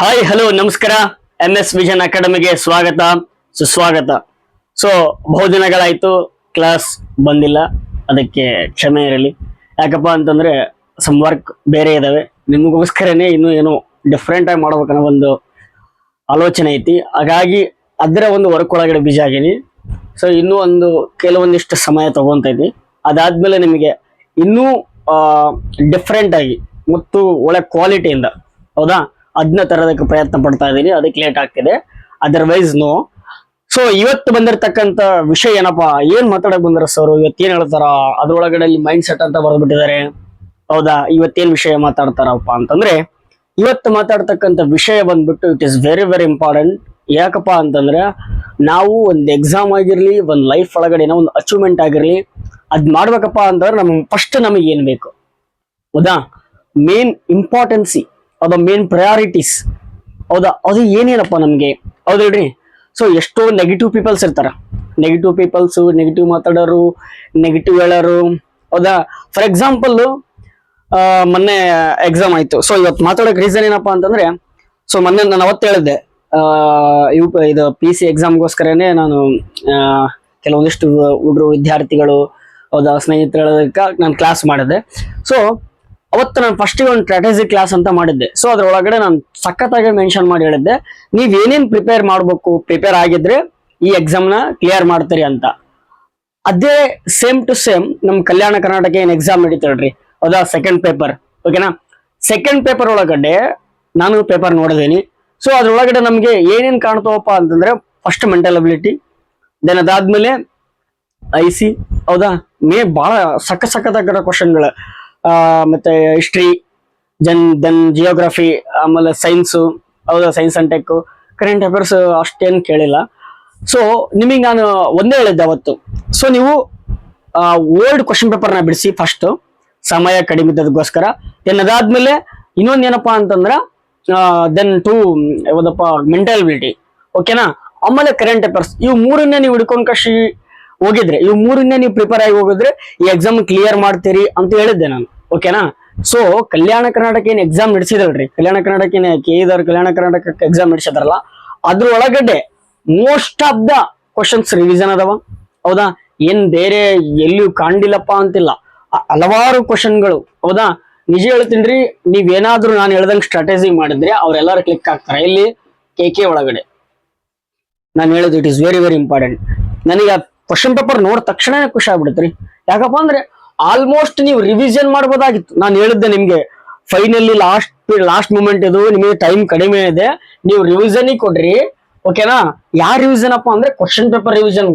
Hi hello ನಮಸ್ಕಾರ. MS vision ಅಕಾಡೆಮಿಗೆ ಸ್ವಾಗತ ಸುಸ್ವಾಗತ. ಸೊ ಬಹುದಿನಗಳಾಯ್ತು ಕ್ಲಾಸ್ ಬಂದಿಲ್ಲ, ಅದಕ್ಕೆ ಕ್ಷಮೆ ಇರಲಿ. ಯಾಕಪ್ಪ ಅಂತಂದ್ರೆ ಸಮ್ ವರ್ಕ್ ಬೇರೆ ಇದಾವೆ, ನಿಮಗೋಸ್ಕರನೇ ಇನ್ನೂ ಏನೋ ಡಿಫ್ರೆಂಟ್ ಆಗಿ ಮಾಡ್ಬೇಕನ್ನೋ ಒಂದು ಆಲೋಚನೆ ಐತಿ. ಹಾಗಾಗಿ ಅದರ ಒಂದು ವರ್ಕ್ ಒಳಗಡೆ ಬಿಜಿ ಆಗೀನಿ. ಸೊ ಇನ್ನೂ ಕೆಲವೊಂದಿಷ್ಟು ಸಮಯ ತಗೊಂತೈತಿ. ಅದಾದ್ಮೇಲೆ ನಿಮಗೆ ಇನ್ನೂ ಡಿಫ್ರೆಂಟ್ ಆಗಿ ಮತ್ತು ಒಳ್ಳೆ ಕ್ವಾಲಿಟಿಯಿಂದ, ಹೌದಾ, ಅದನ್ನ ತರೋದಕ್ಕೆ ಪ್ರಯತ್ನ ಪಡ್ತಾ ಇದ್ದೀನಿ. ಅದಕ್ಕೆ ಲೇಟ್ ಆಗ್ತಿದೆ, ಅದರ್ವೈಸ್ ನೋ. ಸೊ ಇವತ್ತು ಬಂದಿರತಕ್ಕಂತ ವಿಷಯ ಏನಪ್ಪಾ, ಏನ್ ಮಾತಾಡಕ್ ಬಂದ್ರ ಸರ್, ಇವತ್ತು ಏನ್ ಹೇಳ್ತಾರ, ಅದ್ರೊಳಗಡೆ ಮೈಂಡ್ ಸೆಟ್ ಅಂತ ಬರ್ದ್ಬಿಟ್ಟಿದ್ದಾರೆ. ಹೌದಾ, ಇವತ್ತೇನ್ ವಿಷಯ ಮಾತಾಡ್ತಾರಪ್ಪ ಅಂತಂದ್ರೆ, ಇವತ್ತು ಮಾತಾಡ್ತಕ್ಕಂಥ ವಿಷಯ ಬಂದ್ಬಿಟ್ಟು it is very very important. ಯಾಕಪ್ಪ ಅಂತಂದ್ರೆ, ನಾವು ಒಂದು ಎಕ್ಸಾಮ್ ಆಗಿರ್ಲಿ, ಒಂದು ಲೈಫ್ ಒಳಗಡೆ ಏನೋ ಒಂದು ಅಚೀವ್ಮೆಂಟ್ ಆಗಿರ್ಲಿ, ಅದ್ ಮಾಡ್ಬೇಕಪ್ಪ ಅಂತಂದ್ರೆ ನಮಗೆ ಏನ್ ಬೇಕು, ಹೌದಾ, ಮೇನ್ ಇಂಪಾರ್ಟೆನ್ಸಿ, ಅದು ಮೇನ್ ಪ್ರಯಾರಿಟೀಸ್, ಹೌದಾ, ಅದು ಏನೇನಪ್ಪ ನಮ್ಗೆ, ಹೌದಲ್ರಿ. ಸೊ ಎಷ್ಟೋ ನೆಗೆಟಿವ್ ಪೀಪಲ್ಸ್ ಇರ್ತಾರ, ನೆಗೆಟಿವ್ ಪೀಪಲ್ಸ್, ನೆಗೆಟಿವ್ ಮಾತಾಡೋರು, ನೆಗೆಟಿವ್ ಹೇಳೋರು, ಹೌದಾ. ಫಾರ್ ಎಕ್ಸಾಂಪಲ್, ಮೊನ್ನೆ ಎಕ್ಸಾಮ್ ಆಯ್ತು. ಸೊ ಇವತ್ತು ಮಾತಾಡೋಕೆ ರೀಸನ್ ಏನಪ್ಪಾ ಅಂತಂದ್ರೆ, ಸೊ ಮೊನ್ನೆ ನಾನು ಅವತ್ತು ಹೇಳಿದ್ದೆ, ಇದು PC ಎಕ್ಸಾಮ್ಗೋಸ್ಕರನೇ ನಾನು ಕೆಲವೊಂದಿಷ್ಟು ಹುಡುಗರು, ವಿದ್ಯಾರ್ಥಿಗಳು, ಹೌದಾ, ಸ್ನೇಹಿತರಕ್ಕೆ ನಾನು ಕ್ಲಾಸ್ ಮಾಡಿದ್ದೆ. ಸೊ ಅವತ್ತು ನಾನು ಫಸ್ಟಿಗೆ ಒಂದು ಸ್ಟ್ರಾಟಜಿ ಕ್ಲಾಸ್ ಅಂತ ಮಾಡಿದ್ದೆ. ಸೊ ಅದ್ರೊಳಗಡೆ ನಾನು ಸಖತ್ತಾಗಿ ಮೆನ್ಷನ್ ಮಾಡಿ ಹೇಳಿದ್ದೆ, ನೀವ್ ಏನೇನ್ ಪ್ರಿಪೇರ್ ಮಾಡ್ಬೇಕು, ಪ್ರಿಪೇರ್ ಆಗಿದ್ರೆ ಈ ಎಕ್ಸಾಮ್ನ ಕ್ಲಿಯರ್ ಮಾಡ್ತೀರಿ ಅಂತ. ಅದೇ ಸೇಮ್ ಟು ಸೇಮ್ ನಮ್ ಕಲ್ಯಾಣ ಕರ್ನಾಟಕ ಏನ್ ಎಕ್ಸಾಮ್ ನಡೀತಾಳ್ರಿ, ಹೌದಾ, ಸೆಕೆಂಡ್ ಪೇಪರ್, ಓಕೆನಾ. ಸೆಕೆಂಡ್ ಪೇಪರ್ ಒಳಗಡೆ ನಾನು ಪೇಪರ್ ನೋಡಿದೀನಿ. ಸೊ ಅದ್ರೊಳಗಡೆ ನಮ್ಗೆ ಏನೇನ್ ಕಾಣ್ತಾವಪ್ಪ ಅಂತಂದ್ರೆ, ಫಸ್ಟ್ ಮೆಂಟಲ್ ಅಬಿಲಿಟಿ, ದೆನ್ ಅದಾದ್ಮೇಲೆ IC, ಹೌದಾ, ಬಹಳ ಸಖತ್ತಾಗಿರೋ ಕ್ವಶನ್ಗಳು, ಮತ್ತೆ ಹಿಸ್ಟ್ರಿ, ದೆನ್ ಜಿಯೋಗ್ರಫಿ, ಆಮೇಲೆ ಸೈನ್ಸು, ಹೌದಾ, science and tech, current affairs ಅಷ್ಟೇನು ಕೇಳಿಲ್ಲ. ಸೊ ನಿಮಗೆ ನಾನು ಒಂದೇ ಹೇಳಿದ್ದೆ ಅವತ್ತು. ಸೊ ನೀವು ಓಲ್ಡ್ ಕ್ವಶನ್ ಪೇಪರ್ನ ಬಿಡಿಸಿ ಫಸ್ಟ್, ಸಮಯ ಕಡಿಮೆ ಇದ್ದದಕ್ಕೋಸ್ಕರ. ದೆನ್ ಅದಾದ್ಮೇಲೆ ಇನ್ನೊಂದು ಏನಪ್ಪಾ ಅಂತಂದ್ರ, ದೆನ್ ಯಾವ್ದಪ್ಪ, ಮೆಂಟಲ್ ಅಬಿಲಿಟಿ, ಓಕೆನಾ. ಆಮೇಲೆ ಕರೆಂಟ್ ಅಫೇರ್ಸ್, ಇವು ಮೂರನ್ನೇ ನೀವು ಹಿಡ್ಕೊಂಡ್ ಕಷಿ ಹೋಗಿದ್ರೆ, ಇವು ಮೂರನ್ನೇ ನೀವು ಪ್ರಿಪೇರ್ ಆಗಿ ಹೋಗಿದ್ರೆ ಈ ಎಕ್ಸಾಮ್ ಕ್ಲಿಯರ್ ಮಾಡ್ತೀರಿ ಅಂತ ಹೇಳಿದ್ದೆ ನಾನು, ಓಕೆನಾ. ಸೊ ಕಲ್ಯಾಣ ಕರ್ನಾಟಕ ಏನ್ ಎಕ್ಸಾಮ್ ನಡೆಸಿದಲ್ರಿ, ಕಲ್ಯಾಣ ಕರ್ನಾಟಕ ಏನ್ ಕಲ್ಯಾಣ ಕರ್ನಾಟಕ ಎಕ್ಸಾಮ್ ನಡೆಸಿದಾರಲ್ಲ, ಅದ್ರ ಒಳಗಡೆ most of the questions revision ಅದಾವ, ಹೌದಾ. ಏನ್ ಬೇರೆ ಎಲ್ಲಿಯೂ ಕಾಣಿಲ್ಲಪ್ಪ ಅಂತಿಲ್ಲ, ಹಲವಾರು ಕ್ವಶನ್ಗಳು, ಹೌದಾ. ನಿಜ ಹೇಳ್ತೀನ್ರಿ, ನೀವೇನಾದ್ರೂ ನಾನು ಹೇಳ್ದಂಗೆ ಸ್ಟ್ರಾಟಜಿ ಮಾಡಿದ್ರೆ ಅವ್ರೆಲ್ಲಾರು ಕ್ಲಿಕ್ ಆಗ್ತಾರೆ. ಇಲ್ಲಿ KK ಒಳಗಡೆ ನಾನು ಹೇಳೋದು it is very very important. ನನಗೆ ಆ ಕ್ವಶನ್ ಪೇಪರ್ ನೋಡಿದ ತಕ್ಷಣ ಖುಷಿ ಆಗ್ಬಿಡುತ್ರಿ. ಯಾಕಪ್ಪ ಅಂದ್ರೆ ಆಲ್ಮೋಸ್ಟ್ ನೀವು ರಿವಿಷನ್ ಮಾಡ್ಬೋದಾಗಿತ್ತು. ನಾನು ಹೇಳಿದ್ದೆ ನಿಮ್ಗೆ, ಫೈನಲಿ ಲಾಸ್ಟ್ ಮೂಮೆಂಟ್ ಇದು, ನಿಮಗೆ ಟೈಮ್ ಕಡಿಮೆ ಇದೆ, ನೀವು ರಿವಿಷನ್ ಕೊಡ್ರಿ, ಓಕೆನಾ. ಯಾರ್ ರಿವಿಷನ್ ಅಪ್ಪ ಅಂದ್ರೆ question paper revision,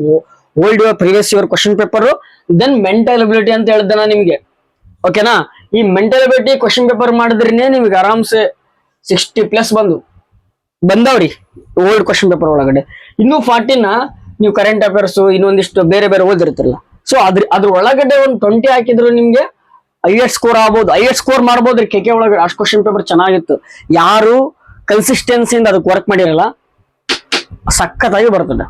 old previous year question paper, then mental ability ಅಂತ ಹೇಳಿದ್ದೆ ನಾನು ನಿಮ್ಗೆ, ಓಕೆನಾ. ಈ ಮೆಂಟಲ್ ಅಬಿಲಿಟಿ ಕ್ವಶನ್ ಪೇಪರ್ ಮಾಡಿದ್ರೇನೆ ನಿಮ್ಗೆ ಆರಾಮ್ಸೆ 60+ ಬಂದವ್ರಿ ಓಲ್ಡ್ ಕ್ವಶನ್ ಪೇಪರ್ ಒಳಗಡೆ. ಇನ್ನೂ 40ನ ನೀವು ಕರೆಂಟ್ ಅಫೇರ್ಸ್ ಇನ್ನೊಂದಿಷ್ಟು ಬೇರೆ ಬೇರೆ ಓದಿರ್ತಿರಲ್ಲ. ಸೊ ಅದ್ರ ಒಳಗಡೆ ಒಂದು 20 ಹಾಕಿದ್ರು ನಿಮ್ಗೆ IS ಸ್ಕೋರ್ ಆಗ್ಬೋದು, IS ಸ್ಕೋರ್ ಮಾಡ್ಬೋದ್ರಿ. KK ಒಳಗಡೆ ಅಷ್ಟು ಕ್ವಶನ್ ಪೇಪರ್ ಚೆನ್ನಾಗಿತ್ತು. ಯಾರು ಕನ್ಸಿಸ್ಟೆನ್ಸಿಯಿಂದ ಅದಕ್ಕೆ ವರ್ಕ್ ಮಾಡಿರಲ್ಲ, ಸಖತ್ತಾಗಿ ಬರ್ತದೆ.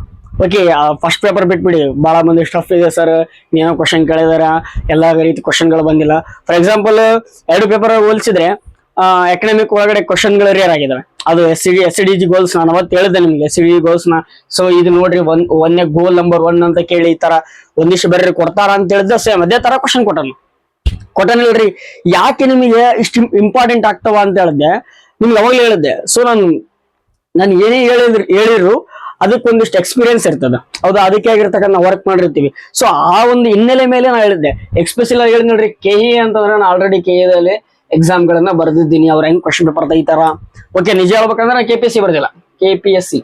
ಓಕೆ, ಫಸ್ಟ್ ಪೇಪರ್ ಬಿಟ್ಬಿಡಿ, ಬಹಳ ಮಂದಿ ಸ್ಟಫ್ ಇದೆ ಸರ್, ಏನೋ ಕ್ವಶನ್ ಕೇಳಿದಾರ, ಎಲ್ಲಾ ರೀತಿ ಕ್ವಶನ್ಗಳು ಬಂದಿಲ್ಲ. ಫಾರ್ ಎಕ್ಸಾಂಪಲ್ 2 ಪೇಪರ್ ಹೋಲಿಸಿದ್ರೆ ಎಕನಾಮಿಕ್ ಒಳಗಡೆ ಕ್ವಶನ್ಗಳು ರೇರ್ ಆಗಿದಾವೆ. ಅದು SCDG ಗೋಲ್ಸ್, ನಾನು ಅವತ್ತು ಹೇಳಿದೆ ನಿಮ್ಗೆ SCDG ಗೋಲ್ಸ್ ನ. ಸೊ ಇದು ನೋಡ್ರಿ, ಒಂದೇ ಗೋಲ್ ನಂಬರ್ 1 ಅಂತ ಕೇಳಿ ಈ ತರ ಒಂದಿಷ್ಟು ಬೇರೆ ಕೊಡ್ತಾರ ಅಂತ ಹೇಳಿದ್ರೆ, ಸೇಮ್ ಅದೇ ತರ ಕ್ವಶನ್ ಕೊಟ್ಟನಿಲ್ರಿ. ಯಾಕೆ ನಿಮಗೆ ಇಷ್ಟು ಇಂಪಾರ್ಟೆಂಟ್ ಆಗ್ತಾವ ಅಂತ ಹೇಳಿದ್ದೆ ನಿಮ್ಗೆ ಅವಾಗಲೇ ಹೇಳಿದ್ದೆ. ಸೊ ನಾನು ಏನೇ ಹೇಳಿದ್ರು ಅದಕ್ಕೊಂದಿಷ್ಟು ಎಕ್ಸ್ಪೀರಿಯನ್ಸ್ ಇರ್ತದ, ಹೌದಾ. ಅದಕ್ಕೆ ಆಗಿರ್ತಕ್ಕಂಥ ನಾವು ವರ್ಕ್ ಮಾಡಿರ್ತೀವಿ. ಸೊ ಆ ಒಂದು ಹಿನ್ನೆಲೆ ಮೇಲೆ ನಾನು ಹೇಳಿದ್ದೆ. ಎಕ್ಸ್ಪೆಷಲಿ ಹೇಳಿ ನೋಡ್ರಿ, KE ಅಂತಂದ್ರೆ ನಾನು ಆಲ್ರೆಡಿ KE ಎಕ್ಸಾಮ್ ಗಳನ್ನ ಬರ್ದಿದ್ದೀನಿ. ಅವ್ರ ಹೆಂಗ್ ಕ್ವಶನ್ ಪೇಪರ್ ತೆಗಿತಾರ, ಓಕೆ. ನಿಜ ಹೇಳ್ಬೇಕಂದ್ರೆ ನಾನು KPSC ಬರ್ದಿಲ್ಲ, KPSC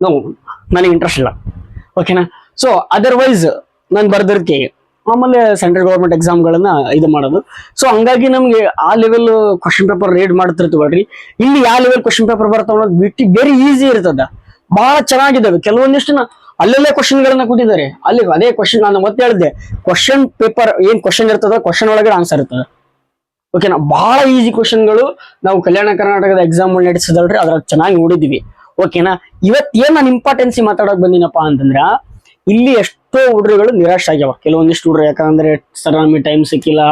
ನೋ, ನನಗೆ ಇಂಟ್ರೆಸ್ಟ್ ಇಲ್ಲ, ಓಕೆನಾ. ಸೊ ಅದರ್ವೈಸ್ ನಾನು ಬರ್ದಿರ್ತೀವಿ. ಆಮೇಲೆ ಸೆಂಟ್ರಲ್ ಗೌರ್ಮೆಂಟ್ ಎಕ್ಸಾಮ್ಗಳನ್ನ ಇದು ಮಾಡೋದು. ಸೊ ಹಂಗಾಗಿ ನಮ್ಗೆ ಆ ಲೆವೆಲ್ ಕ್ವಶನ್ ಪೇಪರ್ ರೀಡ್ ಮಾಡ್ತಿರ್ತೀವಲ್ರಿ. ಇಲ್ಲಿ ಯಾವ ಲೆವೆಲ್ ಕ್ವಶನ್ ಪೇಪರ್ ಬರ್ತಾವ ಅನ್ನೋದು ಬಿಟ್ಟು ವೆರಿ ಈಸಿ ಇರ್ತದ, ಬಹಳ ಚೆನ್ನಾಗಿದ್ದಾವೆ. ಕೆಲವೊಂದಿಷ್ಟು ಅಲ್ಲಲ್ಲೇ ಕ್ವಶನ್ ಗಳನ್ನ ಕೊಟ್ಟಿದ್ದಾರೆ. ಅಲ್ಲಿ ಅದೇ ಕ್ವಶನ್ ನಾನು ಮತ್ತೆ ಹೇಳಿದ್ದೆ, ಕ್ವಶನ್ ಪೇಪರ್ ಏನ್ ಕ್ವಶನ್ ಇರ್ತದ, ಕ್ವಶನ್ ಒಳಗಡೆ ಆನ್ಸರ್ ಇರ್ತದೆ, ಓಕೆನಾ. ಬಹಳ ಈಸಿ ಕ್ವಶನ್ಗಳು ನಾವು ಕಲ್ಯಾಣ ಕರ್ನಾಟಕದ ಎಕ್ಸಾಮ್ ನಡೆಸಿದಲ್ರಿ, ಅದ್ರಾಗ ಚೆನ್ನಾಗಿ ನೋಡಿದ್ವಿ, ಓಕೆನಾ. ಇವತ್ತೇನ್ ನಾನು ಇಂಪಾರ್ಟೆನ್ಸಿ ಮಾತಾಡಕ್ ಬಂದಿನಪ್ಪಾ ಅಂತಂದ್ರ, ಇಲ್ಲಿ ಎಷ್ಟೋ ಹುಡುಗರುಗಳು ನಿರಾಶೆ ಆಗ್ಯಾವ. ಕೆಲವೊಂದಿಷ್ಟು ಹುಡುಗರು ಯಾಕಂದ್ರೆ ಸರ್ ನಮಗೆ ಟೈಮ್ ಸಿಕ್ಕಿಲ್ಲ,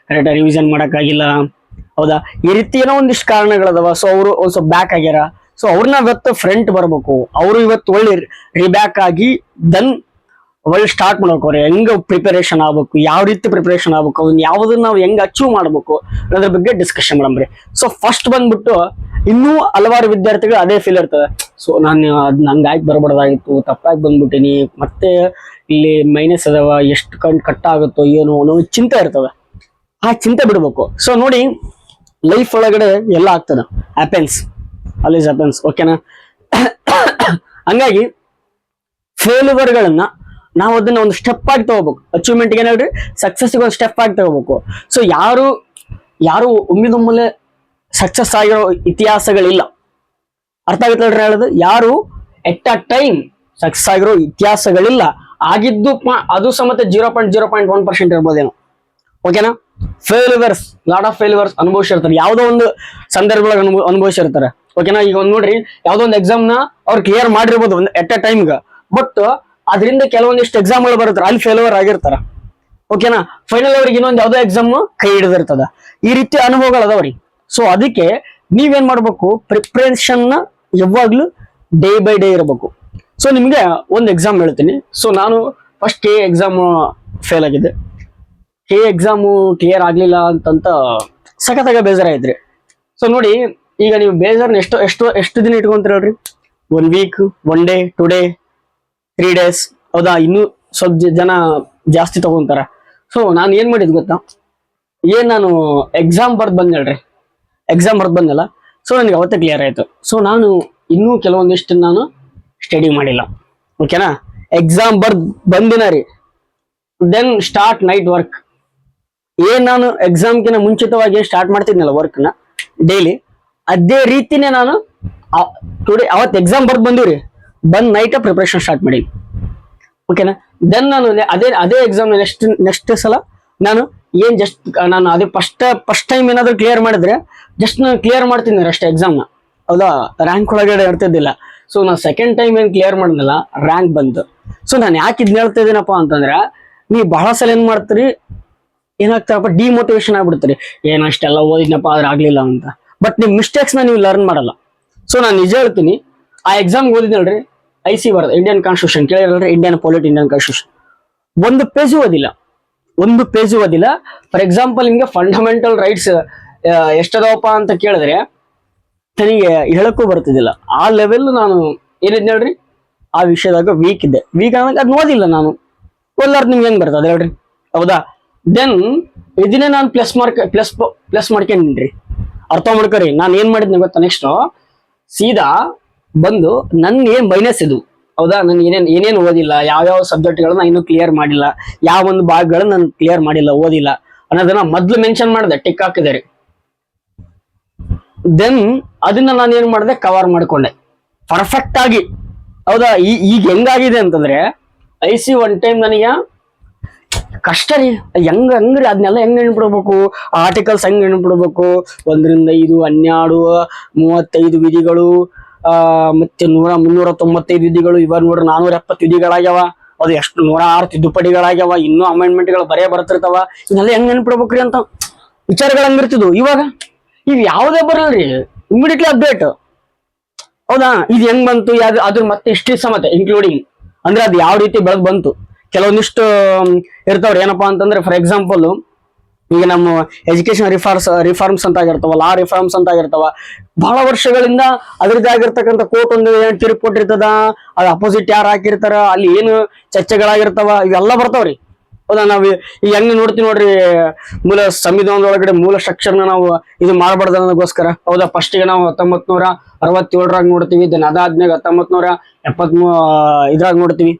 ಕರೆಕ್ಟ್ ರಿವಿಷನ್ ಮಾಡಕ್ ಆಗಿಲ್ಲ, ಹೌದಾ, ಈ ರೀತಿ ಏನೋ ಒಂದಿಷ್ಟು ಕಾರಣಗಳದಾವ. ಸೊ ಅವರು ಒಂದ್ ಸ್ವಲ್ಪ ಬ್ಯಾಕ್ ಆಗ್ಯಾರ. ಸೊ ಅವ್ರನ್ನ ಇವತ್ತು ಫ್ರಂಟ್ ಬರ್ಬೇಕು, ಅವರು ಇವತ್ತು ಒಳ್ಳೆ ರಿಬ್ಯಾಕ್ ಆಗಿ ದೆನ್ ಒಳ್ಳೆ ಸ್ಟಾರ್ಟ್ ಮಾಡ್ಬೇಕು. ಅವ್ರು ಹೆಂಗ ಪ್ರಿಪರೇಷನ್ ಆಗ್ಬೇಕು, ಯಾವ ರೀತಿ ಪ್ರಿಪರೇಷನ್ ಆಗ್ಬೇಕು, ಅದನ್ನ ಯಾವ್ದನ್ನ ನಾವು ಹೆಂಗ್ ಅಚೀವ್ ಮಾಡ್ಬೇಕು ಅನ್ನೋದ್ರ ಬಗ್ಗೆ ಡಿಸ್ಕಷನ್ ಮಾಡಮ್ರಿ. ಸೊ ಫಸ್ಟ್ ಬಂದ್ಬಿಟ್ಟು ಇನ್ನೂ ಹಲವಾರು ವಿದ್ಯಾರ್ಥಿಗಳು ಅದೇ ಫೀಲ್ ಇರ್ತದೆ. ಸೊ ನಾನು ಅದ್ ನಂಗೆ ಆಯ್ತು ಬರಬಾರ್ದಾಗಿತ್ತು, ತಪ್ಪಾಗಿ ಬಂದ್ಬಿಟ್ಟಿನಿ, ಮತ್ತೆ ಇಲ್ಲಿ ಮೈನಸ್ ಅದಾವ, ಎಷ್ಟು ಕಟ್ ಆಗುತ್ತೋ ಏನೋ ಅನ್ನೋ ಚಿಂತೆ ಇರ್ತದೆ. ಆ ಚಿಂತೆ ಬಿಡ್ಬೇಕು. ಸೊ ನೋಡಿ, ಲೈಫ್ ಒಳಗಡೆ ಎಲ್ಲ ಆಗ್ತದೆ, ಹ್ಯಾಪೆನ್ಸ್ ಆಲ್ವೇಸ್ ಹ್ಯಾಪೆನ್ಸ್, ಓಕೆನಾ. ಹಂಗಾಗಿ ಫೇಲ್ಯೂರ್ಗಳನ್ನ ನಾವು ಅದನ್ನ ಒಂದು ಸ್ಟೆಪ್ ಆಗಿ ತಗೋಬೇಕು. ಅಚೀವ್ಮೆಂಟ್ ಏನಾದ್ರಿ ಸಕ್ಸಸ್ ಒಂದು ಸ್ಟೆಪ್ ಆಗಿ ತಗೋಬೇಕು. ಸೊ ಯಾರು ಒಮ್ಮಿದೊಮ್ಮಲೆ ಸಕ್ಸಸ್ ಆಗಿರೋ ಇತಿಹಾಸಗಳಿಲ್ಲ. ಅರ್ಥ ಆಗುತ್ತೆ ಹೇಳೋದು, ಯಾರು ಎಟ್ ಅ ಟೈಮ್ ಸಕ್ಸಸ್ ಆಗಿರೋ ಇತಿಹಾಸಗಳಿಲ್ಲ. ಆಗಿದ್ದು ಅದು ಸಮೇತ 0.01% ಇರ್ಬೋದೇನೋ, ಓಕೆನಾ. ಫೇಲ್ಯೂರ್ಸ್, ಲಾಟ್ ಆಫ್ ಫೇಲ್ಯೂರ್ಸ್ ಅನುಭವಿಸಿರ್ತಾರೆ, ಯಾವ್ದೋ ಒಂದು ಸಂದರ್ಭಗಳಿಗೆ ಅನುಭವಿಸಿರ್ತಾರೆ, ಓಕೆನಾ. ಈಗ ಒಂದ್ ನೋಡ್ರಿ, ಯಾವ್ದೋ ಒಂದು ಎಕ್ಸಾಮ್ ನ ಅವ್ರು ಕ್ಲಿಯರ್ ಮಾಡಿರ್ಬೋದು ಎಟ್ ಅ ಟೈಮ್ಗೆ, ಬಟ್ ಅದರಿಂದ ಕೆಲವೊಂದಿಷ್ಟು ಎಕ್ಸಾಮ್ಗಳು ಬರುತ್ತಾರೆ, ಅಲ್ಲಿ ಫೇಲ್ಯೂರ್ ಆಗಿರ್ತಾರ, ಓಕೆನಾ. ಫೈನಲ್ ಅವ್ರಿಗೆ ಇನ್ನೊಂದು ಯಾವ್ದೋ ಎಕ್ಸಾಮ್ ಕೈ ಹಿಡಿದಿರ್ತದ. ಈ ರೀತಿ ಅನುಭವಗಳು ಅದಾವ್ರಿ. ಸೊ ಅದಕ್ಕೆ ನೀವೇನ್ ಮಾಡ್ಬೇಕು, ಪ್ರಿಪ್ರೇಷನ್ ನ ಯಾವಾಗ್ಲೂ ಡೇ ಬೈ ಡೇ ಇರಬೇಕು. ಸೊ ನಿಮ್ಗೆ ಒಂದು ಎಕ್ಸಾಮ್ ಹೇಳ್ತೀನಿ. ಸೊ ನಾನು ಫಸ್ಟ್ ಕೆ ಎಕ್ಸಾಮ್ ಫೇಲ್ ಆಗಿದ್ದೆ. ಕೆ ಎಕ್ಸಾಮು ಕ್ಲಿಯರ್ ಆಗ್ಲಿಲ್ಲ ಅಂತಂತ ಸಖತ್ತಾಗ ಬೇಜಾರಾಯ್ತ್ರಿ. ಸೊ ನೋಡಿ, ಈಗ ನೀವು ಬೇಜಾರ್ನ ಎಷ್ಟು ದಿನ ಇಟ್ಕೊಂತೀರ ಹೇಳ್ರಿ? 1 ವೀಕ್, 1 ಡೇ, 2 ಡೇ, 3 ಡೇಸ್, ಹೌದಾ. ಇನ್ನೂ ಸ್ವಲ್ಪ ಜನ ಜಾಸ್ತಿ ತಗೊಂತಾರ. ಸೊ ನಾನು ಏನ್ ಮಾಡಿದ್ ಗೊತ್ತಾ, ನಾನು ಎಕ್ಸಾಮ್ ಬರ್ದ್ ಬಂದ್ರಿ, ಎಕ್ಸಾಮ್ ಬರ್ದ್ ಬಂದಲ್ಲ. ಸೊ ನನಗೆ ಅವತ್ತೇ ಕ್ಲಿಯರ್ ಆಯ್ತು. ಸೊ ನಾನು ಇನ್ನೂ ಕೆಲವೊಂದಿಷ್ಟು ನಾನು ಸ್ಟಡಿ ಮಾಡಿಲ್ಲ, ಓಕೆನಾ. ಎಕ್ಸಾಮ್ ಬಂದಿನ ರೀ, ದೆನ್ ಸ್ಟಾರ್ಟ್ ನೈಟ್ ವರ್ಕ್. ನಾನು ಎಕ್ಸಾಮ್ಗಿನ ಮುಂಚಿತವಾಗಿ ಸ್ಟಾರ್ಟ್ ಮಾಡ್ತಿದ್ನಲ್ಲ ವರ್ಕ್ನ ಡೈಲಿ, ಅದೇ ರೀತಿನೇ ನಾನು ಅವತ್ತು ಎಕ್ಸಾಮ್ ಬಂದಿವ್ರಿ, ನೈಟ್ ಪ್ರಿಪರೇಷನ್ ಸ್ಟಾರ್ಟ್ ಮಾಡಿ, ಓಕೆನಾ. ದೆನ್ ನಾನು ಅದೇ ಎಕ್ಸಾಮ್ ನೆಕ್ಸ್ಟ್ ಸಲ ನಾನು ನಾನು ಅದೇ ಫಸ್ಟ್ ಟೈಮ್ ಏನಾದ್ರು ಕ್ಲಿಯರ್ ಮಾಡಿದ್ರೆ ಜಸ್ಟ್ ನಾನು ಕ್ಲಿಯರ್ ಮಾಡ್ತೀನಿ ಅಷ್ಟೇ ಎಕ್ಸಾಮ್ನ, ಹೌದಾ. ರ್ಯಾಂಕ್ ಒಳಗಡೆ ಇರ್ತಿದ್ದಿಲ್ಲ. ಸೊ ನಾನು ಸೆಕೆಂಡ್ ಟೈಮ್ ಏನ್ ಕ್ಲಿಯರ್ ಮಾಡಿದ್ನಲ್ಲ, ರ್ಯಾಂಕ್ ಬಂತು. ಸೊ ನಾನು ಯಾಕೆ ಇದನ್ನ ಹೇಳ್ತಾ ಇದೀನಪ್ಪ ಅಂತಂದ್ರೆ, ನೀವು ಬಹಳ ಸಲ ಏನ್ ಮಾಡ್ತೀರಿ, ಏನಾಗ್ತಾರಪ್ಪ, ಡಿಮೋಟಿವೇಶನ್ ಆಗ್ಬಿಡ್ತೀರಿ, ಅಷ್ಟೆಲ್ಲ ಓದಿದ್ನಪ್ಪ ಆದ್ರೆ ಆಗ್ಲಿಲ್ಲ ಅಂತ. ಬಟ್ ನಿಮ್ ಮಿಸ್ಟೇಕ್ಸ್ ನ ನೀವು ಲರ್ನ್ ಮಾಡಲ್ಲ. ಸೊ ನಾನು ನಿಜ ಹೇಳ್ತೀನಿ, ಆ ಎಕ್ಸಾಮ್ ಓದಿದ್ನಲ್ರಿ, IC ಬರೋದು ಇಂಡಿಯನ್ ಕಾನ್ಸ್ಟಿಟ್ಯೂಷನ್ ಕೇಳಿರಲ್ರಿ, ಇಂಡಿಯನ್ ಪೊಲಿಟಿ, ಇಂಡಿಯನ್ ಕಾನ್ಸ್ಟಿಟ್ಯೂಷನ್, ಒಂದು ಪೇಜು ಓದಿಲ್ಲ. ಫಾರ್ ಎಕ್ಸಾಂಪಲ್, ನಿಮ್ಗೆ ಫಂಡಮೆಂಟಲ್ ರೈಟ್ಸ್ ಎಷ್ಟದವಪ್ಪ ಅಂತ ಕೇಳಿದ್ರೆ ನನಗೆ ಹೇಳಕ್ಕೂ ಬರ್ತಿದ್ದಿಲ್ಲ. ಆ ಲೆವೆಲ್ ನಾನು ಏನಿದ್ ಹೇಳ್ರಿ, ಆ ವಿಷಯದಾಗ ವೀಕ್ ಇದ್ದೆ. ವೀಕ್ ಅನ್ನೋದು ಅದ್ ಓದಿಲ್ಲ ನಾನು, ಓದ್ಲಾರ್ದು ನಿಮ್ಗೆ ಹೆಂಗ್ ಬರ್ತದೆ ಹೇಳ್ರಿ, ಹೌದಾ. ದೆನ್ ಇದನ್ನೇ ನಾನು ಪ್ಲಸ್ ಮಾಡ್ಕೊಂಡ್ರಿ. ಅರ್ಥ ಮಾಡ್ಕೊರಿ, ನಾನು ಏನ್ ಮಾಡಿದ್ನಿ ಗೊತ್ತಾ, ನೆಕ್ಸ್ಟ್ ಸೀದಾ ಬಂದು ನನ್ಗೆ ಮೈನಸ್ ಇದು, ಹೌದಾ. ನಾನು ಏನೇನು ಓದಿಲ್ಲ, ಯಾವ್ಯಾವ ಸಬ್ಜೆಕ್ಟ್ಗಳನ್ನ ಇನ್ನೂ ಕ್ಲಿಯರ್ ಮಾಡಿಲ್ಲ, ಯಾವ ಒಂದು ಭಾಗಗಳನ್ನ ನಾನು ಕ್ಲಿಯರ್ ಮಾಡಿಲ್ಲ, ಓದಿಲ್ಲ ಅನ್ನೋದನ್ನ ಮೊದ್ಲು ಮೆನ್ಷನ್ ಮಾಡಿದೆ, ಟಿಕ್ ಹಾಕಿದೆ. ದೆನ್ ಅದನ್ನ ನಾನು ಏನ್ ಮಾಡಿದೆ, ಕವರ್ ಮಾಡ್ಕೊಂಡೆ ಪರ್ಫೆಕ್ಟ್ ಆಗಿ, ಹೌದಾ. ಈಗ ಹೆಂಗಾಗಿದೆ ಅಂತಂದ್ರೆ, IC ಒನ್ ಟೈಮ್ ನನಗೆ ಕಷ್ಟ ರೀ. ಹಂಗ್ರಿ ಅದನ್ನೆಲ್ಲ ಹೆಂಗ್ ನೆನ್ಪಿಡ್ಬೇಕು, ಆರ್ಟಿಕಲ್ಸ್ ಹೆಂಗ್ ನೆನ್ಪಿಡ್ಬೇಕು, 1 ರಿಂದ 5, 12, 35 ವಿಧಿಗಳು, ಮತ್ತೆ 395 ವಿಧಿಗಳು, ಇವಾಗ ನೋಡ್ರಿ 470 ವಿಧಿಗಳಾಗ್ಯಾವ. ಅದು ಎಷ್ಟು 106 ತಿದ್ದುಪಡಿಗಳಾಗ್ಯಾವ, ಇನ್ನೂ ಅಮೆಂಡ್ಮೆಂಟ್ಗಳು ಬರೇ ಬರ್ತಿರ್ತಾವ. ಇದನ್ನೆಲ್ಲ ಹೆಂಗ್ ನೆನ್ಪಿಡ್ಬೇಕ್ರಿ ಅಂತ ವಿಚಾರಗಳು ಹಂಗಿರ್ತಿದ್ವು. ಇವಾಗ ಯಾವ್ದೇ ಬರಲ್ರಿ, ಇಮಿಡಿಯೇಟ್ಲಿ ಅಪ್ಡೇಟ್, ಹೌದಾ. ಇದು ಹೆಂಗ್ ಬಂತು, ಅದ್ರ ಮತ್ತೆ ಹಿಸ್ಟ್ರಿ ಸಮೇತ ಇನ್ಕ್ಲೂಡಿಂಗ್, ಅಂದ್ರೆ ಅದು ಯಾವ ರೀತಿ ಬೆಳೆದ್ ಬಂತು. ಕೆಲವೊಂದಿಷ್ಟು ಇರ್ತಾವ್ರಿ, ಏನಪ್ಪಾ ಅಂತಂದ್ರೆ, ಫಾರ್ ಎಕ್ಸಾಂಪಲ್ ಈಗ ನಮ್ಮ ಎಜುಕೇಶನ್ ರಿಫಾರ್ಮ್ಸ್ ಅಂತ ಆಗಿರ್ತಾವ, ಲಾ ರಿಫಾರ್ಮ್ಸ್ ಅಂತ ಆಗಿರ್ತಾವ. ಬಹಳ ವರ್ಷಗಳಿಂದ ಅದ್ರದ್ದೇ ಆಗಿರ್ತಕ್ಕಂಥ ಕೋರ್ಟ್ ಒಂದು ತೀರ್ಪು ಕೊಟ್ಟಿರ್ತದ, ಅದು ಅಪೋಸಿಟ್ ಯಾರು ಹಾಕಿರ್ತಾರ, ಅಲ್ಲಿ ಏನು ಚರ್ಚೆಗಳಾಗಿರ್ತಾವ, ಇವೆಲ್ಲ ಬರ್ತಾವ್ರಿ, ಹೌದಾ. ನಾವು ಈಗ ಹೆಂಗ್ ನೋಡ್ತೀವಿ ನೋಡ್ರಿ, ಸಂವಿಧಾನದೊಳಗಡೆ ಮೂಲ ಸ್ಟ್ರಕ್ಚರ್ನ ನಾವು ಇದು ಮಾಡಬಾರ್ದು ಅನ್ನೋದಕ್ಕೋಸ್ಕರ, ಹೌದಾ. ಫಸ್ಟಿಗೆ ನಾವು 1967ರಾಗ ನೋಡ್ತೀವಿ, ದೆನ್ ಅದಾದ್ಮೇಲೆ 1973 ಇದ್ರಾಗ ನೋಡ್ತೀವಿ,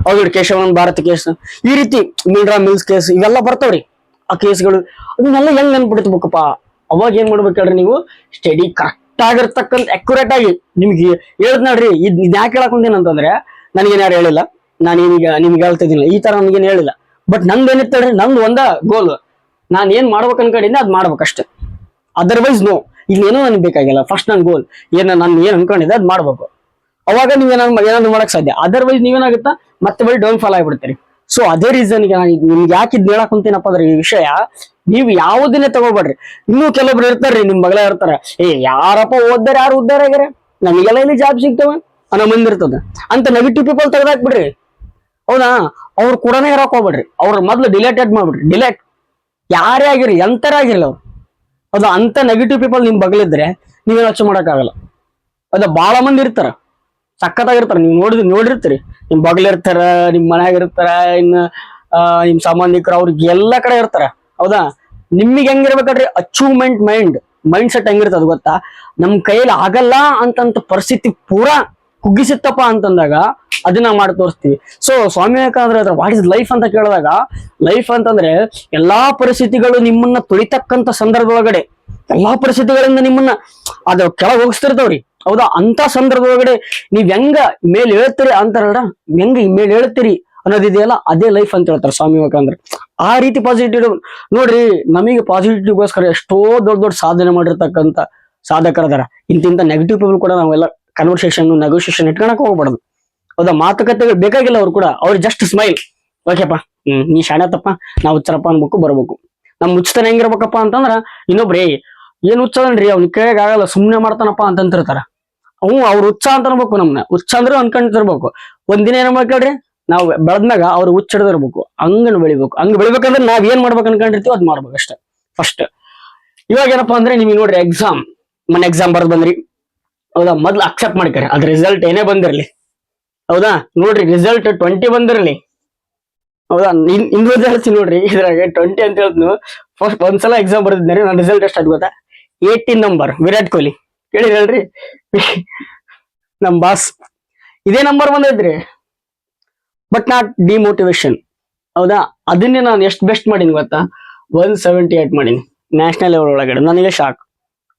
ಹೌದು. ಕೇಶವಾನಂದ ಭಾರತ ಕೇಸ್, ಈ ರೀತಿ ಮಿಲ್ರಾ ಮಿಲ್ಸ್ ಕೇಸ್, ಇವೆಲ್ಲ ಬರ್ತಾವ್ರಿ ಆ ಕೇಸ್ಗಳು. ಅದನ್ನೆಲ್ಲ ಹೆಂಗ್ ನೆನ್ಪಿಡ್ತಬೇಕಪ್ಪ, ಅವಾಗ ಏನ್ ಮಾಡ್ಬೇಕು ಹೇಳ್ರಿ, ನೀವು ಸ್ಟಡಿ ಕರೆಕ್ಟ್ ಆಗಿರ್ತಕ್ಕಂಥ ಅಕ್ಯುರೇಟ್ ಆಗಿ. ನಿಮ್ಗೆ ಹೇಳ್ದ್ ನೋಡ್ರಿ, ಇದ್ ಯಾಕೆ ಹೇಳಕೊಂತೀನಿ ಅಂತಂದ್ರೆ, ನನಗೇನ್ ಯಾರು ಹೇಳಿಲ್ಲ, ನಾನೀಗ ನಿಮ್ಗೆ ಹೇಳ್ತಿದ್ದೀನಿ, ಈ ತರ ನನ್ಗೇನು ಹೇಳಿಲ್ಲ. ಬಟ್ ನಂದೇನಿತ್ತು ಹೇಳ್ರಿ, ನಂದು ಒಂದ ಗೋಲ್, ನಾನ್ ಏನ್ ಮಾಡ್ಬೇಕು ಅನ್ಕೊಂಡಿದ್ದೆ ಅದ್ ಮಾಡ್ಬೇಕಷ್ಟೇ. ಅದರ್ವೈಸ್ ನೋ, ಇಲ್ಲೇನೋ ನನ್ಗೆ ಬೇಕಾಗಿಲ್ಲ. ಫಸ್ಟ್ ನನ್ ಗೋಲ್ ನಾನು ಏನ್ ಅನ್ಕೊಂಡಿದ್ದೆ ಅದ್ ಮಾಡ್ಬೇಕು. ಅವಾಗ ಏನಾದ್ರು ಮಾಡಕ್ ಸಾಧ್ಯ. ಅದರ್ವೈಸ್ ನೀವೇನಾಗುತ್ತಾ ಮತ್ತೆ ಬರೀ ಡೌನ್ ಫಾಲ್ ಆಗ್ಬಿಡ್ತೀರಿ. ಸೊ ಅದೇ ರೀಸನ್ ನಿಮ್ಗೆ ಯಾಕೆ ಇದ್ ಹೇಳಕ್ ಕುಂತೀನಪ್ಪ ಅಂದ್ರೆ, ಈ ವಿಷಯ ನೀವು ಯಾವುದನ್ನೇ ತಗೋಬೇಡ್ರಿ. ಇನ್ನೂ ಕೆಲವೊಬ್ರು ಇರ್ತಾರ್ರಿ ನಿಮ್ ಬಗಲ ಇರ್ತಾರ, ಯಾರಪ್ಪ ಓದ್ದಾರ ಯಾರು ಉದ್ದಾರ ಆಗ್ಯಾರ, ನಮಗೆಲ್ಲ ಇಲ್ಲಿ ಜಾಬ್ ಸಿಗ್ತಾವ ಅನ್ನೋ ಮಂದಿ ಇರ್ತದ. ಅಂತ ನೆಗೆಟಿವ್ ಪೀಪಲ್ ತೆಗೆದಾಕ್ಬಿಡ್ರಿ. ಹೌದಾ, ಅವ್ರು ಕೂಡ ಇರಕ್ ಹೋಗ್ಬೇಡ್ರಿ. ಅವ್ರ ಮೊದ್ಲು ಡಿಲೇಟೆಡ್ ಮಾಡ್ಬಿಡ್ರಿ. ಡಿಲೇಟ್ ಯಾರೇ ಆಗಿರಿ, ಎಂತರ ಆಗಿರ್ಲಿ ಅವ್ರು. ಅದು ಅಂತ ನೆಗೆಟಿವ್ ಪೀಪಲ್ ನಿಮ್ ಬಗಲಿದ್ರೆ ನೀವೇನು ಯೋಚನೆ ಮಾಡಕ್ಕಾಗಲ್ಲ. ಅದ ಬಾಳ ಮಂದಿ ಇರ್ತಾರ, ಸಖತ್ತಾಗಿರ್ತಾರ. ನೀವು ನೋಡಿರ್ತೀರಿ, ನಿಮ್ ಬಗಲಿರ್ತಾರ, ನಿಮ್ ಮನ್ಯಾಗ ಇರ್ತಾರ, ಇನ್ನ ನಿಮ್ ಸಂಬಂಧಿಕರು, ಅವ್ರಿಗೆ ಎಲ್ಲಾ ಕಡೆ ಇರ್ತಾರ. ಹೌದಾ, ನಿಮಗೆ ಹೆಂಗಿರ್ಬೇಕಲ್ರಿ ಅಚೀವ್ಮೆಂಟ್ ಮೈಂಡ್ ಸೆಟ್ ಹೆಂಗಿರ್ತದ ಗೊತ್ತಾ? ನಮ್ ಕೈಯಲ್ಲಿ ಆಗಲ್ಲ ಅಂತಂತ ಪರಿಸ್ಥಿತಿ ಪೂರಾ ಕುಗ್ಗಿಸಿತ್ತಪ್ಪ ಅಂತಂದಾಗ ಅದನ್ನ ಮಾಡಿ ತೋರಿಸ್ತೀವಿ. ಸೊ ಸ್ವಾಮಿ ವಿವೇಕಾನಂದ್ರ ವಾಟ್ ಇಸ್ ಲೈಫ್ ಅಂತ ಕೇಳಿದಾಗ, ಲೈಫ್ ಅಂತಂದ್ರೆ ಎಲ್ಲಾ ಪರಿಸ್ಥಿತಿಗಳು ನಿಮ್ಮನ್ನ ತುಳಿತಕ್ಕಂತ ಸಂದರ್ಭದೊಳಗಡೆ, ಎಲ್ಲಾ ಪರಿಸ್ಥಿತಿಗಳಿಂದ ನಿಮ್ಮನ್ನ ಅದು ಕೆಳಗೆ ಹೋಗಿಸ್ತಿರ್ತಾವ್ರಿ. ಹೌದಾ, ಅಂತ ಸಂದರ್ಭದೊಳಗಡೆ ನೀವ್ ಹೆಂಗ ಮೇಲ್ ಹೇಳ್ತೀರಿ ಅಂತಾರಲ್ಲ, ಹೆಂಗ ಮೇಲ್ ಹೇಳ್ತೀರಿ ಅನ್ನೋದಿದೆಯಲ್ಲ, ಅದೇ ಲೈಫ್ ಅಂತ ಹೇಳ್ತಾರೆ ಸ್ವಾಮಿ ವಿವೇಕಾನಂದ್ರ. ಆ ರೀತಿ ಪಾಸಿಟಿವ್ ನೋಡ್ರಿ. ನಮಗೆ ಪಾಸಿಟಿವ್ಗೋಸ್ಕರ ಎಷ್ಟೋ ದೊಡ್ಡ ಸಾಧನೆ ಮಾಡಿರ್ತಕ್ಕಂಥ ಸಾಧಕರದಾರ. ಇಂತಿಂತ ನೆಗೆಟಿವ್ ಪೀಪಲ್ ಕೂಡ ನಾವೆಲ್ಲ ಕನ್ವರ್ಸೇಷನ್ ನೆಗೋಸಿಯೇಷನ್ ಇಟ್ಕೊಳಕ್ ಹೋಗ್ಬಾರ್ದು. ಹೌದಾ, ಮಾತುಕತೆಗಳು ಬೇಕಾಗಿಲ್ಲ. ಅವ್ರು ಕೂಡ ಅವ್ರು ಜಸ್ಟ್ ಸ್ಮೈಲ್, ಓಕೆಪ್ಪ, ನೀ ಶಾಣತಪ್ಪ, ನಾವು ಹುಚ್ಚರಪ್ಪ ಅನ್ಬೇಕು ಬರ್ಬೇಕು. ನಮ್ ಹುಚ್ಚತನ ಹೆಂಗಿರ್ಬೇಕಪ್ಪ ಅಂತಂದ್ರ, ಇನ್ನೊಬ್ರಿ ಏನ್ ಹುಚ್ಚದನ್ರಿ ಅವ್ನ ಕೈಯಾಗ ಆಗಲ್ಲ, ಸುಮ್ನೆ ಮಾಡ್ತಾನಪ್ಪ ಅಂತಂತಿರ್ತಾರ. ಅವ್ರು ಹುಚ್ಚ ಅಂತ ಅನ್ಬೇಕು, ನಮ್ನ ಹುಚ್ಚ ಅಂದ್ರೆ ಅನ್ಕೊಂಡಿರ್ಬೇಕು. ಒಂದಿನ ಏನ್ ಮಾಡ್ಕೊಳ್ರಿ, ನಾವು ಬೆಳೆದ್ಮ್ಯಾಗ ಅವ್ರು ಹುಚ್ಚ ಹಿಡಿದಿರ್ಬೇಕು. ಹಂಗನ್ ಬೆಳಿಬೇಕು. ಹಂಗ ಬೆಳಿಬೇಕಂದ್ರೆ ನಾವ್ ಏನ್ ಮಾಡ್ಬೇಕು ಅನ್ಕೊಂಡಿರ್ತೀವಿ ಅದ್ ಮಾಡ್ಬೇಕು ಅಷ್ಟೇ ಫಸ್ಟ್. ಇವಾಗ ಏನಪ್ಪಾ ಅಂದ್ರೆ ನಿಮಗೆ ನೋಡ್ರಿ, ಮೊನ್ನೆ ಎಕ್ಸಾಮ್ ಬರ್ದ್ ಬಂದ್ರಿ. ಹೌದಾ, ಮೊದ್ಲು ಅಕ್ಸೆಪ್ಟ್ ಮಾಡ್ಕರಿ, ಅದ್ರ ರಿಸಲ್ಟ್ ಏನೇ ಬಂದಿರ್ಲಿ. ಹೌದಾ, ನೋಡ್ರಿ ರಿಸಲ್ಟ್ 20 ಬಂದಿರ್ಲಿ. ಹೌದಾ, ಇಂದು ಹೇಳ್ತೀನಿ ನೋಡ್ರಿ, ಇದ್ರಾಗ 20 ಅಂತ ಹೇಳ್ತೀನಿ. ಫಸ್ಟ್ ಒಂದ್ಸಲ ಎಕ್ಸಾಮ್ ಬರ್ದಿದ್ರಿ, ನನ್ನ ರಿಸಲ್ಟ್ ಎಷ್ಟು ಗೊತ್ತಾ? 18 ನಂಬರ್, ವಿರಾಟ್ ಕೊಹ್ಲಿ. ಕೇಳಿರಲ್ರಿ ನಮ್ ಬಾಸ್, ಇದೇ ನಂಬರ್ ಬಂದೈತ್ರಿ. But not demotivation. ಹೌದಾ, ಅದನ್ನೇ ನಾನು ಎಷ್ಟು ಬೆಸ್ಟ್ ಮಾಡೀನಿ ಗೊತ್ತಾ? 178 ಮಾಡೀನಿ ನ್ಯಾಷನಲ್ ಲೆವೆಲ್ ಒಳಗಡೆ. ನನಗೆ ಶಾಕ್.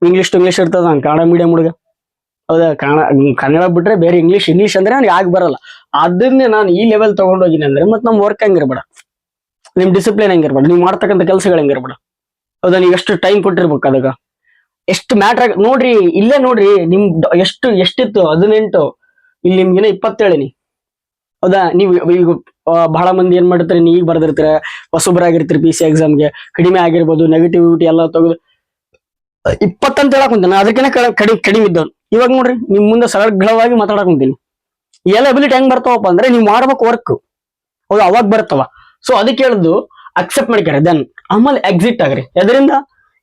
ಇಂಗ್ಲಿಷ್ ಇರ್ತದ, ನಾನು ಕನ್ನಡ ಮೀಡಿಯಂ ಹುಡುಗ. ಹೌದಾ, ಕನ್ನಡ ಬಿಟ್ರೆ ಬೇರೆ ಇಂಗ್ಲಿಷ್ ಅಂದ್ರೆ ನನಗೆ ಆಗಿ ಬರಲ್ಲ. ಅದನ್ನೇ ನಾನು ಈ ಲೆವೆಲ್ ತಗೊಂಡೋಗಿನಿ ಅಂದ್ರೆ ಮತ್ತೆ ನಮ್ ವರ್ಕ್ ಹೆಂಗಿರ್ಬೇಡ, ನಿಮ್ ಡಿಸಿಪ್ಲಿನ್ ಹೆಂಗಿರ್ಬೇಡ, ನೀವು ಮಾಡ್ತಕ್ಕಂಥ ಕೆಲಸಗಳು ಹೆಂಗಿರ್ಬೇಡ. ಹೌದಾ, ನೀವು ಎಷ್ಟು ಟೈಮ್ ಕೊಟ್ಟಿರ್ಬೇಕು ಅದಕ್ಕ, ಎಷ್ಟು ಮ್ಯಾಟ್ರ್ ನೋಡ್ರಿ. ಇಲ್ಲೇ ನೋಡ್ರಿ, ನಿಮ್ ಎಷ್ಟಿತ್ತು 18, ಇಲ್ಲಿ ನಿಮ್ಗಿನ 27. ಹೌದಾ, ನೀವು ಈಗ ಬಹಳ ಮಂದಿ ಏನ್ ಮಾಡ್ತಾರೆ, ನೀವು ಈಗ ಬರ್ದಿರ್ತೀರ, ಹೊಸಬ್ರಾಗಿರ್ತೀರಿ, PC ಎಕ್ಸಾಮ್ಗೆ ಕಡಿಮೆ ಆಗಿರ್ಬೋದು, ನೆಗೆಟಿವಿಟಿ ಎಲ್ಲ ತೆಗೆದು 20 ಅಂತ ಹೇಳಕ್ ಕುಂತೀನಿ. ಅದಕ್ಕಿಂತ ಕಡಿಮೆ ಇದ್ದವ್ನು. ಇವಾಗ ನೋಡ್ರಿ, ನಿಮ್ ಮುಂದೆ ಸರಳವಾಗಿ ಮಾತಾಡಕ್ ಕುಂತೀನಿ. ಎಲ್ಲ ಎಬಿಲಿಟಿ ಹೆಂಗ್ ಬರ್ತಾವಪ್ಪ ಅಂದ್ರೆ ನೀವು ಮಾಡ್ಬೇಕು ವರ್ಕ್. ಹೌದಾ, ಅವಾಗ ಬರ್ತಾವ. ಸೊ ಅದಕ್ಕೆ ಹೇಳಿದ್ದು ಅಕ್ಸೆಪ್ಟ್ ಮಾಡ್ಕ್ಯಾರ, ದೆನ್ ಆಮೇಲೆ ಎಕ್ಸಿಟ್ ಆಗ್ರಿ.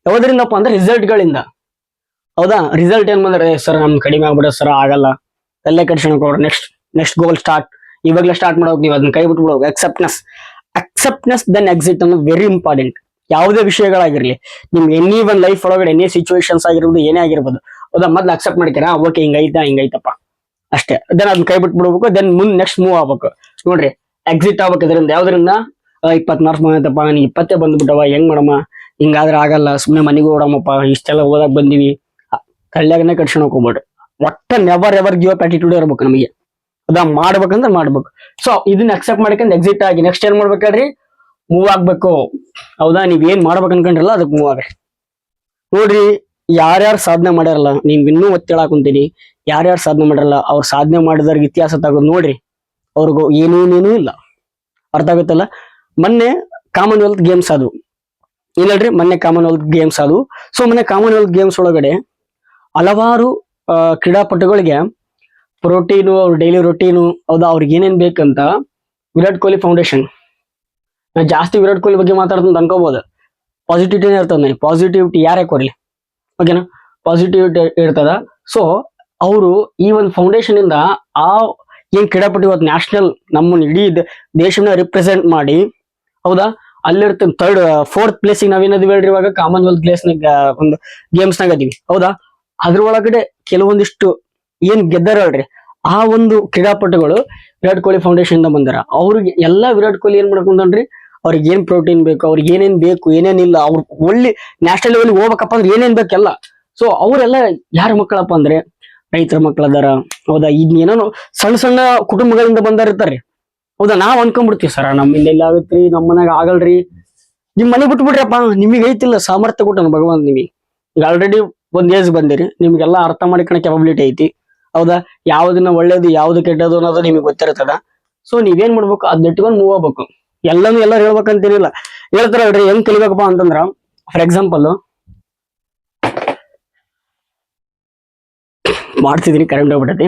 ಯಾವ್ದ್ರಿಂದಪ್ಪ ಅಂದ್ರೆ ರಿಸಲ್ಟ್ ಗಳಿಂದ. ಹೌದಾ, ರಿಸಲ್ಟ್ ಏನ್ ಬಂದ್ರೆ, ಸರ್ ನಮ್ ಕಡಿಮೆ ಆಗ್ಬಿಡ ಸರ್, ಆಗಲ್ಲ, ಎಲ್ಲ ಕಟ್ಸ್ಕೊಳಕ್ ಹೋಗ್ರಿ, ನೆಕ್ಸ್ಟ್ ಗೋಲ್ ಸ್ಟಾರ್ಟ್, ಇವಾಗಲೇ ಸ್ಟಾರ್ಟ್ ಮಾಡೋಕೆ ನೀವು ಅದನ್ನ ಕೈ ಬಿಟ್ಬಿಡೋದು. ಅಕ್ಸೆಪ್ಟ್ನೆಸ್ ದೆನ್ ಎಕ್ಸಿಟ್ ಅನ್ನೋದು ವೆರಿ ಇಂಪಾರ್ಟೆಂಟ್. ಯಾವುದೇ ವಿಷಯಗಳಾಗಿರ್ಲಿ, ನಿಮ್ ಎನಿ ಒನ್ ಲೈಫ್ ಒಳಗಡೆ ಎನಿ ಸಿಚುವೇಶನ್ಸ್ ಆಗಿರ್ಬೋದು, ಏನೇ ಆಗಿರ್ಬೋದು. ಹೌದಾ, ಮೊದ್ಲು ಅಕ್ಸೆಪ್ಟ್ ಮಾಡ್ತೀರಾ, ಓಕೆ ಹಿಂಗೈತಪ್ಪ ಅಷ್ಟೇ. ದೆನ್ ಅದನ್ನ ಕೈ ಬಿಟ್ಬಿಡ್ಬೇಕು. ದೆನ್ ನೆಕ್ಸ್ಟ್ ಮೂವ್ ಆಗ್ಬೇಕು. ನೋಡ್ರಿ, ಎಕ್ಸಿಟ್ ಆಗ್ಬೇಕು. ಇದರಿಂದ ಯಾವ್ದ್ರಿಂದ 20 ಮಾರ್ಕ್ಸ್ ಬಂದೈತಪ್ಪ, ನನಗೆ 20 ಬಂದ್ಬಿಟ್ಟವ, ಹೆಂಗ್ ಮಾಡಮ್ಮ, ಹಿಂಗಾದ್ರೆ ಆಗಲ್ಲ, ಸುಮ್ನೆ ಮನೆಗೆ ಓಡಮ್ಮಪ್ಪ, ಇಷ್ಟೆಲ್ಲ ಓದಕ್ ಬಂದಿವಿ, ಕಳ್ಳ್ಯಾಗನೆ ಕಟ್ಸ್ಕೊಳಕ್ ಹೋಗ್ಬೇಡ್ರಿ. ಒಟ್ಟ never ever give up attitude ಇರ್ಬೇಕು ನಮಗೆ. ಅದಾ ಮಾಡ್ಬೇಕಂದ್ರೆ ಮಾಡ್ಬೇಕು. ಸೊ ಇದನ್ನ ಅಕ್ಸೆಪ್ಟ್ ಮಾಡ್ಕೊಂಡು ಎಕ್ಸಿಟ್ ಆಗಿ ನೆಕ್ಸ್ಟ್ ಏನ್ ಮಾಡ್ಬೇಕ್ರಿ, ಮೂವ್ ಆಗ್ಬೇಕು. ಹೌದಾ, ನೀವ್ ಏನ್ ಮಾಡ್ಬೇಕು ಅನ್ಕೊಂಡ್ರಲ್ಲ ಅದಕ್ಕೆ ಮೂವ್ ಆಗ್ರಿ. ನೋಡ್ರಿ, ಯಾರ್ಯಾರು ಸಾಧನೆ ಮಾಡ್ಯಾರಲ್ಲ, ನೀವ್ ಇನ್ನೂ ಒತ್ತೇಳಾಕ್ ಕುಂತೀನಿ, ಯಾರ್ಯಾರು ಸಾಧನೆ ಮಾಡ್ಯಾರಲ್ಲ ಅವ್ರು ಸಾಧನೆ ಮಾಡಿದವ್ರಿಗೆ ಇತಿಹಾಸ ತಗೋದು ನೋಡ್ರಿ, ಅವ್ರಿಗೂ ಏನೇನೇನೂ ಇಲ್ಲ. ಅರ್ಥ ಆಗುತ್ತಲ್ಲ. ಮೊನ್ನೆ ಕಾಮನ್ವೆಲ್ತ್ ಗೇಮ್ಸ್ ಅದು ಇಲ್ಲಲ್ರಿ, ಮೊನ್ನೆ ಕಾಮನ್ವೆಲ್ತ್ ಗೇಮ್ಸ್ ಅದು. ಸೊ ಮೊನ್ನೆ ಕಾಮನ್ವೆಲ್ತ್ ಗೇಮ್ಸ್ ಒಳಗಡೆ ಹಲವಾರು ಕ್ರೀಡಾಪಟುಗಳಿಗೆ ಪ್ರೋಟೀನು, ಅವ್ರ ಡೈಲಿ ರೊಟೀನು, ಹೌದಾ, ಅವ್ರಿಗೆ ಏನೇನ್ ಬೇಕಂತ ವಿರಾಟ್ ಕೊಹ್ಲಿ ಫೌಂಡೇಶನ್. ನಾ ಜಾಸ್ತಿ ವಿರಾಟ್ ಕೊಹ್ಲಿ ಬಗ್ಗೆ ಮಾತಾಡ್ತಂತ ಅನ್ಕೋಬಹುದು. ಪಾಸಿಟಿವಿಟಿನೇ ಇರ್ತದ, ನನಗೆ ಪಾಸಿಟಿವಿಟಿ ಯಾರೇ ಕೊರ್ಲಿ, ಓಕೆನಾ, ಪಾಸಿಟಿವಿಟಿ ಇರ್ತದ. ಸೊ ಅವರು ಈ ಒಂದು ಫೌಂಡೇಶನ್ ಇಂದ ಆ ಏನ್ ಕ್ರೀಡಾಪಟು ಇವತ್ತು ನ್ಯಾಷನಲ್ ನಮ್ಮನ್ನ ಇಡೀ ದೇಶನ ರಿಪ್ರೆಸೆಂಟ್ ಮಾಡಿ, ಹೌದಾ, ಅಲ್ಲಿರ್ತ 4th ಪ್ಲೇಸಿಗೆ ನಾವೇನದಿವಿ ಹೇಳ್ರಿ, ಇವಾಗ ಕಾಮನ್ವೆಲ್ತ್ ಒಂದು ಗೇಮ್ಸ್ನಾಗ ಅದೀವಿ. ಹೌದಾ, ಅದ್ರೊಳಗಡೆ ಕೆಲವೊಂದಿಷ್ಟು ಏನ್ ಗೆದ್ದಾರಲ್ರಿ, ಆ ಒಂದು ಕ್ರೀಡಾಪಟುಗಳು ವಿರಾಟ್ ಕೊಹ್ಲಿ ಫೌಂಡೇಶನ್ ಇಂದ ಬಂದಾರ. ಅವ್ರಿಗೆ ಎಲ್ಲಾ ವಿರಾಟ್ ಕೊಹ್ಲಿ ಏನ್ ಮಾಡ್ಕೊಂಡ್ರಿ, ಅವ್ರಿಗೆ ಏನ್ ಪ್ರೋಟೀನ್ ಬೇಕು, ಅವ್ರಿಗೆ ಏನೇನ್ ಬೇಕು, ಏನೇನಿಲ್ಲ, ಅವ್ರು ಒಳ್ಳೆ ನ್ಯಾಷನಲ್ ಲೆವೆಲ್ ಹೋಗ್ಬೇಕಪ್ಪ ಅಂದ್ರೆ ಏನೇನ್ ಬೇಕೆಲ್ಲ. ಸೊ ಅವರೆಲ್ಲ ಯಾರ ಮಕ್ಕಳಪ್ಪ ಅಂದ್ರೆ ರೈತರ ಮಕ್ಕಳದಾರ. ಹೌದಾ, ಇನ್ನೇನೋ ಸಣ್ಣ ಸಣ್ಣ ಕುಟುಂಬಗಳಿಂದ ಬಂದಾರಿರ್ತಾರ್ರಿ. ಹೌದಾ, ನಾವ್ ಅನ್ಕೊಂಡ್ಬಿಡ್ತೀವಿ, ಸರ ನಮ್ಮಿಂದ ಎಲ್ಲ ಆಗತ್ರಿ, ನಮ್ಮ ಮನೆಗೆ ಆಗಲ್ರಿ. ನಿಮ್ ಮನೆ ಬಿಟ್ಬಿಡ್ರಿಪ್ಪ, ನಿಮಗೆ ಐತಿಲ್ಲ ಸಾಮರ್ಥ್ಯ ಕೊಟ್ಟನು ಭಗವಂತ. ನಿಮಗೆ ಈಗ ಆಲ್ರೆಡಿ ಒಂದ್ ಏಜ್ ಬಂದಿರಿ, ನಿಮ್ಗೆಲ್ಲ ಅರ್ಥ ಮಾಡಿಕೊಳ್ಳೋ ಕೆಪಬಿಲಿಟಿ ಐತಿ. ಹೌದಾ, ಯಾವ್ದನ್ನ ಒಳ್ಳೇದು ಯಾವ್ದು ಕೆಟ್ಟದು ಅನ್ನೋದು ನಿಮಗೆ ಗೊತ್ತಿರ್ತದ. ಸೊ ನೀವೇನ್ ಮಾಡ್ಬೇಕು, ಅದ್ ಇಟ್ಕೊಂಡು ಮೂವ್ ಆಗ್ಬೇಕು. ಎಲ್ಲರೂ ಹೇಳ್ಬೇಕಂತೇನಿಲ್ಲ. ಹೇಳ್ತಾರ ಹೇಳ್ರಿ ಹೆಂಗ್ ಕಲಿಬೇಕಪ್ಪ ಅಂತಂದ್ರ, ಫಾರ್ ಎಕ್ಸಾಂಪಲ್ ಮಾಡ್ತಿದೀನಿ, ಕರೆಂಟ್ ಹೋಗ್ಬಿಟ್ಟೈತಿ.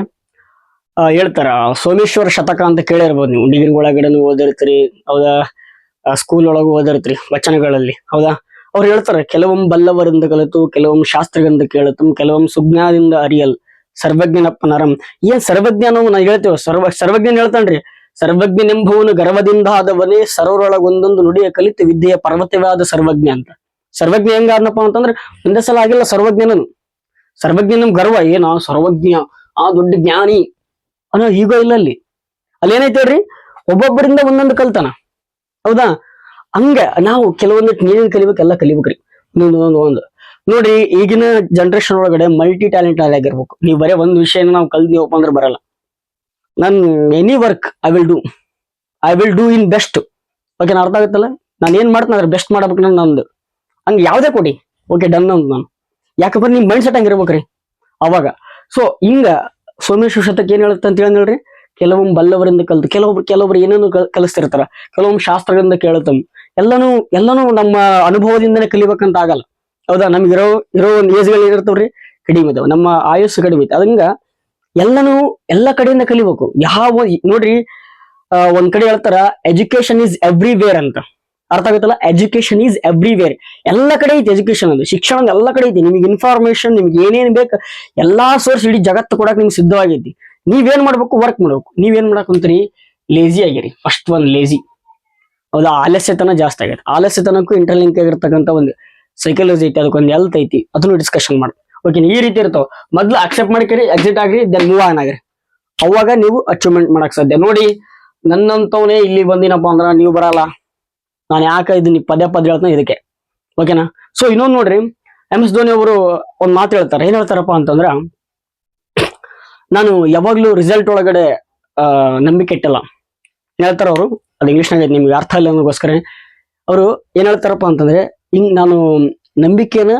ಹೇಳ್ತಾರ ಸೋಮೇಶ್ವರ ಶತಕ ಅಂತ ಕೇಳಿರ್ಬೋದು ನೀವು, ಡಿಗ್ರಿ ಒಳಗಡೆ ಓದಿರ್ತೀರಿ ಹೌದಾ, ಸ್ಕೂಲ್ ಒಳಗೂ ಓದಿರ್ತೀರಿ ವಚನಗಳಲ್ಲಿ ಹೌದಾ. ಅವ್ರು ಹೇಳ್ತಾರೆ ಕೆಲವೊಮ್ಮೆ ಬಲ್ಲವರಿಂದ ಕಲಿತು, ಕೆಲವೊಮ್ಮೆ ಶಾಸ್ತ್ರಗಳಿಂದ ಕೇಳುತ್ತಂ, ಕೆಲವೊಮ್ಮೆ ಸುಜ್ಞಾನದಿಂದ ಅರಿಯಲ್ ಸರ್ವಜ್ಞನಪ್ಪ ನರಂ. ಏನ್ ಸರ್ವಜ್ಞ ಅನ್ನೋ ನಾ ಹೇಳ್ತೇವೆ, ಸರ್ವಜ್ಞನ್ ಹೇಳ್ತಾನ್ರಿ. ಸರ್ವಜ್ಞನೆಂಬುವನು ಗರ್ವದಿಂದ ಆದವನೇ ಸರ್ವರೊಳಗ ಒಂದೊಂದು ನುಡಿಯ ಕಲಿತು ವಿದ್ಯೆಯ ಪರ್ವತವಾದ ಸರ್ವಜ್ಞ ಅಂತ. ಸರ್ವಜ್ಞ ಹೆಂಗಾದ್ನಪ್ಪ ಅಂತಂದ್ರೆ ಒಂದೇ ಸಲ ಆಗಿಲ್ಲ ಸರ್ವಜ್ಞನನು. ಸರ್ವಜ್ಞನ ಗರ್ವ ಏನ ಸರ್ವಜ್ಞ, ಆ ದೊಡ್ಡ ಜ್ಞಾನಿ ಅನ್ನೋ ಈಗ ಇಲ್ಲ ಅಲ್ಲಿ. ಅಲ್ಲಿ ಏನೈತೆ ಹೇಳ್ರಿ, ಒಬ್ಬೊಬ್ಬರಿಂದ ಒಂದೊಂದು ಕಲ್ತಾನ ಹೌದಾ. ಹಂಗ ನಾವು ಕೆಲವೊಂದಿಟ್ಟು ನೀವೇನ್ ಕಲಿಬೇಕೆಲ್ಲ ಕಲಿಬೇಕ್ರಿ. ಒಂದು ನೋಡ್ರಿ, ಈಗಿನ ಜನರೇಷನ್ ಒಳಗಡೆ ಮಲ್ಟಿ ಟ್ಯಾಲೆಂಟ್ ಆಗಿರ್ಬೇಕು. ನೀವು ಬರೀ ಒಂದ್ ವಿಷಯನ ನಾವು ಕಲ್ತೀವಪ್ಪ ಅಂದ್ರೆ ಬರಲ್ಲ. ನನ್ any work I will do in best. Okay, ಅರ್ಥ ಆಗುತ್ತಲ್ಲ, ನಾನು ಏನ್ ಮಾಡ್ತೀನಿ ಅದ್ರ ಬೆಸ್ಟ್ ಮಾಡ್ಬೇಕು ನಂದು. ಹಂಗ ಯಾವ್ದೇ ಕೊಡಿ ಓಕೆ ಡನ್ ಅಂತ ನಾನು. ಯಾಕಂದ್ರೆ ನಿಮ್ ಮೈಂಡ್ ಸೆಟ್ ಹಂಗಿರ್ಬೇಕ್ರಿ ಅವಾಗ. ಸೊ ಹಿಂಗ ಸೋಮೇಶ್ವರ ಶತಕ ಏನ್ ಹೇಳುತ್ತೆ ಅಂತ ಹೇಳ್ರಿ, ಕೆಲವೊಮ್ಮೆ ಬಲ್ಲವರಿಂದ ಕಲ್ತು, ಕೆಲವೊಬ್ರು ಏನೇನು ಕಲಿಸ್ತಿರ್ತಾರ, ಕೆಲವೊಮ್ಮೆ ಶಾಸ್ತ್ರಗಳಿಂದ ಕೇಳುತ್ತಮ್. ಎಲ್ಲಾನು ನಮ್ಮ ಅನುಭವದಿಂದನೇ ಕಲಿಬೇಕಂತ ಆಗಲ್ಲ ಹೌದಾ. ನಮ್ಗೆ ಇರೋ ಒಂದು ಏಜ್ಗಳು ಏನಿರ್ತಾವ್ರಿ ಕಡಿಮೆ ಇದಾವೆ, ನಮ್ಮ ಆಯುಸ್ಸು ಕಡಿಮೆ ಐತೆ. ಅದಂಗ ಎಲ್ಲ ಕಡೆಯಿಂದ ಕಲಿಬೇಕು. ನೋಡ್ರಿ, ಒಂದ್ ಕಡೆ ಹೇಳ್ತಾರ ಎಜುಕೇಶನ್ ಈಸ್ ಎವ್ರಿವೇರ್ ಅಂತ. ಅರ್ಥ ಆಗುತ್ತಲ್ಲ, ಎಜುಕೇಶನ್ ಈಸ್ ಎವ್ರಿವೇರ್. ಎಲ್ಲ ಕಡೆ ಐತಿ ಎಜುಕೇಶನ್, ಅದು ಶಿಕ್ಷಣ ಎಲ್ಲ ಕಡೆ ಐತಿ. ನಿಮ್ಗೆ ಇನ್ಫಾರ್ಮೇಶನ್, ನಿಮ್ಗೆ ಏನೇನ್ ಬೇಕು ಎಲ್ಲಾ ಸೋರ್ಸ್ ಇಡೀ ಜಗತ್ತು ಕೊಡಕ್ ನಿಮ್ಗೆ ಸಿದ್ಧವಾಗೈತಿ. ನೀವೇನ್ ಮಾಡ್ಬೇಕು, ವರ್ಕ್ ಮಾಡ್ಬೇಕು. ನೀವೇನ್ ಮಾಡಕ್ ಕುಂತೀರಿ, ಲೇಜಿ ಆಗಿರಿ. ಫಸ್ಟ್ ಒಂದ್ ಲೇಜಿ ಹೌದಾ, ಆಲಸ್ಯತನ ಜಾಸ್ತಿ ಆಗೈತೆ. ಆಲಸ್ಯತನಕ್ಕೂ ಇಂಟರ್ಲಿಂಕ್ ಆಗಿರ್ತಕ್ಕಂಥ ಒಂದು ಸೈಕಾಲಜಿ ಐತಿ, ಅದಕ್ಕೊಂದು ಹೆಲ್ತ್ ಐತಿ, ಅದನ್ನು ಡಿಸ್ಕಷನ್ ಮಾಡಿ. ಓಕೆ, ಈ ರೀತಿ ಇರ್ತಾವ. ಮೊದ್ಲು ಅಕ್ಸೆಪ್ಟ್ ಮಾಡ್ಕರಿ, ಎಕ್ಸಿಟ್ ಆಗ್ರಿ, ದೆನ್ ಮೂವ್ ಆನ್ ಆಗ್ರಿ. ಅವಾಗ ನೀವು ಅಚೀವ್ಮೆಂಟ್ ಮಾಡಕ್ ಸಾಧ್ಯ. ನೋಡಿ, ನನ್ನಂತವನೇ ಇಲ್ಲಿ ಬಂದಿನಪ್ಪ ಅಂದ್ರ ನೀವು ಬರಲ್ಲ. ನಾನು ಯಾಕೆ ಇದನ್ನ ಪದೇ ಹೇಳ್ತಾನೆ ಇದಕ್ಕೆ, ಓಕೆನಾ. ಸೊ ಇನ್ನೊಂದು ನೋಡ್ರಿ, MS ಧೋನಿ ಅವರು ಒಂದ್ ಮಾತು ಹೇಳ್ತಾರೆ. ಏನ್ ಹೇಳ್ತಾರಪ್ಪ ಅಂತಂದ್ರ, ನಾನು ಯಾವಾಗ್ಲೂ ರಿಸಲ್ಟ್ ಒಳಗಡೆ ನಂಬಿಕೆ ಇಟ್ಟಲ್ಲ ಹೇಳ್ತಾರ ಅವರು. ಅದು ಇಂಗ್ಲಿಷ್ನಾಗ ನಿಮ್ಗೆ ಅರ್ಥ ಇಲ್ಲ ಅನ್ನೋಗೋಸ್ಕರ ಅವರು ಏನ್ ಹೇಳ್ತಾರಪ್ಪ ಅಂತಂದ್ರೆ, ಹಿಂಗ್ ನಾನು ನಂಬಿಕೆನ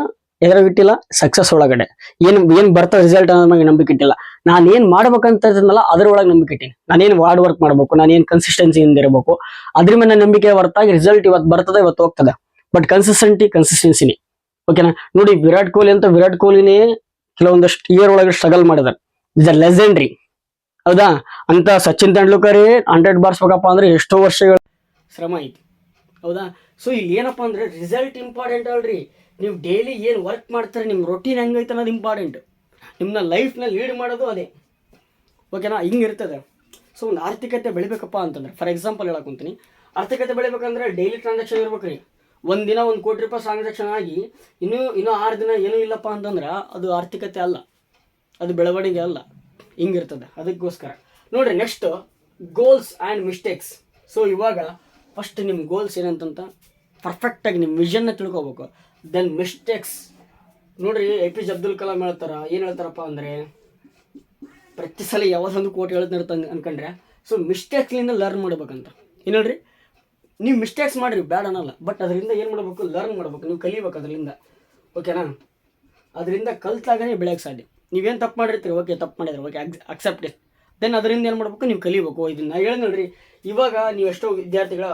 ಎದುರಾಗಿಟ್ಟಿಲ್ಲ, ಸಕ್ಸಸ್ ಒಳಗಡೆ ಏನ್ ಬರ್ತಾ ರಿಸಲ್ಟ್ ಅನ್ನೋ ನಂಬಿಕೆ ಇಟ್ಟಿಲ್ಲ. ನಾನು ಏನ್ ಮಾಡ್ಬೇಕಂತ ಅದ್ರೊಳಗೆ ನಂಬಿಕೆ ಇಟ್ಟಿನಿ. ನಾನೇನ್ ಹಾರ್ಡ್ ವರ್ಕ್ ಮಾಡ್ಬೇಕು, ನಾನೇನ್ ಕನ್ಸಿಸ್ಟೆನ್ಸಿಯಿಂದ ಇರಬೇಕು, ಅದ್ರ ಮೇಲೆ ನಂಬಿಕೆ ಹೊರತಾಗಿ ರಿಸಲ್ಟ್ ಇವತ್ತು ಬರ್ತದೆ, ಇವತ್ತು ಹೋಗ್ತದೆ. ಬಟ್ ಕನ್ಸಿಸ್ಟೆನ್ಸಿನಿ ಓಕೆನಾ. ನೋಡಿ, ವಿರಾಟ್ ಕೊಹ್ಲಿನೇ ಕೆಲವೊಂದಷ್ಟು ಇಯರ್ ಒಳಗೆ ಸ್ಟ್ರಗಲ್ ಮಾಡಿದಾರೆ. ಇಸ್ ಅ ಲೆಜೆಂಡ್ರಿ ಹೌದಾ. ಅಂತ ಸಚಿನ್ ತೆಂಡೂಲ್ಕರ್ 100 ಬಾರಿಸ್ಬೇಕಪ್ಪ ಅಂದ್ರೆ ಎಷ್ಟೋ ವರ್ಷಗಳ ಶ್ರಮ ಐತಿ ಹೌದಾ. ಸೊ ಇಲ್ಲಿ ಏನಪ್ಪಾ ಅಂದ್ರೆ ರಿಸಲ್ಟ್ ಇಂಪಾರ್ಟೆಂಟ್ ಅಲ್ರಿ. ನೀವು ಡೈಲಿ ಏನು ವರ್ಕ್ ಮಾಡ್ತಾರೆ, ನಿಮ್ಮ ರೊಟೀನ್ ಹೆಂಗೈತೆ ಅನ್ನೋದು ಇಂಪಾರ್ಟೆಂಟ್. ನಿಮ್ಮನ್ನ ಲೈಫ್ನ ಲೀಡ್ ಮಾಡೋದು ಅದೇ ಓಕೆನಾ. ಹಿಂಗಿರ್ತದೆ. ಸೊ ಒಂದು ಆರ್ಥಿಕತೆ ಬೆಳಿಬೇಕಪ್ಪ ಅಂತಂದ್ರೆ, ಫಾರ್ ಎಕ್ಸಾಂಪಲ್ ಹೇಳಕೊಂತೀನಿ, ಆರ್ಥಿಕತೆ ಬೆಳಿಬೇಕಂದ್ರೆ ಡೈಲಿ ಟ್ರಾನ್ಸಾಕ್ಷನ್ ಇರ್ಬೇಕ್ರಿ. ಒಂದಿನ ₹1 ಕೋಟಿ ಟ್ರಾನ್ಸಾಕ್ಷನ್ ಆಗಿ ಇನ್ನೂ 6 ದಿನ ಏನೂ ಇಲ್ಲಪ್ಪ ಅಂತಂದ್ರೆ ಅದು ಆರ್ಥಿಕತೆ ಅಲ್ಲ, ಅದು ಬೆಳವಣಿಗೆ ಅಲ್ಲ. ಹಿಂಗಿರ್ತದೆ. ಅದಕ್ಕೋಸ್ಕರ ನೋಡ್ರಿ, next goals and mistakes. So ಇವಾಗ ಫಸ್ಟ್ ನಿಮ್ಮ ಗೋಲ್ಸ್ ಏನಂತ ಪರ್ಫೆಕ್ಟಾಗಿ ನಿಮ್ಮ ವಿಷನ್ನ ತಿಳ್ಕೊಬೇಕು. Then mistakes. ನೋಡ್ರಿ, APJ ಅಬ್ದುಲ್ ಕಲಾಂ ಏನು ಹೇಳ್ತಾರಪ್ಪ ಅಂದರೆ, ಪ್ರತಿ ಸಲ ಯಾವುದೊಂದು ಕೋಟ್ ಹೇಳ್ತಿರ್ತಾನೆ ಅನ್ಕೊಂಡ್ರೆ, ಸೊ ಮಿಸ್ಟೇಕ್ಸ್ಲಿಂದ ಲರ್ನ್ ಮಾಡ್ಬೇಕಂತ. ಏನು ಹೇಳ್ರಿ, ನೀವು ಮಿಸ್ಟೇಕ್ಸ್ ಮಾಡಿರಿ ಬ್ಯಾಡ್ ಅನ್ನಲ್ಲ, ಬಟ್ ಅದರಿಂದ ಏನು ಮಾಡಬೇಕು, ಲರ್ನ್ ಮಾಡ್ಬೇಕು, ನೀವು ಕಲಿಬೇಕು ಅದರಿಂದ ಓಕೆನಾ. ಅದರಿಂದ ಕಲ್ತಾಗನೇ ಬೆಳೆಯೋಕ್ಕೆ ಸಾಧ್ಯ. ನೀವೇನು ತಪ್ಪು ಮಾಡಿರ್ತೀರಿ, ಓಕೆ ತಪ್ಪು ಮಾಡಿದ್ರೆ ಓಕೆ ಅಕ್ಸೆಪ್ಟ್ ಇಟ್. ದೆನ್ ಅದರಿಂದ ಏನು ಮಾಡ್ಬೇಕು, ನೀವು ಕಲಿಬೇಕು. ಇದನ್ನ ಹೇಳಿದ್ರಿ, ಇವಾಗ ನೀವು ಎಷ್ಟೋ ವಿದ್ಯಾರ್ಥಿಗಳ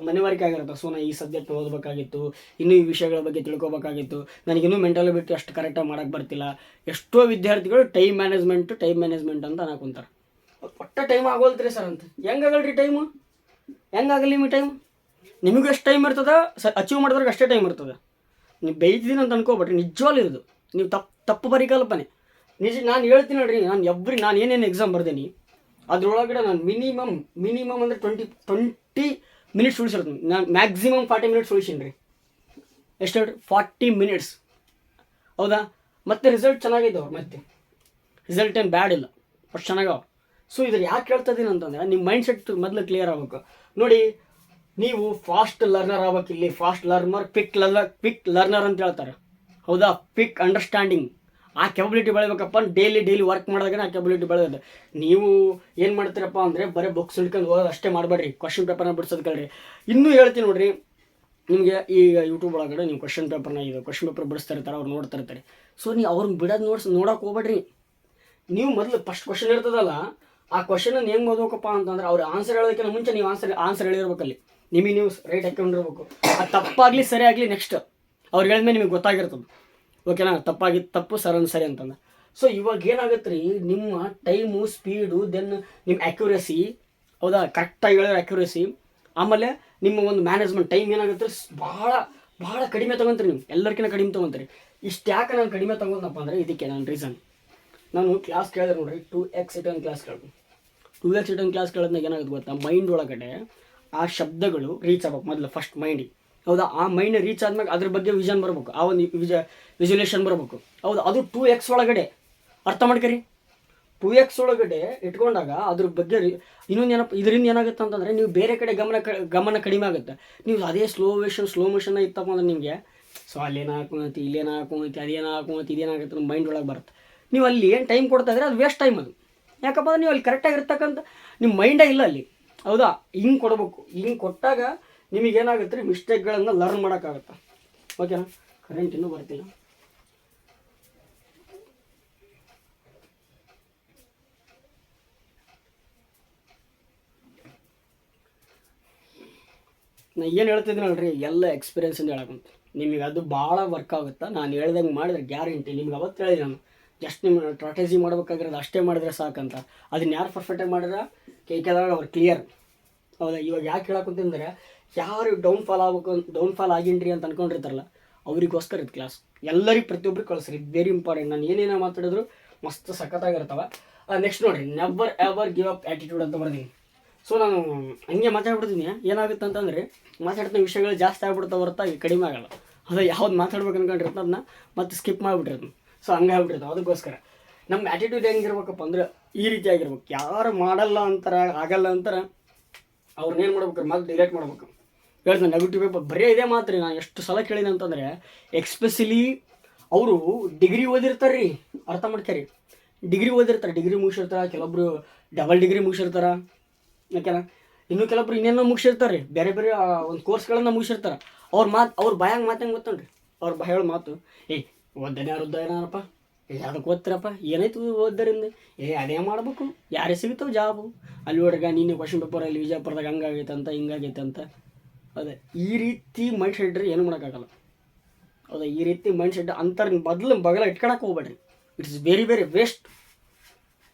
ಮನೆವರಿಕೆ ಆಗಿರುತ್ತೆ. ಸೊ ನಾ ಈ ಸಬ್ಜೆಕ್ಟ್ ಓದಬೇಕಾಗಿತ್ತು, ಇನ್ನೂ ಈ ವಿಷಯಗಳ ಬಗ್ಗೆ ತಿಳ್ಕೊಬೇಕಾಗಿತ್ತು, ನನಗಿನ್ನೂ ಮೆಂಟಾಲಿಟಿ ಅಷ್ಟು ಕರೆಕ್ಟಾಗಿ ಮಾಡೋಕ್ಕೆ ಬರ್ತಿಲ್ಲ. ಎಷ್ಟೋ ವಿದ್ಯಾರ್ಥಿಗಳು ಟೈಮ್ ಮ್ಯಾನೇಜ್ಮೆಂಟ್ ಅಂತ ಅನ್ಕೊಂತಾರೆ. ಒಟ್ಟ ಟೈಮ್ ಆಗೋಲ್ತ್ರಿ ಸರ್ ಅಂತ. ಹೆಂಗಾಗಲ್ರಿ ಟೈಮು, ಹೆಂಗಾಗಲಿ ನಿಮಗೆ ಟೈಮ್? ನಿಮಗೂ ಎಷ್ಟು ಟೈಮ್ ಇರ್ತದೆ, ಅಚೀವ್ ಮಾಡಿದ್ರಿಗೆ ಅಷ್ಟೇ ಟೈಮ್ ಇರ್ತದೆ. ನೀವು ಬೈತಿದ್ದೀನಿ ಅಂತ ಅನ್ಕೋಬೇಡ್ರಿ, ನಿಜವಾಗ್ಲೂ ಇರೋದು ನೀವು ತಪ್ಪು ಪರಿಕಲ್ಪನೆ. ನಾನು ಹೇಳ್ತೀನಿ ನೋಡ್ರಿ, ನಾನು ಏನೇನು ಎಕ್ಸಾಮ್ ಬರ್ದೇನಿ ಅದ್ರೊಳಗಡೆ ನಾನು ಮಿನಿಮಮ್ ಅಂದರೆ 20 ಮಿನಿಟ್ಸ್ ಉಳಿಸಿರ್ತೀನಿ. ನಾನು ಮ್ಯಾಕ್ಸಿಮಮ್ 40 ಮಿನಿಟ್ಸ್ ಉಳಿಸೀನಿ ರೀ. ಎಷ್ಟು ಹೇಳ್ರಿ, 40 ಮಿನಿಟ್ಸ್ ಹೌದಾ. ಮತ್ತೆ ರಿಸಲ್ಟ್ ಚೆನ್ನಾಗಿದ್ದಾವೆ, ಮತ್ತೆ ರಿಸಲ್ಟ್ ಏನು ಬ್ಯಾಡ್ ಇಲ್ಲ, ಅಷ್ಟು ಚೆನ್ನಾಗವ. ಸೊ ಇದ್ರ ಯಾಕೆ ಹೇಳ್ತಾ ಇದ್ದೀನಿ ಅಂತಂದರೆ, ನಿಮ್ಮ ಮೈಂಡ್ ಸೆಟ್ ಮೊದಲು ಕ್ಲಿಯರ್ ಆಗಬೇಕು. ನೋಡಿ, ನೀವು ಫಾಸ್ಟ್ ಲರ್ನರ್ ಆಗ್ಬೇಕು. ಇಲ್ಲಿ ಫಾಸ್ಟ್ ಲರ್ನರ್, ಕ್ವಿಕ್ ಲರ್ನರ್ ಅಂತ ಹೇಳ್ತಾರೆ ಹೌದಾ. ಕ್ವಿಕ್ ಅಂಡರ್ಸ್ಟ್ಯಾಂಡಿಂಗ್, ಆ ಕೆಪಬಿಲಿಟಿ ಬೆಳಿಬೇಕಪ್ಪ. ಡೈಲಿ ವರ್ಕ್ ಮಾಡಿದಾಗ ಆ ಕೆಪಬಿಲಿಟಿ ಬೆಳೆಯೋದು. ನೀವು ಏನು ಮಾಡ್ತೀರಪ್ಪ ಅಂದರೆ ಬರೀ ಬುಕ್ಸ್ ಹಿಡ್ಕೊಂಡು ಓದೋದು ಅಷ್ಟೇ ಮಾಡಬೇಡ್ರಿ, ಕ್ವಶನ್ ಪೇಪರ್ನ ಬಿಡ್ಸೋದು ಕಲ್ರಿ. ಇನ್ನೂ ಹೇಳ್ತೀನಿ ನೋಡ್ರಿ, ನಿಮಗೆ ಈಗ ಯೂಟ್ಯೂಬ್ ಒಳಗಡೆ ನೀವು ಕ್ವಶನ್ ಪೇಪರ್ ಬಿಡಿಸ್ತಾ ಇರ್ತಾರೆ, ಅವ್ರು ನೋಡ್ತಾ ಇರ್ತಾರೆ. ಸೊ ನೀವು ಅವ್ರನ್ನ ಬಿಡೋದು ನೋಡೋಕೆ ಹೋಗ್ಬೇಡ್ರಿ. ನೀವು ಮೊದಲು ಫಸ್ಟ್ ಕ್ವಶನ್ ಇರ್ತದಲ್ಲ, ಆ ಕ್ವಶನ್ ಹೆಂಗೆ ಓದಬೇಕಪ್ಪ ಅಂತಂದ್ರೆ, ಅವ್ರು ಆನ್ಸರ್ ಹೇಳೋದಕ್ಕಿಂತ ಮುಂಚೆ ನೀವು ಆನ್ಸರ್ ಹೇಳಿರ್ಬೇಕಲ್ಲಿ. ನಿಮಗೆ ನೀವು ರೈಟ್ ಹಾಕೊಂಡಿರ್ಬೇಕು. ಅದು ತಪ್ಪಾಗಲಿ ಸರಿ ಆಗಲಿ ನೆಕ್ಸ್ಟ್ ಅವ್ರು ಹೇಳಿದ್ಮೇಲೆ ನಿಮಗೆ ಗೊತ್ತಾಗಿರ್ತದೆ. ಓಕೆನಾ, ತಪ್ಪು ಸರಿ ಅಂತಂದು. ಸೊ ಇವಾಗ ಏನಾಗುತ್ತೆ ರೀ, ನಿಮ್ಮ ಟೈಮು, ಸ್ಪೀಡು, ದೆನ್ ನಿಮ್ಮ ಅಕ್ಯುರಸಿ, ಹೌದಾ, ಕರೆಕ್ಟಾಗಿ ಹೇಳಿದ್ರೆ ಅಕ್ಯುರಸಿ, ಆಮೇಲೆ ನಿಮ್ಮ ಒಂದು ಮ್ಯಾನೇಜ್ಮೆಂಟ್ ಟೈಮ್ ಏನಾಗುತ್ತೆ ಭಾಳ ಭಾಳ ಕಡಿಮೆ ತೊಗೊಂತೀರಿ ನೀವು, ಎಲ್ಲರಿಗಿಂತ ಕಡಿಮೆ ತೊಗೊತೀರಿ. ಇಷ್ಟು ಯಾಕೆ ನಾನು ಕಡಿಮೆ ತೊಗೊಂಡಪ್ಪ ಅಂದರೆ ಇದಕ್ಕೆ ನಾನು ರೀಸನ್. ನಾನು ಕ್ಲಾಸ್ ಕೇಳಿದ್ರೆ ನೋಡಿರಿ 2x ರಿಟರ್ನ್ ಕ್ಲಾಸ್ ಕೇಳಿದೆ. 2x ರಿಟರ್ನ್ ಕ್ಲಾಸ್ ಕೇಳಿದ್ನಾಗ ಏನಾಗುತ್ತೆ ಗೊತ್ತಾ, ಮೈಂಡ್ ಒಳಗಡೆ ಆ ಶಬ್ದಗಳು ರೀಚ್ ಆಗ್ಬೇಕು ಮೊದಲು ಫಸ್ಟ್ ಮೈಂಡಿಗೆ. ಹೌದಾ, ಆ ಮೈಂಡ್ ರೀಚ್ ಆದ್ಮೇಲೆ ಅದ್ರ ಬಗ್ಗೆ ವಿಷನ್ ಬರಬೇಕು, ಆ ಒಂದು ವಿಜುಲೇಷನ್ ಬರಬೇಕು. ಹೌದಾ, ಅದು 2x ಒಳಗಡೆ ಅರ್ಥ ಮಾಡ್ಕರಿ. 2x ಒಳಗಡೆ ಇಟ್ಕೊಂಡಾಗ ಅದ್ರ ಬಗ್ಗೆ ಇನ್ನೊಂದು ಏನಪ್ಪ, ಇದರಿಂದ ಏನಾಗುತ್ತೆ ಅಂತಂದರೆ ನೀವು ಬೇರೆ ಕಡೆ ಗಮನ ಕಡಿಮೆ ಆಗುತ್ತೆ. ನೀವು ಅದೇ ಸ್ಲೋ ಮೋಷನ್ನ ಇತ್ತಪ್ಪ ಅಂದ್ರೆ ನಿಮಗೆ ಸೊ ಅಲ್ಲೇನು ಹಾಕೊಂತಿ, ಇಲ್ಲೇನು ಹಾಕೊಂತಿ, ಅದೇನು ಹಾಕೊಂತಿ, ಇದೇನಾಗುತ್ತೆ ನಮ್ಮ ಮೈಂಡ್ ಒಳಗೆ ಬರುತ್ತೆ. ನೀವು ಅಲ್ಲಿ ಏನು ಟೈಮ್ ಕೊಡ್ತಾ ಇದ್ರೆ ಅದು ವೇಸ್ಟ್ ಟೈಮ್ ಅದು. ಯಾಕಪ್ಪ ಅಂದ್ರೆ ನೀವು ಅಲ್ಲಿ ಕರೆಕ್ಟಾಗಿರ್ತಕ್ಕಂಥ ನಿಮ್ಮ ಮೈಂಡೇ ಇಲ್ಲ ಅಲ್ಲಿ. ಹೌದಾ, ಹಿಂಗೆ ಕೊಡಬೇಕು. ಹಿಂಗೆ ಕೊಟ್ಟಾಗ ನಿಮಗೇನಾಗುತ್ತೆ ರೀ, ಮಿಸ್ಟೇಕ್ಗಳನ್ನು ಲರ್ನ್ ಮಾಡೋಕ್ಕಾಗುತ್ತೆ. ಓಕೆನಾ, ಕರೆಂಟ್ ಇನ್ನೂ ಬರ್ತಿಲ್ಲ. ನಾನು ಏನು ಹೇಳ್ತಿದ್ದೀನಲ್ರಿ, ಎಲ್ಲ ಎಕ್ಸ್ಪೀರಿಯನ್ಸಿಂದ ಹೇಳಕ್ಕಂತ. ನಿಮಗೆ ಅದು ಭಾಳ ವರ್ಕ್ ಆಗುತ್ತೆ. ನಾನು ಹೇಳ್ದಂಗೆ ಮಾಡಿದ್ರೆ ಗ್ಯಾರಂಟಿ. ನಿಮ್ಗೆ ಅವತ್ತು ಹೇಳಿದೆ ನಾನು, ಜಸ್ಟ್ ನಿಮ್ಮ ಸ್ಟ್ರಾಟಜಿ ಮಾಡ್ಬೇಕಾಗಿರೋದು ಅಷ್ಟೇ ಮಾಡಿದ್ರೆ ಸಾಕಂತ. ಅದನ್ನ ಯಾರು ಪರ್ಫೆಕ್ಟಾಗಿ ಮಾಡಿದ್ರೆ ಕೇಳಿದಾಗ ಅವ್ರು ಕ್ಲಿಯರ್. ಹೌದಾ, ಇವಾಗ ಯಾಕೆ ಹೇಳಕ್ಕಂತಂದರೆ, ಯಾರು ಡೌನ್ಫಾಲ್ ಆಗಿನ್ರಿ ಅಂತ ಅನ್ಕೊಂಡಿರ್ತಾರಲ್ಲ ಅವ್ರಿಗೋಸ್ಕರ ಇದು ಕ್ಲಾಸ್. ಎಲ್ಲರಿಗೆ ಪ್ರತಿಯೊಬ್ಬರಿಗೆ ಕಳಿಸ್ರಿ, ಇದು ವೆರಿ ಇಂಪಾರ್ಟೆಂಟ್. ನಾನು ಏನೇನೋ ಮಾತಾಡಿದ್ರು ಮಸ್ತ್ ಸಖತ್ತಾಗಿರ್ತವೆ. ನೆಕ್ಸ್ಟ್ ನೋಡಿರಿ, never ever give up attitude ಅಂತ ಬರ್ತೀನಿ. ಸೊ ನಾನು ಹಂಗೆ ಮಾತಾಡ್ಬಿಡ್ತೀನಿ. ಏನಾಗುತ್ತೆ ಅಂತಂದರೆ ಮಾತಾಡ್ತಾ ವಿಷಯಗಳು ಜಾಸ್ತಿ ಆಗ್ಬಿಡ್ತಾ ಹೊರತಾಗಿ ಕಡಿಮೆ ಆಗಲ್ಲ. ಅದು ಯಾವ್ದು ಮಾತಾಡ್ಬೇಕು ಅನ್ಕೊಂಡಿರ್ತ ಅದನ್ನ ಮತ್ತೆ ಸ್ಕಿಪ್ ಮಾಡಿಬಿಟ್ಟಿರ್ತೀನಿ. ಸೊ ಹಂಗೆ ಆಗ್ಬಿಟ್ಟಿರ್ತಾವೆ. ಅದಕ್ಕೋಸ್ಕರ ನಮ್ಮ ಆ್ಯಟಿಟ್ಯೂಡ್ ಹೆಂಗಿರ್ಬೇಕಪ್ಪ ಅಂದ್ರೆ ಈ ರೀತಿ ಆಗಿರ್ಬೇಕು. ಯಾರು ಮಾಡಲ್ಲ ಅಂತಾರೆ, ಆಗಲ್ಲ ಅಂತಾರೆ, ಅವ್ರನ್ನೇನು ಮಾಡ್ಬೇಕು, ಮತ್ತೆ ಡಿಲೀಟ್ ಮಾಡ್ಬೇಕು. ಹೇಳ್ತಾನೆ ನೆಗೆಟಿವ್ ಬರೀ ಇದೇ ಮಾತ್ರ. ನಾನು ಎಷ್ಟು ಸಲ ಕೇಳಿದೆ ಅಂತಂದರೆ, ಎಕ್ಸ್ಪೆಷಲಿ ಅವರು ಡಿಗ್ರಿ ಓದಿರ್ತಾರೆ ರೀ, ಅರ್ಥ ಮಾಡ್ಕ್ಯಾರಿ. ಡಿಗ್ರಿ ಮುಗಿಸಿರ್ತಾರೆ, ಕೆಲವೊಬ್ರು ಡಬಲ್ ಡಿಗ್ರಿ ಮುಗಿಸಿರ್ತಾರೆ. ಯಾಕೆನಾ, ಇನ್ನೂ ಕೆಲವೊಬ್ರು ಇನ್ನೇನೋ ಮುಗಿಸಿರ್ತಾರೆ, ಬೇರೆ ಒಂದು ಕೋರ್ಸ್ಗಳನ್ನು ಮುಗಿಸಿರ್ತಾರೆ. ಅವ್ರ ಬಾಯಂಗೆ ಮಾತಂಗೆ ಗೊತ್ತನ್ರಿ, ಅವ್ರ ಹೇಳೋ ಮಾತು, ಓದ್ದನೇ ಯಾರಪ್ಪ, ಅದಕ್ಕೆ ಓದ್ತಾರಪ್ಪ, ಏನಾಯ್ತು ಓದ್ದರಿಂದ, ಅದೇ ಮಾಡ್ಬೇಕು, ಯಾರೇ ಸಿಗುತ್ತವೆ ಜಾಬು, ಅಲ್ಲಿ ಹೊಡ್ಗ ನೀನು ಕ್ವಶನ್ ಪೇಪರಲ್ಲಿ ವಿಜಯಪುರದಾಗ ಹಂಗಾಗೈತೆ ಅಂತ ಹಿಂಗಾಗೈತೆ ಅಂತ. ಅದೇ ಈ ರೀತಿ ಮೈಂಡ್ ಸೆಟ್ ರೀ, ಏನು ಮಾಡೋಕ್ಕಾಗಲ್ಲ. ಹೌದಾ, ಈ ರೀತಿ ಮೈಂಡ್ ಸೆಟ್ ಅಂತಾರೆ ಬಗಲ ಇಟ್ಕೊಳಕ್ಕೆ ಹೋಗ್ಬೇಡ್ರಿ. It's very waste.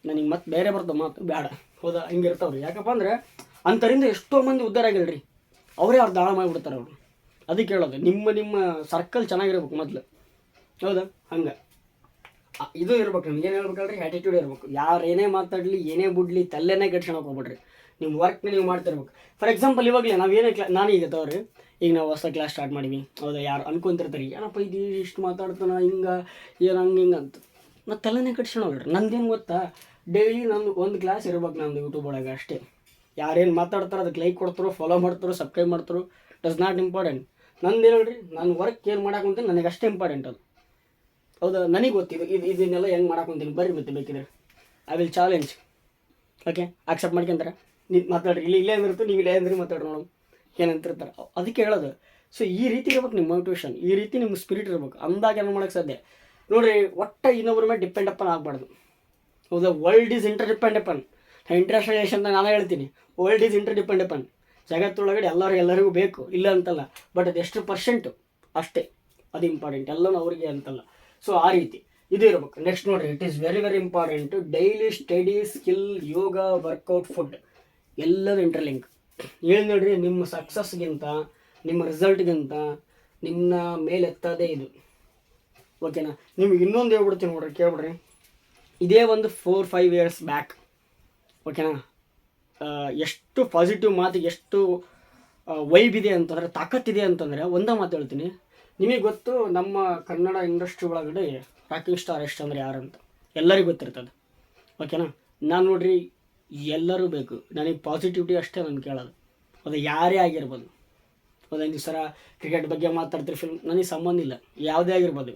ನನಗೆ ಮತ್ತೆ ಬೇರೆ ಬರ್ತದೆ ಮಾತು ಬೇಡ. ಹೌದಾ, ಹಿಂಗಿರ್ತಾವ್ರಿ. ಯಾಕಪ್ಪ ಅಂದರೆ ಅಂಥರಿಂದ ಎಷ್ಟೋ ಮಂದಿ ಉದ್ಧಾರ ಆಗಿಲ್ರಿ, ಅವರೇ ಅವ್ರು ದಾಳ ಮಾಡಿಬಿಡ್ತಾರೆ ಅವರು. ಅದಕ್ಕೆ ಹೇಳೋದು, ನಿಮ್ಮ ಸರ್ಕಲ್ ಚೆನ್ನಾಗಿರ್ಬೇಕು ಮೊದಲು. ಹೌದಾ, ಹಂಗೆ ಇದು ಇರ್ಬೇಕು. ನಿಮ್ಗೆ ಏನು ಹೇಳ್ಬೇಕಲ್ರಿ, ಆ್ಯಟಿಟ್ಯೂಡ್ ಇರ್ಬೇಕು. ಯಾರು ಏನೇ ಮಾತಾಡಲಿ, ಏನೇ ಬಿಡ್ಲಿ, ತಲ್ಲೇನೇ ಕೆಡ್ಸ್ಕೊಳಕ್ಕೆ ಹೋಗ್ಬೇಡ್ರಿ. ನಿಮ್ಮ ವರ್ಕ್ನ ನೀವು ಮಾಡ್ತಿರ್ಬೇಕು. ಫಾರ್ ಎಕ್ಸಾಂಪಲ್, ಇವಾಗಲೇ ನಾವೇನೇ ನಾನೀಗ ತಗೋರಿ, ಈಗ ನಾವು ಹೊಸ ಕ್ಲಾಸ್ ಸ್ಟಾರ್ಟ್ ಮಾಡೀವಿ. ಹೌದಾ, ಯಾರು ಅನ್ಕೊಂತಿರ್ತಾರೆ, ಏನಪ್ಪ ಇದು ಇಷ್ಟು ಮಾತಾಡ್ತಾನೆ, ಹಿಂಗೆ ಏನು ಹಂಗೆ ಅಂತ. ನಾನು ತಲೆನೇ ಕಟ್ಸ್ಕೊಳೋಲ್ರಿ. ನಂದೇನು ಗೊತ್ತಾ, ಡೈಲಿ ನಂದು ಒಂದು ಕ್ಲಾಸ್ ಇರ್ಬೇಕು ನಮ್ದು ಯೂಟ್ಯೂಬ್ ಒಳಗೆ ಅಷ್ಟೇ. ಯಾರೇನು ಮಾತಾಡ್ತಾರೋ ಅದಕ್ಕೆ ಲೈಕ್ ಕೊಡ್ತಾರೋ, ಫಾಲೋ ಮಾಡ್ತಾರೋ, ಸಬ್ಸ್ಕ್ರೈಬ್ ಮಾಡ್ತಾರೋ, ಡಸ್ ನಾಟ್ ಇಂಪಾರ್ಟೆಂಟ್. ನಂದು ಹೇಳ್ರಿ, ನಾನು ವರ್ಕ್ ಏನು ಮಾಡಾಕೊಂತೀನಿ ನನಗೆ ಅಷ್ಟೇ ಇಂಪಾರ್ಟೆಂಟ್ ಅದು. ಹೌದಾ, ನನಗೆ ಗೊತ್ತಿದೆ ಇದನ್ನೆಲ್ಲ ಹೆಂಗೆ ಮಾಡಾಕೊಂತೀನಿ. ಬರ್ರಿ ಮತ್ತೆ ಬೇಕಿದ್ರೆ I will challenge. Okay, accept ಮಾಡ್ಕೊಂತಾರೆ. ನೀವು ಮಾತಾಡ್ರಿ, ಇಲ್ಲೇ ಅಂದಿರ್ತು, ನೀವು ಇಲ್ಲೇ ಅಂದ್ರಿ ಮಾತಾಡ್ರಿ, ನೋಡು ಏನಂತಿರ್ತಾರೆ. ಅದಕ್ಕೆ ಹೇಳೋದು. ಸೊ ಈ ರೀತಿ ಇರ್ಬೇಕು ನಿಮ್ಮ ಮೋಟಿವೇಶನ್, ಈ ರೀತಿ ನಿಮ್ಮ ಸ್ಪಿರಿಟ್ ಇರ್ಬೇಕು. ಅಂದಾಗ ಏನು ಮಾಡೋಕ್ಕೆ ಸಾಧ್ಯ. ನೋಡಿರಿ, ಒಟ್ಟು ಇನ್ನೊಬ್ಬರ ಮೇಲೆ ಡಿಪೆಂಡ್ ಅಪ್ಪನ್ ಆಗಬಾರ್ದು. ಹೌದಾ, world is interdepend upon. International relation ನಾನು ಹೇಳ್ತೀನಿ, ವರ್ಲ್ಡ್ ಈಸ್ ಇಂಟರ್ಡಿಪೆಂಡ್ ಅಪನ್. ಜಗತ್ತೊಳಗಡೆ ಎಲ್ಲರಿಗೂ ಬೇಕು, ಇಲ್ಲ ಅಂತಲ್ಲ. ಬಟ್ ಅದು ಎಷ್ಟು ಪರ್ಸೆಂಟು ಅಷ್ಟೇ ಅದು ಇಂಪಾರ್ಟೆಂಟ್, ಎಲ್ಲನೂ ಅವ್ರಿಗೆ ಅಂತಲ್ಲ. ಸೊ ಆ ರೀತಿ ಇದು ಇರಬೇಕು. ನೆಕ್ಸ್ಟ್ ನೋಡಿರಿ, it is very important. Daily study, skill, yoga, workout, food ಎಲ್ಲದೂ ಇಂಟರ್ಲಿಂಕ್. ಹೇಳಿ ನೋಡ್ರಿ, ನಿಮ್ಮ ಸಕ್ಸಸ್ಗಿಂತ, ನಿಮ್ಮ ರಿಸಲ್ಟ್ಗಿಂತ ನಿಮ್ಮ ಮೇಲೆ ಎತ್ತದೇ ಇದು. ಓಕೆನಾ, ನಿಮ್ಗೆ ಇನ್ನೊಂದು ಹೇಳ್ಬಿಡ್ತೀನಿ ನೋಡ್ರಿ, ಕೇಳ್ಬಿಡ್ರಿ. ಇದೇ ಒಂದು 4-5 ಇಯರ್ಸ್ ಬ್ಯಾಕ್, ಓಕೆನಾ, ಎಷ್ಟು ಪಾಸಿಟಿವ್ ಮಾತಿಗೆ ಎಷ್ಟು ವೈಬ್ ಇದೆ ಅಂತಂದರೆ, ತಾಕತ್ತಿದೆ ಅಂತಂದರೆ ಒಂದೇ ಮಾತು ಹೇಳ್ತೀನಿ. ನಿಮಗೆ ಗೊತ್ತು, ನಮ್ಮ ಕನ್ನಡ ಇಂಡಸ್ಟ್ರಿ ಒಳಗಡೆ ರಾಕಿಂಗ್ ಸ್ಟಾರ್ ಎಷ್ಟು ಅಂದರೆ ಯಾರಂತ ಎಲ್ಲರಿಗೂ ಗೊತ್ತಿರ್ತದೆ. ಓಕೆನಾ, ನಾನು ನೋಡ್ರಿ, ಎಲ್ಲರೂ ಬೇಕು ನನಗೆ ಪಾಸಿಟಿವಿಟಿ ಅಷ್ಟೇ ನಾನು ಕೇಳೋದು. ಅದು ಯಾರೇ ಆಗಿರ್ಬೋದು. ಹೌದಾ, ಸರ ಕ್ರಿಕೆಟ್ ಬಗ್ಗೆ ಮಾತಾಡ್ತೀರಿ, ಫಿಲ್ಮ್, ನನಗೆ ಸಂಬಂಧ ಇಲ್ಲ. ಯಾವುದೇ ಆಗಿರ್ಬೋದು,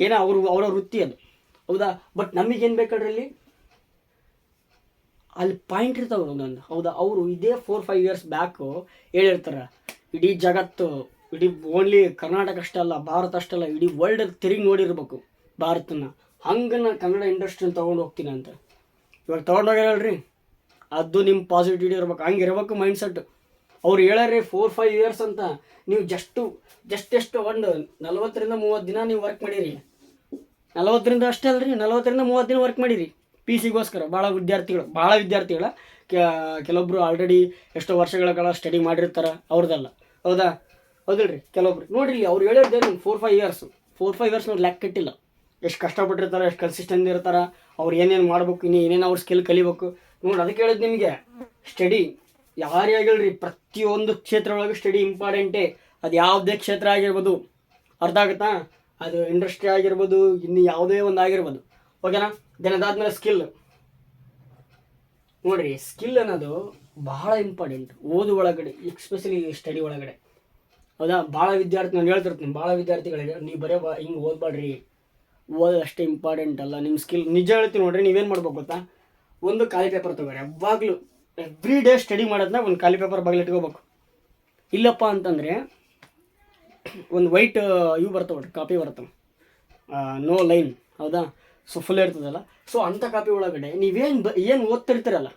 ಏನೋ ಅವರ ವೃತ್ತಿ ಅದು. ಹೌದಾ, ಬಟ್ ನಮಗೇನು ಬೇಕಾದ್ರಲ್ಲಿ ಅಲ್ಲಿ ಪಾಯಿಂಟ್ ಇರ್ತಾವೆ ಒಂದೊಂದು. ಹೌದಾ, ಅವರು ಇದೇ 4-5 ಇಯರ್ಸ್ ಬ್ಯಾಕು ಹೇಳಿರ್ತಾರೆ, ಇಡೀ ಜಗತ್ತು, ಇಡೀ ಓನ್ಲಿ ಕರ್ನಾಟಕ ಅಷ್ಟೇ ಅಲ್ಲ, ಭಾರತ ಅಷ್ಟೇ ಅಲ್ಲ, ಇಡೀ ವರ್ಲ್ಡ್ ತಿರುಗಿ ನೋಡಿರ್ಬೇಕು ಭಾರತನ. ಹಂಗೆ ನಾನು ಕನ್ನಡ ಇಂಡಸ್ಟ್ರಿನ ತೊಗೊಂಡು ಹೋಗ್ತೀನಿ ಅಂತ. ಇವಾಗ ತೊಗೊಂಡೋಗಿ ಹೇಳ್ರಿ, ಅದು ನಿಮ್ಮ ಪಾಸಿಟಿವಿಟಿ ಇರ್ಬೇಕು. ಹಂಗೆ ಇರ್ಬೇಕು ಮೈಂಡ್ ಸೆಟ್. ಅವ್ರು ಹೇಳಾರೆ 4-5 ಇಯರ್ಸ್ ಅಂತ. ನೀವು ಎಷ್ಟು ಒಂದು 40-30 ದಿನ ನೀವು ವರ್ಕ್ ಮಾಡಿರಿ. 40ರಿಂದ ಅಷ್ಟೇ ಅಲ್ರಿ, 40-30 ದಿನ ವರ್ಕ್ ಮಾಡಿರಿ ಪಿ ಸಿಗೋಸ್ಕರ. ಭಾಳ ವಿದ್ಯಾರ್ಥಿಗಳ ಕೆಲವೊಬ್ರು ಆಲ್ರೆಡಿ ಎಷ್ಟೋ ವರ್ಷಗಳ ಕಾಲ ಸ್ಟಡಿ ಮಾಡಿರ್ತಾರೆ, ಅವ್ರದ್ದಲ್ಲ. ಹೌದಿಲ್ರಿ? ಕೆಲವೊಬ್ರು ನೋಡಿರಿ ಅವ್ರು ಹೇಳಿದ್ದೇನು 4-5 ಇಯರ್ಸ್ ನೋಡಿ ಲೆಕ್ಕ ಕಟ್ಟಿಲ್ಲ. ಎಷ್ಟು ಕಷ್ಟಪಟ್ಟಿರ್ತಾರೆ, ಎಷ್ಟು ಕನ್ಸಿಸ್ಟೆಂಟ್ ಇರ್ತಾರೆ, ಅವ್ರು ಏನೇನು ಮಾಡ್ಬೇಕು, ಏನೇನು ಅವ್ರ ಸ್ಕಿಲ್ ಕಲಿಬೇಕು ನೋಡಿ. ಅದಕ್ಕೆ ಹೇಳಿದ್ ನಿಮಗೆ ಸ್ಟಡಿ ಯಾರೇ ಆಗಿಲ್ರಿ, ಪ್ರತಿಯೊಂದು ಕ್ಷೇತ್ರ ಒಳಗೆ ಸ್ಟಡಿ ಇಂಪಾರ್ಟೆಂಟೇ. ಅದು ಯಾವುದೇ ಕ್ಷೇತ್ರ ಆಗಿರ್ಬೋದು, ಅರ್ಥ ಆಗುತ್ತಾ? ಅದು ಇಂಡಸ್ಟ್ರಿ ಆಗಿರ್ಬೋದು, ಇನ್ನು ಯಾವುದೇ ಒಂದು ಆಗಿರ್ಬೋದು, ಓಕೆನಾ? ಅದಾದ್ಮೇಲೆ ಸ್ಕಿಲ್ ನೋಡ್ರಿ. ಸ್ಕಿಲ್ ಅನ್ನೋದು ಬಹಳ ಇಂಪಾರ್ಟೆಂಟ್ ಓದು ಒಳಗಡೆ, ಎಸ್ಪೆಷಲಿ ಸ್ಟಡಿ ಒಳಗಡೆ. ಹೌದಾ? ನಾನು ಹೇಳ್ತಿರ್ತೀನಿ ಭಾಳ ವಿದ್ಯಾರ್ಥಿಗಳಿಗೆ, ನೀವು ಬರೀ ಹಿಂಗೆ ಓದ್ಬೇಡ್ರಿ, ಓದೋದು ಅಷ್ಟೇ ಇಂಪಾರ್ಟೆಂಟ್ ಅಲ್ಲ, ನಿಮ್ಮ ಸ್ಕಿಲ್. ನಿಜ ಹೇಳ್ತೀನಿ ನೋಡ್ರಿ, ನೀವೇನು ಮಾಡ್ಬೇಕು ಗೊತ್ತಾ? ಒಂದು ಖಾಲಿ ಪೇಪರ್ ತೊಗೊಳ್ರಿ, ಯಾವಾಗಲೂ ಎವ್ರಿ ಡೇ ಸ್ಟಡಿ ಮಾಡೋದನ್ನ ಒಂದು ಖಾಲಿ ಪೇಪರ್ ಬಾಗಿಲಿಟ್ಕೋಬೇಕು. ಇಲ್ಲಪ್ಪ ಅಂತಂದರೆ ಒಂದು ವೈಟ್ ಇವು ಬರ್ತಾವೆ, ಕಾಪಿ ಬರ್ತವೆ, ನೋ ಲೈನ್, ಹೌದಾ? ಸೊ ಫುಲ್ ಇರ್ತದಲ್ಲ, ಸೊ ಅಂಥ ಕಾಪಿ ಒಳಗಡೆ ಏನು ಓದ್ತಿರ್ತೀರಲ್ಲ,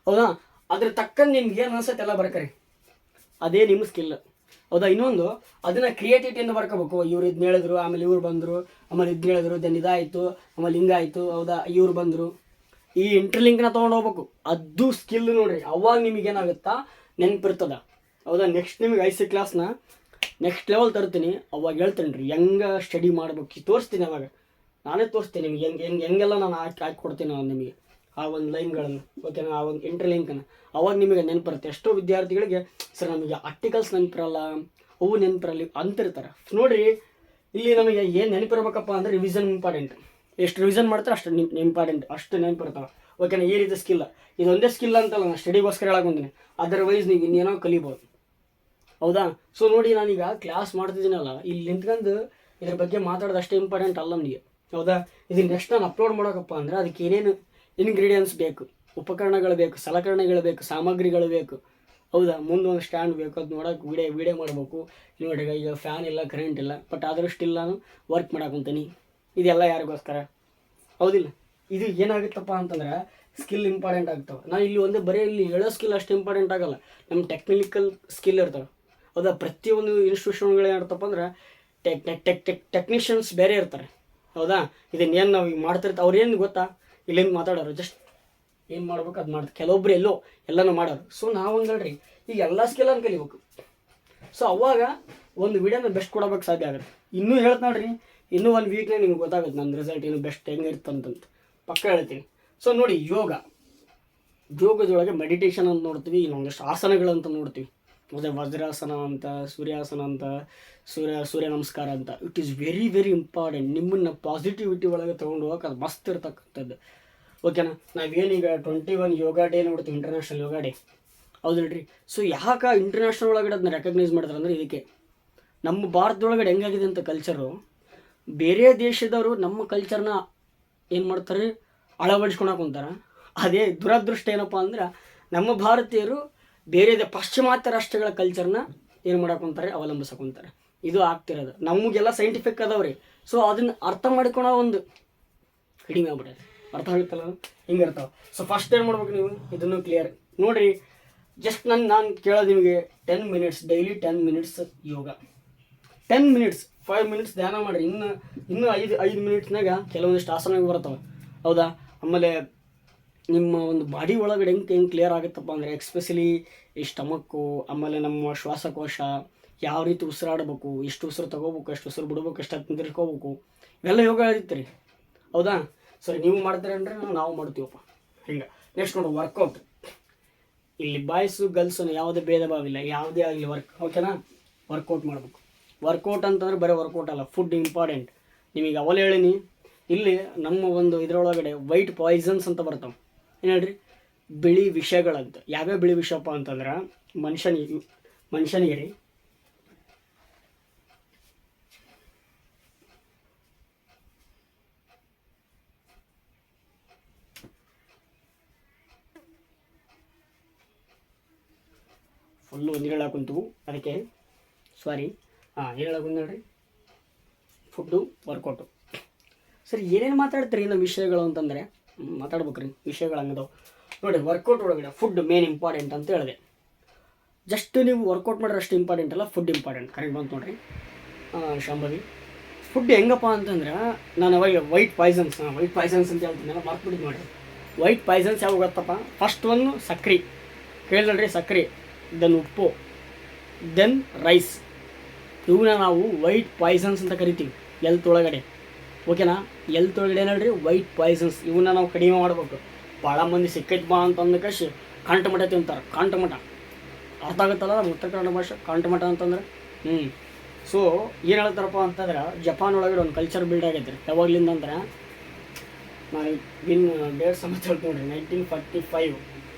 ಹೌದಾ? ಅದ್ರ ತಕ್ಕಂಗೆ ನಿಮ್ಗೆ ಏನು ಅನ್ಸುತ್ತೆ ಎಲ್ಲ ಬರ್ಕರಿ, ಅದೇ ನಿಮ್ಮ ಸ್ಕಿಲ್, ಹೌದಾ? ಇನ್ನೊಂದು ಅದನ್ನು ಕ್ರಿಯೇಟಿವಿಟಿಯಿಂದ ಬರ್ಕೋಬೇಕು. ಇವ್ರು ಇದನ್ನ ಹೇಳಿದ್ರು, ಆಮೇಲೆ ಇವ್ರು ಬಂದರು, ಆಮೇಲೆ ಇದನ್ನ ಹೇಳಿದ್ರು, ದೆನ್ ಇದಾಯಿತು, ಆಮೇಲೆ ಹಿಂಗಾಯಿತು, ಹೌದಾ? ಇವ್ರು ಬಂದರು, ಈ ಇಂಟರ್ಲಿಂಕ್ನ ತೊಗೊಂಡು ಹೋಗ್ಬೇಕು. ಅದು ಸ್ಕಿಲ್ ನೋಡ್ರಿ. ಅವಾಗ ನಿಮಗೇನಾಗುತ್ತಾ ನೆನಪಿರ್ತದ, ಹೌದಾ? ನೆಕ್ಸ್ಟ್ ನಿಮಗೆ IC ಕ್ಲಾಸ್ನ ನೆಕ್ಸ್ಟ್ ಲೆವೆಲ್ ತರ್ತೀನಿ, ಅವಾಗ ಹೇಳ್ತೀನಿ ರೀ ಹೆಂಗೆ ಸ್ಟಡಿ ಮಾಡ್ಬೇಕು, ತೋರಿಸ್ತೀನಿ. ಅವಾಗ ನಾನೇ ತೋರಿಸ್ತೀನಿ ನಿಮಗೆ ಹೆಂಗೆಲ್ಲ ನಾನು ಹಾಕಿ ಕೊಡ್ತೀನಿ ನಾನು ನಿಮಗೆ ಆ ಒಂದು ಲೈನ್ಗಳನ್ನು, ಓಕೆನಾ? ಆ ಒಂದು ಇಂಟರ್ಲಿಂಕನ್ನು. ಅವಾಗ ನಿಮಗೆ ನೆನಪಿರುತ್ತೆ. ಎಷ್ಟೋ ವಿದ್ಯಾರ್ಥಿಗಳಿಗೆ ಸರ್ ನಮಗೆ ಆರ್ಟಿಕಲ್ಸ್ ನೆನಪಿರಲ್ಲ, ಅವು ನೆನಪಿರಲ್ಲ ಅಂತಿರ್ತಾರೆ. ನೋಡಿರಿ, ಇಲ್ಲಿ ನಮಗೆ ಏನು ನೆನಪಿರ್ಬೇಕಪ್ಪ ಅಂದರೆ ರಿವಿಷನ್ ಇಂಪಾರ್ಟೆಂಟ್. ಎಷ್ಟು ರಿವಿಷನ್ ಮಾಡ್ತಾರೆ ಅಷ್ಟು ಇಂಪಾರ್ಟೆಂಟ್, ಅಷ್ಟು ನೆನಪಿರ್ತಾವೆ, ಓಕೆನಾ? ಈ ರೀತಿ ಸ್ಕಿಲ್, ಇದೊಂದೇ ಸ್ಕಿಲ್ ಅಂತಲ್ಲ, ನಾನು ಸ್ಟಡಿಗೋಸ್ಕರ ಹೇಳಕೊಂತೀನಿ. ಅದರ್ವೈಸ್ ನೀವು ಇನ್ನೇನೋ ಕಲಿಬೋದು, ಹೌದಾ? ಸೊ ನೋಡಿ, ನಾನೀಗ ಕ್ಲಾಸ್ ಮಾಡ್ತಿದ್ದೀನಲ್ಲ, ಇಲ್ಲಿ ನಿಂತ್ಕೊಂಡು ಇದ್ರ ಬಗ್ಗೆ ಮಾತಾಡೋದು ಅಷ್ಟೇ ಇಂಪಾರ್ಟೆಂಟ್ ಅಲ್ಲ ನಮಗೆ, ಹೌದಾ? ಇದನ್ನ ನೆಕ್ಸ್ಟ್ ನಾನು ಅಪ್ಲೋಡ್ ಮಾಡೋಕಪ್ಪ ಅಂದರೆ ಅದಕ್ಕೆ ಏನೇನು ಇಂಗ್ರೀಡಿಯೆಂಟ್ಸ್ ಬೇಕು, ಉಪಕರಣಗಳು ಬೇಕು, ಸಲಕರಣೆಗಳು ಬೇಕು, ಸಾಮಗ್ರಿಗಳು ಬೇಕು, ಹೌದಾ? ಮುಂದೆ ಒಂದು ಸ್ಟ್ಯಾಂಡ್ ಬೇಕು, ಅದು ನೋಡೋಕೆ ವಿಡಿಯೋ ಮಾಡಬೇಕು. ನೋಡಿ ಈಗ ಫ್ಯಾನ್ ಇಲ್ಲ, ಕರೆಂಟ್ ಇಲ್ಲ, ಬಟ್ ಆದರೂ ಸ್ಟಿಲ್ ನಾನು ವರ್ಕ್ ಮಾಡಾಕೊಂತೀನಿ. ಇದೆಲ್ಲ ಯಾರಿಗೋಸ್ಕರ, ಹೌದಿಲ್ಲ? ಇದು ಏನಾಗುತ್ತಪ್ಪ ಅಂತಂದ್ರೆ ಸ್ಕಿಲ್ ಇಂಪಾರ್ಟೆಂಟ್ ಆಗ್ತವೆ. ನಾನು ಇಲ್ಲಿ ಬರೀ ಇಲ್ಲಿ ಹೇಳೋ ಸ್ಕಿಲ್ ಅಷ್ಟು ಇಂಪಾರ್ಟೆಂಟ್ ಆಗಲ್ಲ, ನಮ್ಮ ಟೆಕ್ನಿಕಲ್ ಸ್ಕಿಲ್ ಇರ್ತವೆ, ಹೌದಾ? ಪ್ರತಿಯೊಂದು ಇನ್ಸ್ಟಿಟ್ಯೂಷನ್ಗಳು ಏನಿರ್ತಪ್ಪ ಅಂದ್ರೆ ಟೆಕ್ನಿಷಿಯನ್ಸ್ ಬೇರೆ ಇರ್ತಾರೆ, ಹೌದಾ? ಇದನ್ನೇನು ನಾವು ಈಗ ಮಾಡ್ತಿರ್ತೀವಿ, ಅವ್ರು ಏನು ಗೊತ್ತಾ, ಇಲ್ಲಿಂದ ಮಾತಾಡೋರು, ಜಸ್ಟ್ ಏನು ಮಾಡ್ಬೇಕು ಅದು ಮಾಡ್ತಾರೆ. ಕೆಲವೊಬ್ರು ಎಲ್ಲನೂ ಮಾಡೋರು. ಸೊ ನಾವು ಹಂಗಲ್ರಿ, ಈಗ ಎಲ್ಲ ಸ್ಕಿಲ್ಲನ್ನು ಕಲಿಬೇಕು. ಸೊ ಅವಾಗ ಒಂದು ವಿಡಿಯೋನ ಬೆಸ್ಟ್ ಕೊಡೋಕ್ಕೆ ಸಾಧ್ಯ ಆಗುತ್ತೆ. ಇನ್ನೂ ಹೇಳ್ತಾ ನೋಡ್ರಿ, ಇನ್ನೂ ಒಂದು ವೀಕ್ನೇ ನಿಮ್ಗೆ ಗೊತ್ತಾಗುತ್ತೆ ನನ್ನ ರಿಸಲ್ಟ್ ಇನ್ನೂ ಬೆಸ್ಟ್ ಹೆಂಗೆ ಇರ್ತಂತಂತ ಪಕ್ಕ ಹೇಳ್ತೀನಿ. ಸೊ ನೋಡಿ, ಯೋಗದೊಳಗೆ ಮೆಡಿಟೇಷನ್ ಅಂತ ನೋಡ್ತೀವಿ, ಇನ್ನೊಂದಷ್ಟು ಆಸನಗಳಂತ ನೋಡ್ತೀವಿ, ಮತ್ತು ವಜ್ರಾಸನ ಅಂತ, ಸೂರ್ಯಾಸನ ಅಂತ, ಸೂರ್ಯ ನಮಸ್ಕಾರ ಅಂತ. It is very very important. ನಿಮ್ಮನ್ನು ಪಾಸಿಟಿವಿಟಿ ಒಳಗೆ ತೊಗೊಂಡು ಹೋಗಕ್ಕೆ ಅದು ಮಸ್ತ್ ಇರ್ತಕ್ಕಂಥದ್ದು, ಓಕೆನಾ? ನಾವೇನೀಗ 21 ಯೋಗ ಡೇ ನೋಡ್ತೀವಿ, ಇಂಟರ್ನ್ಯಾಷನಲ್ ಯೋಗ ಡೇ, ಹೌದಿಲ್ರಿ? ಸೊ ಯಾಕೆ ಇಂಟರ್ನ್ಯಾಷನಲ್ ಒಳಗಡೆ ಅದನ್ನ ರೆಕಗ್ನೈಸ್ ಮಾಡಿದ್ರೆ ಅಂದರೆ ಇದಕ್ಕೆ. ನಮ್ಮ ಭಾರತದೊಳಗಡೆ ಹೆಂಗಾಗಿದೆ ಅಂತ ಕಲ್ಚರು, ಬೇರೆ ದೇಶದವರು ನಮ್ಮ ಕಲ್ಚರ್ನ ಏನು ಮಾಡ್ತಾರೆ, ಅಳವಡಿಸ್ಕೊಳಕ್ಕೆ ಕುಂತಾರೆ. ಅದೇ ದುರದೃಷ್ಟ ಏನಪ್ಪ ಅಂದ್ರೆ ನಮ್ಮ ಭಾರತೀಯರು ಬೇರೆ ಪಾಶ್ಚಿಮಾತ್ಯ ರಾಷ್ಟ್ರಗಳ ಕಲ್ಚರ್ನ ಏನು ಮಾಡಕೊಂತಾರೆ, ಅವಲಂಬಿಸಕೊಂತಾರೆ. ಇದು ಆಗ್ತಿರೋದು. ನಮಗೆಲ್ಲ ಸೈಂಟಿಫಿಕ್ ಅದಾವ್ರಿ. ಸೊ ಅದನ್ನು ಅರ್ಥ ಮಾಡ್ಕೊಳೋ ಒಂದು ಕಡಿಮೆ ಆಗ್ಬಿಟ್ಟೈತೆ. ಅರ್ಥ ಆಗುತ್ತಲ್ಲ, ಹಿಂಗೆ ಇರ್ತಾವೆ. ಸೊ ಫಸ್ಟ್ ಏನು ಮಾಡ್ಬೇಕು ನೀವು, ಇದನ್ನು ಕ್ಲಿಯರ್ ನೋಡಿರಿ. ಜಸ್ಟ್ ನಾನು ಕೇಳೋದು ನಿಮಗೆ 10 ಮಿನಿಟ್ಸ್ ಡೈಲಿ, 10 ಮಿನಿಟ್ಸ್ ಯೋಗ, 10 ಮಿನಿಟ್ಸ್, 5 ಮಿನಿಟ್ಸ್ ಧ್ಯಾನ ಮಾಡಿರಿ. ಇನ್ನೂ 5 ಮಿನಿಟ್ಸ್ನಾಗ ಕೆಲವೊಂದಿಷ್ಟು ಆಸನಗಳು ಬರ್ತವೆ, ಹೌದಾ? ಆಮೇಲೆ ನಿಮ್ಮ ಒಂದು ಬಾಡಿ ಒಳಗಡೆ ಹೆಂಗೆ ಕ್ಲಿಯರ್ ಆಗುತ್ತಪ್ಪ ಅಂದರೆ ಎಸ್ಪೆಷಲಿ ಈ ಸ್ಟಮಕ್ಕು, ಆಮೇಲೆ ನಮ್ಮ ಶ್ವಾಸಕೋಶ, ಯಾವ ರೀತಿ ಉಸಿರಾಡಬೇಕು, ಎಷ್ಟು ಉಸಿರು ತೊಗೋಬೇಕು, ಎಷ್ಟು ಉಸಿರು ಬಿಡ್ಬೇಕು, ಎಷ್ಟು ಹೊತ್ತು ನಿಂದಿರ್ಕೋಬೇಕು, ಇವೆಲ್ಲ ಯೋಗ ಹೇಳ್ತೀರಿ, ಹೌದಾ? ಸರಿ, ನೀವು ಮಾಡ್ತೀರಿ ಅಂದರೆ ನಾವು ಮಾಡ್ತೀವಪ್ಪ ಹಿಂಗೆ. ನೆಕ್ಸ್ಟ್ ನೋಡಿ, ವರ್ಕೌಟ್. ಇಲ್ಲಿ ಬಾಯ್ಸು ಗರ್ಲ್ಸು ಯಾವುದೇ ಭೇದ ಭಾವ ಇಲ್ಲ, ಯಾವುದೇ ಆಗಲಿ ಓಕೆನಾ? ವರ್ಕೌಟ್ ಮಾಡಬೇಕು. ವರ್ಕೌಟ್ ಅಂತಂದ್ರೆ ಬರೀ ವರ್ಕೌಟ್ ಅಲ್ಲ, ಫುಡ್ ಇಂಪಾರ್ಟೆಂಟ್. ನಿಮಗೆ ಅವಲೇ ಹೇಳಿನಿ, ಇಲ್ಲಿ ನಮ್ಮ ಒಂದು ಇದರೊಳಗಡೆ ವೈಟ್ ಪಾಯ್ಸನ್ಸ್ ಅಂತ ಬರ್ತಾವೆ. ಏನು ಹೇಳ್ರಿ, ಬಿಳಿ ವಿಷಗಳಂತ. ಯಾವ್ಯಾವ ಬಿಳಿ ವಿಷಯಪ್ಪ ಅಂತಂದ್ರೆ ಮನುಷ್ಯನಿಗೆ ರೀ ಫುಲ್ಲು ಒಂದು ಹೇಳಾಕುಂತು, ಅದಕ್ಕೆ ಸಾರಿ. ಹೇಳಾಕುಂತ ಹೇಳ್ರಿ, ಫುಡ್ಡು, ವರ್ಕೌಟು. ಸರಿ, ಏನೇನು ಮಾತಾಡ್ತೀರಿ ನಮ್ಮ ವಿಷಯಗಳು ಅಂತಂದರೆ ಮಾತಾಡ್ಬೇಕ್ರಿ, ವಿಷಯಗಳು ಹಂಗದವು ನೋಡಿ. ವರ್ಕೌಟ್ ಒಳಗಡೆ ಫುಡ್ ಮೇನ್ ಇಂಪಾರ್ಟೆಂಟ್ ಅಂತ ಹೇಳಿದೆ. ಜಸ್ಟ್ ನೀವು ವರ್ಕೌಟ್ ಮಾಡಿದ್ರೆ ಅಷ್ಟು ಇಂಪಾರ್ಟೆಂಟ್ ಅಲ್ಲ, ಫುಡ್ ಇಂಪಾರ್ಟೆಂಟ್. ಕರೆಕ್ಟ್ ಬಂತು ನೋಡ್ರಿ ಶಾಂಭವಿ. ಫುಡ್ ಹೆಂಗಪ್ಪ ಅಂತಂದ್ರೆ, ನಾನು ಅವಾಗ ವೈಟ್ ಪಾಯ್ಸನ್ಸ್ ಅಂತ ಹೇಳ್ತೀನಲ್ಲ, ಮರ್ತ್ಬಿಟ್ಟು ನೋಡಿರಿ. ವೈಟ್ ಪಾಯ್ಸನ್ಸ್ ಯಾವ ಗೊತ್ತಪ್ಪ? ಫಸ್ಟ್ ಒಂದು ಸಕ್ರೆ, ಕೇಳಿದ್ರಿ ಸಕ್ರೆ, ದೆನ್ ಉಪ್ಪು, ದೆನ್ ರೈಸ್. ಇವನ್ನ ನಾವು ವೈಟ್ ಪಾಯ್ಸನ್ಸ್ ಅಂತ ಕರಿತೀವಿ ಎಲ್ತ್ ಒಳಗಡೆ. ಓಕೆನಾ? ಎಲ್ತ್ ಒಳಗಡೆ ಏನಲ್ರಿ ವೈಟ್ ಪಾಯ್ಸನ್ಸ್. ಇವನ್ನ ನಾವು ಕಡಿಮೆ ಮಾಡ್ಬೇಕು. ಭಾಳ ಮಂದಿ ಸಿಕ್ಕೈತೆ ಬಾ ಅಂತ ಅಂದಕಶಿ ಕಾಂಟಮಟ ತಿಂತಾರೆ. ಕಾಂಟಮಟ ಅರ್ಥ ಆಗುತ್ತಲ್ಲ ನಮ್ಮ ಉತ್ತರ ಕನ್ನಡ ಭಾಷೆ, ಕಾಂಟಮಟ ಅಂತಂದ್ರೆ. ಸೊ ಏನು ಹೇಳ್ತಾರಪ್ಪ ಅಂತಂದ್ರೆ, ಜಪಾನ್ ಒಳಗಡೆ ಒಂದು ಕಲ್ಚರ್ ಬಿಲ್ಡ್ ಆಗೈತೆ ರೀ. ಯಾವಾಗಲಿಂದ ಅಂದ್ರೆ, ನಾನು ಡೇಟ್ ಸಮೇತ ಹೇಳ್ತೀನಿ ನೋಡಿರಿ, 1945.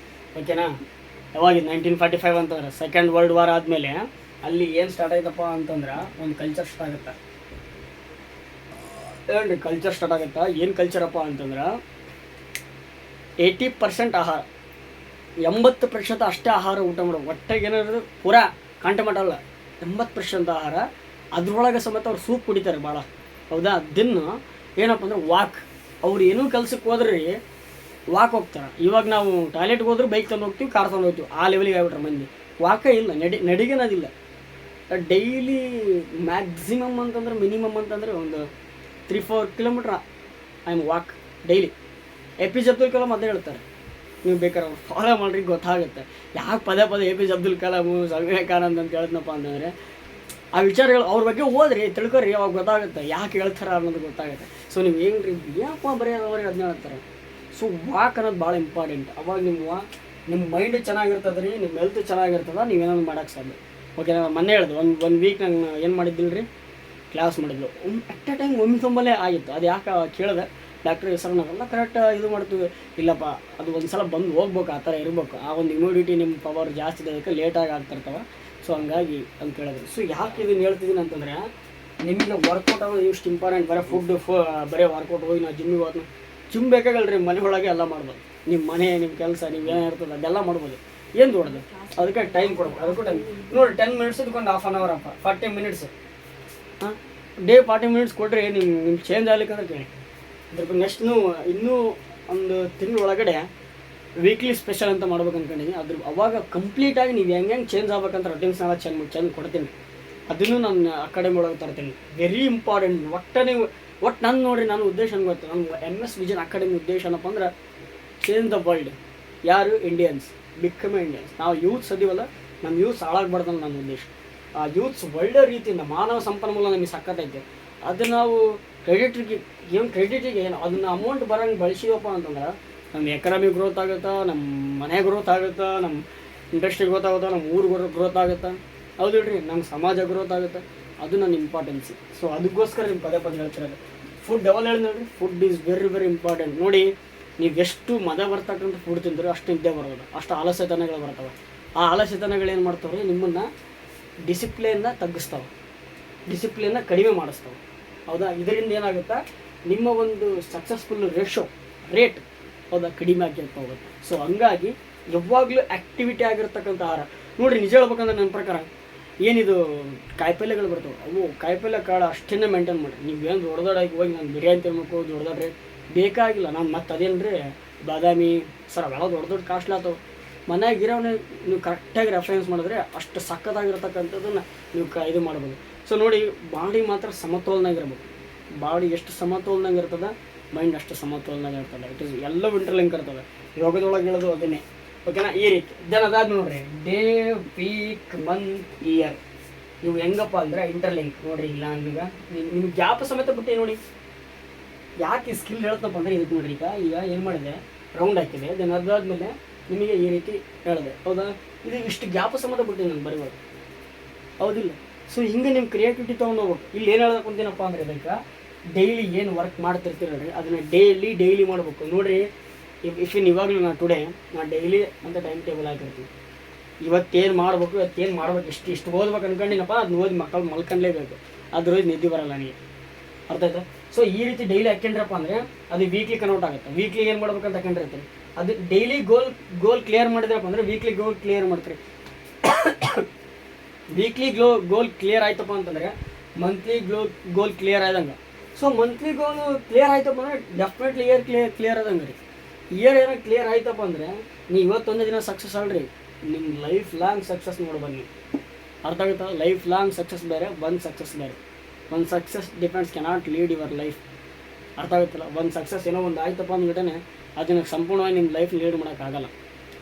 ಓಕೆನಾ? ಯಾವಾಗಿದ್ದು 1945 ಅಂತಂದ್ರೆ ಸೆಕೆಂಡ್ ವರ್ಲ್ಡ್ ವಾರ್ ಆದಮೇಲೆ ಅಲ್ಲಿ ಏನು ಸ್ಟಾರ್ಟ್ ಆಯ್ತಪ್ಪ ಅಂತಂದ್ರೆ, ಒಂದು ಕಲ್ಚರ್ ಸ್ಟಾರ್ಟ್ ಆಗುತ್ತೆ. ಹೇಳ್ರಿ ಕಲ್ಚರ್ ಸ್ಟಾರ್ಟ್ ಆಗುತ್ತಾ? ಏನು ಕಲ್ಚರಪ್ಪ ಅಂತಂದ್ರೆ, 80% ಆಹಾರ, 80% ಅಷ್ಟೇ ಆಹಾರ ಊಟ ಮಾಡೋದು. ಒಟ್ಟಾಗಿ ಏನಾದ್ರು ಪೂರಾ ಕಾಂಟಮಟ ಅಲ್ಲ, 80% ಆಹಾರ. ಅದ್ರೊಳಗೆ ಸಮೇತ ಅವ್ರು ಸೂಪ್ ಕುಡಿತಾರೆ ಭಾಳ. ಹೌದಾ? ದಿನ ಏನಪ್ಪ ಅಂದ್ರೆ ವಾಕ್. ಅವ್ರು ಏನೂ ಕೆಲ್ಸಕ್ಕೆ ಹೋದ್ರಿ ವಾಕ್ ಹೋಗ್ತಾರೆ. ಇವಾಗ ನಾವು ಟಾಯ್ಲೆಟ್ಗೆ ಹೋದ್ರೆ ಬೈಕ್ ತಂದು ಹೋಗ್ತೀವಿ, ಕಾರ್ ತಂದು ಹೋಗ್ತೀವಿ, ಆ ಲೆವೆಲಿಗೆ ಆಗ್ಬಿಟ್ರೆ ಮಂದಿ. ವಾಕೇ ಇಲ್ಲ, ನಡಿಗೆನದಿಲ್ಲ. ಡೈಲಿ ಮ್ಯಾಕ್ಸಿಮಮ್ ಅಂತಂದ್ರೆ, ಮಿನಿಮಮ್ ಅಂತಂದರೆ ಒಂದು 3-4 kilometre I am walk daily. APJ Abdul Kalam ಅದೇ ಹೇಳ್ತಾರೆ. ನೀವು ಬೇಕಾದ್ರೆ ಅವ್ರು ಫಾಲೋ ಮಾಡ್ರಿ, ಗೊತ್ತಾಗುತ್ತೆ. ಯಾಕೆ ಪದೇ APJ ಅಬ್ದುಲ್ ಕಲಾಮು, ವಿವೇಕಾನಂದ ಅಂತ ಹೇಳ್ತನಪ್ಪ ಅಂತಂದರೆ, ಆ ವಿಚಾರಗಳು ಅವ್ರ ಬಗ್ಗೆ ಓದ್ರಿ, ತಿಳ್ಕೊರಿ, ಅವಾಗ ಗೊತ್ತಾಗುತ್ತೆ ಯಾಕೆ ಹೇಳ್ತಾರೆ ಅನ್ನೋದು ಗೊತ್ತಾಗುತ್ತೆ. ಸೊ ನೀವು ಹೆಂಗ್ರಿ ಯಾಕಪ್ಪ ಬರೆಯೋದವ್ರಿಗೆ ಅದನ್ನ ಹೇಳ್ತಾರೆ. ಸೊ ವಾಕ್ ಅನ್ನೋದು ಭಾಳ ಇಂಪಾರ್ಟೆಂಟ್. ಅವಾಗ ನಿಮ್ಮ ಮೈಂಡ್ ಚೆನ್ನಾಗಿರ್ತದೆ ರೀ, ನಿಮ್ಮ ಹೆಲ್ತ್ ಚೆನ್ನಾಗಿರ್ತದೆ, ನೀವೇನೋ ಮಾಡೋಕ್ಕೆ ಸಾಧ್ಯ. ಓಕೆ, ನಾನು ಮೊನ್ನೆ ಹೇಳಿದೆ, ಒಂದು ವೀಕ್ ನಾನು ಏನು ಮಾಡಿದ್ದಿಲ್ಲ ರೀ, ಕ್ಲಾಸ್ ಮಾಡಿದ್ಲು. ಅಟ್ ಎ ಟೈಮ್ ಒಮ್ಮೆ ಆಗಿತ್ತು. ಅದು ಯಾಕೆ ಕೇಳಿದೆ, ಡಾಕ್ಟ್ರ್ ಹೆಸರು ನಾವೆಲ್ಲ ಕರೆಕ್ಟ್ ಇದು ಮಾಡ್ತೀವಿ. ಇಲ್ಲಪ್ಪ, ಅದು ಒಂದು ಸಲ ಬಂದು ಹೋಗ್ಬೇಕು, ಆ ಥರ ಇರಬೇಕು. ಆ ಒಂದು ಇಮ್ಯುನಿಟಿ ನಿಮ್ಮ ಪವರ್ ಜಾಸ್ತಿ ಇರೋದಕ್ಕೆ ಲೇಟಾಗಿ ಆಗ್ತಿರ್ತಾವೆ. ಸೊ ಹಂಗಾಗಿ ಅಂತ ಹೇಳಿದ್ರು. ಸೊ ಯಾಕೆ ಇದನ್ನು ಹೇಳ್ತಿದ್ದೀನಿ ಅಂತಂದರೆ, ನಿಮಗೆ ವರ್ಕೌಟ್ ಆಗೋದು ಇಷ್ಟು ಇಂಪಾರ್ಟೆಂಟ್. ಬರೀ ವರ್ಕೌಟ್ ಹೋಗಿ ನಾವು ಜಿಮ್ಮಿಗೆ ಹೋದ್ನು, ಜಿಮ್ ಬೇಕಾಗಲ್ಲ ರೀ, ಮನೆ ಒಳಗೆ ಎಲ್ಲ ಮಾಡ್ಬೋದು. ನಿಮ್ಮ ಮನೆ, ನಿಮ್ಮ ಕೆಲಸ, ನೀವು ಏನಿರ್ತದೆ ಅದೆಲ್ಲ ಮಾಡ್ಬೋದು. ಏನು ದೊಡ್ಡದು, ಅದಕ್ಕೆ ಟೈಮ್ ಕೊಡ್ಬೇಕು. ಅದಕ್ಕೂ ಟೈಮ್ ನೋಡಿ, 10 ಮಿನಿಟ್ಸ್ ಇದಕ್ಕೊಂದು ಹಾಫ್ ಆನ್ ಅವರ್ ಅಪ್ಪ, 40 ಮಿನಿಟ್ಸ್. ಡೇ 40 ಮಿನಿಟ್ಸ್ ಕೊಟ್ಟರೆ ನಿಮ್ಮ ಚೇಂಜ್ ಆಗ್ಲಿಕ್ಕಂದ್ರೆ ಕೇಳಿ. ಅದ್ರ ನೆಕ್ಸ್ಟ್ ಇನ್ನೂ ಒಂದು ತಿಂಗಳ ಒಳಗಡೆ ವೀಕ್ಲಿ ಸ್ಪೆಷಲ್ ಅಂತ ಮಾಡ್ಬೇಕು ಅಂದ್ಕೊಂಡಿದ್ದೀನಿ. ಅವಾಗ ಕಂಪ್ಲೀಟಾಗಿ ನೀವು ಹೆಂಗೆ ಚೇಂಜ್ ಆಗ್ಬೇಕಂತ ರೊಟೀನ್ಸ್ನೆಲ್ಲ ಚೆಂದ ಕೊಡ್ತೀನಿ. ಅದನ್ನು ನಾನು ಅಕಾಡೆಮಿ ಒಳಗೆ ತರ್ತೀನಿ. Very important. ಒಟ್ಟು ನಾನು ನೋಡಿರಿ, ನನ್ನ ಉದ್ದೇಶ ಗೊತ್ತು. ನಾನು MS ವಿಷನ್ ಅಕಾಡೆಮಿ ಉದ್ದೇಶ ಏನಪ್ಪ ಅಂದ್ರೆ, ಚೇಂಜ್ ದ ವರ್ಲ್ಡ್. ಯಾರು? ಇಂಡಿಯನ್ಸ್. ಬಿಕ್ಕಮ್ ಇಂಡಿಯನ್ಸ್. ನಾವು ಯೂತ್ಸ್ ಅದೀವಲ್ಲ, ನಮ್ಮ ಯೂತ್ಸ್ ಹಾಳಾಗ್ಬಾರ್ದಲ್ಲ ನನ್ನ ಉದ್ದೇಶ. ಆ ಯೂತ್ಸ್ ಒಳ್ಳೆ ರೀತಿಯಿಂದ, ಮಾನವ ಸಂಪನ್ಮೂಲ ನಮಗೆ ಸಕ್ಕತ್ತೈತೆ, ಅದು ನಾವು ಕ್ರೆಡಿಟಿಗೆ ಏನು ಅದನ್ನು ಅಮೌಂಟ್ ಬರೋಂಗೆ ಬಳಸಿವಪ್ಪ ಅಂತಂದ್ರೆ, ನಮ್ಮ ಎಕನಾಮಿ ಗ್ರೋತ್ ಆಗುತ್ತಾ, ನಮ್ಮ ಮನೆ ಗ್ರೋತ್ ಆಗುತ್ತಾ, ನಮ್ಮ ಇಂಡಸ್ಟ್ರಿ ಗ್ರೋತ್ ಆಗುತ್ತಾ, ನಮ್ಮ ಊರು ಗ್ರೋತ್ ಆಗುತ್ತಾ, ಹೌದು ಹೇಳ್ರಿ, ನಮ್ಮ ಸಮಾಜ ಗ್ರೋತ್ ಆಗುತ್ತೆ. ಅದು ನನ್ನ ಇಂಪಾರ್ಟೆನ್ಸಿ. ಸೊ ಅದಕ್ಕೋಸ್ಕರ ನಿಮ್ಮ ಪದೇ ಹೇಳ್ತಿರೋದು. ಫುಡ್ ಯಾವಾಗ ಹೇಳಿ ನೋಡಿರಿ, ಫುಡ್ ಈಸ್ ವೆರಿ ಇಂಪಾರ್ಟೆಂಟ್. ನೋಡಿ, ನೀವು ಎಷ್ಟು ಮದ ಬರ್ತಕ್ಕಂಥ ಫುಡ್ ತಿಂದ್ರೆ ಅಷ್ಟು ನಿದ್ದೆ ಬರೋದು, ಅಷ್ಟು ಆಲಸ್ಯತನಗಳು ಬರ್ತವೆ. ಆ ಆಲಸ್ಯತನಗಳು ಏನು ಮಾಡ್ತಾವೆ? ನಿಮ್ಮನ್ನು ಡಿಸಿಪ್ಲಿನ್ನ ತಗ್ಗಿಸ್ತಾವೆ, ಡಿಸಿಪ್ಲಿನ್ನ ಕಡಿಮೆ ಮಾಡಿಸ್ತಾವೆ. ಹೌದಾ? ಇದರಿಂದ ಏನಾಗುತ್ತಾ, ನಿಮ್ಮ ಒಂದು ಸಕ್ಸಸ್ಫುಲ್ ರೇಟ್ ಹೌದಾ ಕಡಿಮೆ ಆಗಿರ್ತಾ ಹೋಗುತ್ತೆ. ಸೊ ಹಂಗಾಗಿ ಯಾವಾಗಲೂ ಆ್ಯಕ್ಟಿವಿಟಿ ಆಗಿರ್ತಕ್ಕಂಥ ಆಹಾರ ನೋಡಿರಿ. ನಿಜ ಹೇಳ್ಬೇಕಂದ್ರೆ ನನ್ನ ಪ್ರಕಾರ ಏನಿದು ಕಾಯಿಪಲ್ಯಗಳು ಬರ್ತವೆ, ಅವು ಕಾಯಿಪಲ್ಯ ಕಾಳು ಅಷ್ಟನ್ನೇ ಮೇಂಟೈನ್ ಮಾಡಿರಿ. ನೀವೇನು ದೊಡ್ಡದಾಗಿ ಹೋಗಿ ನಾನು ಬಿರಿಯಾನಿ ತಿನ್ಬೇಕು ದೊಡ್ಡದಾಡ್ರಿ ಬೇಕಾಗಿಲ್ಲ. ನಾನು ಮತ್ತೆ ಅದೇನು ರೀ ಬಾದಾಮಿ ಸರ್ ಅವೆಲ್ಲ ದೊಡ್ಡ ಕಾಸ್ಟ್ಲಿ ಆಗ್ತವೆ. ಮನೆಯಾಗಿರೋನೇ ನೀವು ಕರೆಕ್ಟಾಗಿ ರೆಫರೆನ್ಸ್ ಮಾಡಿದ್ರೆ ಅಷ್ಟು ಸಕ್ಕತ್ತಾಗಿರ್ತಕ್ಕಂಥದ್ದನ್ನು ನೀವು ಇದು ಮಾಡ್ಬೋದು. ಸೊ ನೋಡಿ, ಬಾಡಿ ಮಾತ್ರ ಸಮತೋಲನಾಗಿರ್ಬೇಕು. ಬಾಡಿ ಎಷ್ಟು ಸಮತೋಲನಾಗಿ ಇರ್ತದೆ, ಮೈಂಡ್ ಅಷ್ಟು ಸಮತೋಲನಾಗಿ ಇರ್ತದೆ. ಇಟ್ ಈಸ್ ಎಲ್ಲವೂ ಇಂಟರ್ಲಿಂಕ್ ಇರ್ತದೆ. ಯೋಗದೊಳಗೆ ಹೇಳೋದು ಅದನ್ನೇ. ಓಕೆನಾ? ಈ ರೀತಿ ದೆನ್ ಅದಾದ ನೋಡ್ರಿ, ಡೇ, ವೀಕ್, ಮಂತ್, ಇಯರ್ ಇವು ಹೆಂಗಪ್ಪ ಅಂದರೆ ಇಂಟರ್ಲಿಂಕ್. ನೋಡಿರಿ, ಇಲ್ಲ ಈಗ ನಿಮ್ಗೆ ಗ್ಯಾಪ್ ಸಮೇತ ಬಿಟ್ಟು ನೋಡಿ. ಯಾಕೆ ಸ್ಕಿಲ್ ಹೇಳ್ತಪ್ಪ ಅಂದರೆ ಇದಕ್ಕೆ ನೋಡ್ರಿ, ಈಗ ಏನು ಮಾಡಿದೆ, ರೌಂಡ್ ಹಾಕಿದೆ. ದೆನ್ ಅದಾದಮೇಲೆ ನಿಮಗೆ ಈ ರೀತಿ ಹೇಳಿದೆ. ಹೌದಾ? ಇದು ಇಷ್ಟು ಗ್ಯಾಪ್ ಸಮೇತ ಬಿಟ್ಟು ನಾನು ಬರೀಬೋದು, ಹೌದಿಲ್ಲ? ಸೊ ಹಿಂಗೆ ನಿಮ್ಮ ಕ್ರಿಯೇಟಿವಿಟಿ ತೊಗೊಂಡು ಹೋಗ್ಬೇಕು. ಇಲ್ಲಿ ಏನು ಹೇಳೋದಕ್ಕೆ ಕುಂತೀನಪ್ಪ ಅಂದರೆ, ಇದಕ್ಕೆ ಡೈಲಿ ಏನು ವರ್ಕ್ ಮಾಡ್ತಿರ್ತೀರಲ್ರಿ ಅದನ್ನು ಡೈಲಿ ಮಾಡ್ಬೇಕು. ನೋಡಿರಿ, ಇಫ್ ಇವಾಗಲೂ ನಾನು ಡೈಲಿ ಅಂತ ಟೈಮ್ ಟೇಬಲ್ ಹಾಕಿರ್ತೀನಿ. ಇವತ್ತೇನು ಮಾಡ್ಬೇಕು, ಇಷ್ಟು ಓದ್ಬೇಕು ಅನ್ಕೊಂಡಿನಪ್ಪ, ಅದನ್ನ ಓದಿ ಮಕ್ಕಳು ಮಲ್ಕೊಂಡ್ಲೇಬೇಕು. ಅದು ರೋಜು ನಿದ್ದೆ ಬರಲ್ಲ ನನಗೆ, ಅರ್ಥ ಆಯ್ತಾ? ಸೊ ಈ ರೀತಿ ಡೈಲಿ ಹಾಕೊಂಡ್ರಪ್ಪ ಅಂದರೆ ಅದು ವೀಕ್ಲಿ ಕನ್ವರ್ಟ್ ಆಗುತ್ತೆ. ವೀಕ್ಲಿ ಏನು ಮಾಡ್ಬೇಕಂತ ಹಾಕೊಂಡಿರ್ತೀನಿ, ಅದು ಡೈಲಿ ಗೋಲ್ ಕ್ಲಿಯರ್ ಮಾಡಿದ್ರಪ್ಪ ಅಂದರೆ ವೀಕ್ಲಿ ಗೋಲ್ ಕ್ಲಿಯರ್ ಮಾಡ್ತೀರಿ. ವೀಕ್ಲಿ ಗೋಲ್ ಕ್ಲಿಯರ್ ಆಯ್ತಪ್ಪ ಅಂತಂದರೆ ಮಂತ್ಲಿ ಗೋಲ್ ಕ್ಲಿಯರ್ ಆದಂಗೆ. ಸೊ ಮಂತ್ಲಿ ಗೋಲ್ ಕ್ಲಿಯರ್ ಆಯ್ತಪ್ಪ ಅಂದರೆ ಡೆಫಿನೆಟ್ಲಿ ಕ್ಲಿಯರ್ ಆದಂಗೆ ರೀ. ಇಯರ್ ಏನೋ ಕ್ಲಿಯರ್ ಆಯ್ತಪ್ಪ ಅಂದರೆ ನೀವು ಇವತ್ತೊಂದೇ ದಿನ ಸಕ್ಸಸ್ ಅಲ್ರಿ, ನಿಮ್ಮ ಲೈಫ್ ಲಾಂಗ್ ಸಕ್ಸಸ್ ನೋಡಿ ಬನ್ನಿ. ಅರ್ಥ ಆಗುತ್ತಾ? ಲೈಫ್ ಲಾಂಗ್ ಸಕ್ಸಸ್ ಬೇರೆ, ಒಂದು ಸಕ್ಸಸ್ ಬೇರೆ. ಒಂದು success depends cannot lead your life. ಅರ್ಥ ಆಗುತ್ತಲ್ಲ? ಒಂದು ಸಕ್ಸಸ್ ಏನೋ ಒಂದು ಆಯ್ತಪ್ಪ ಅಂದ್ಬಿಟ್ಟೆ ಅದನ್ನು ಸಂಪೂರ್ಣವಾಗಿ ನಿಮ್ಮ ಲೈಫ್ ಲೀಡ್ ಮಾಡೋಕ್ಕಾಗಲ್ಲ.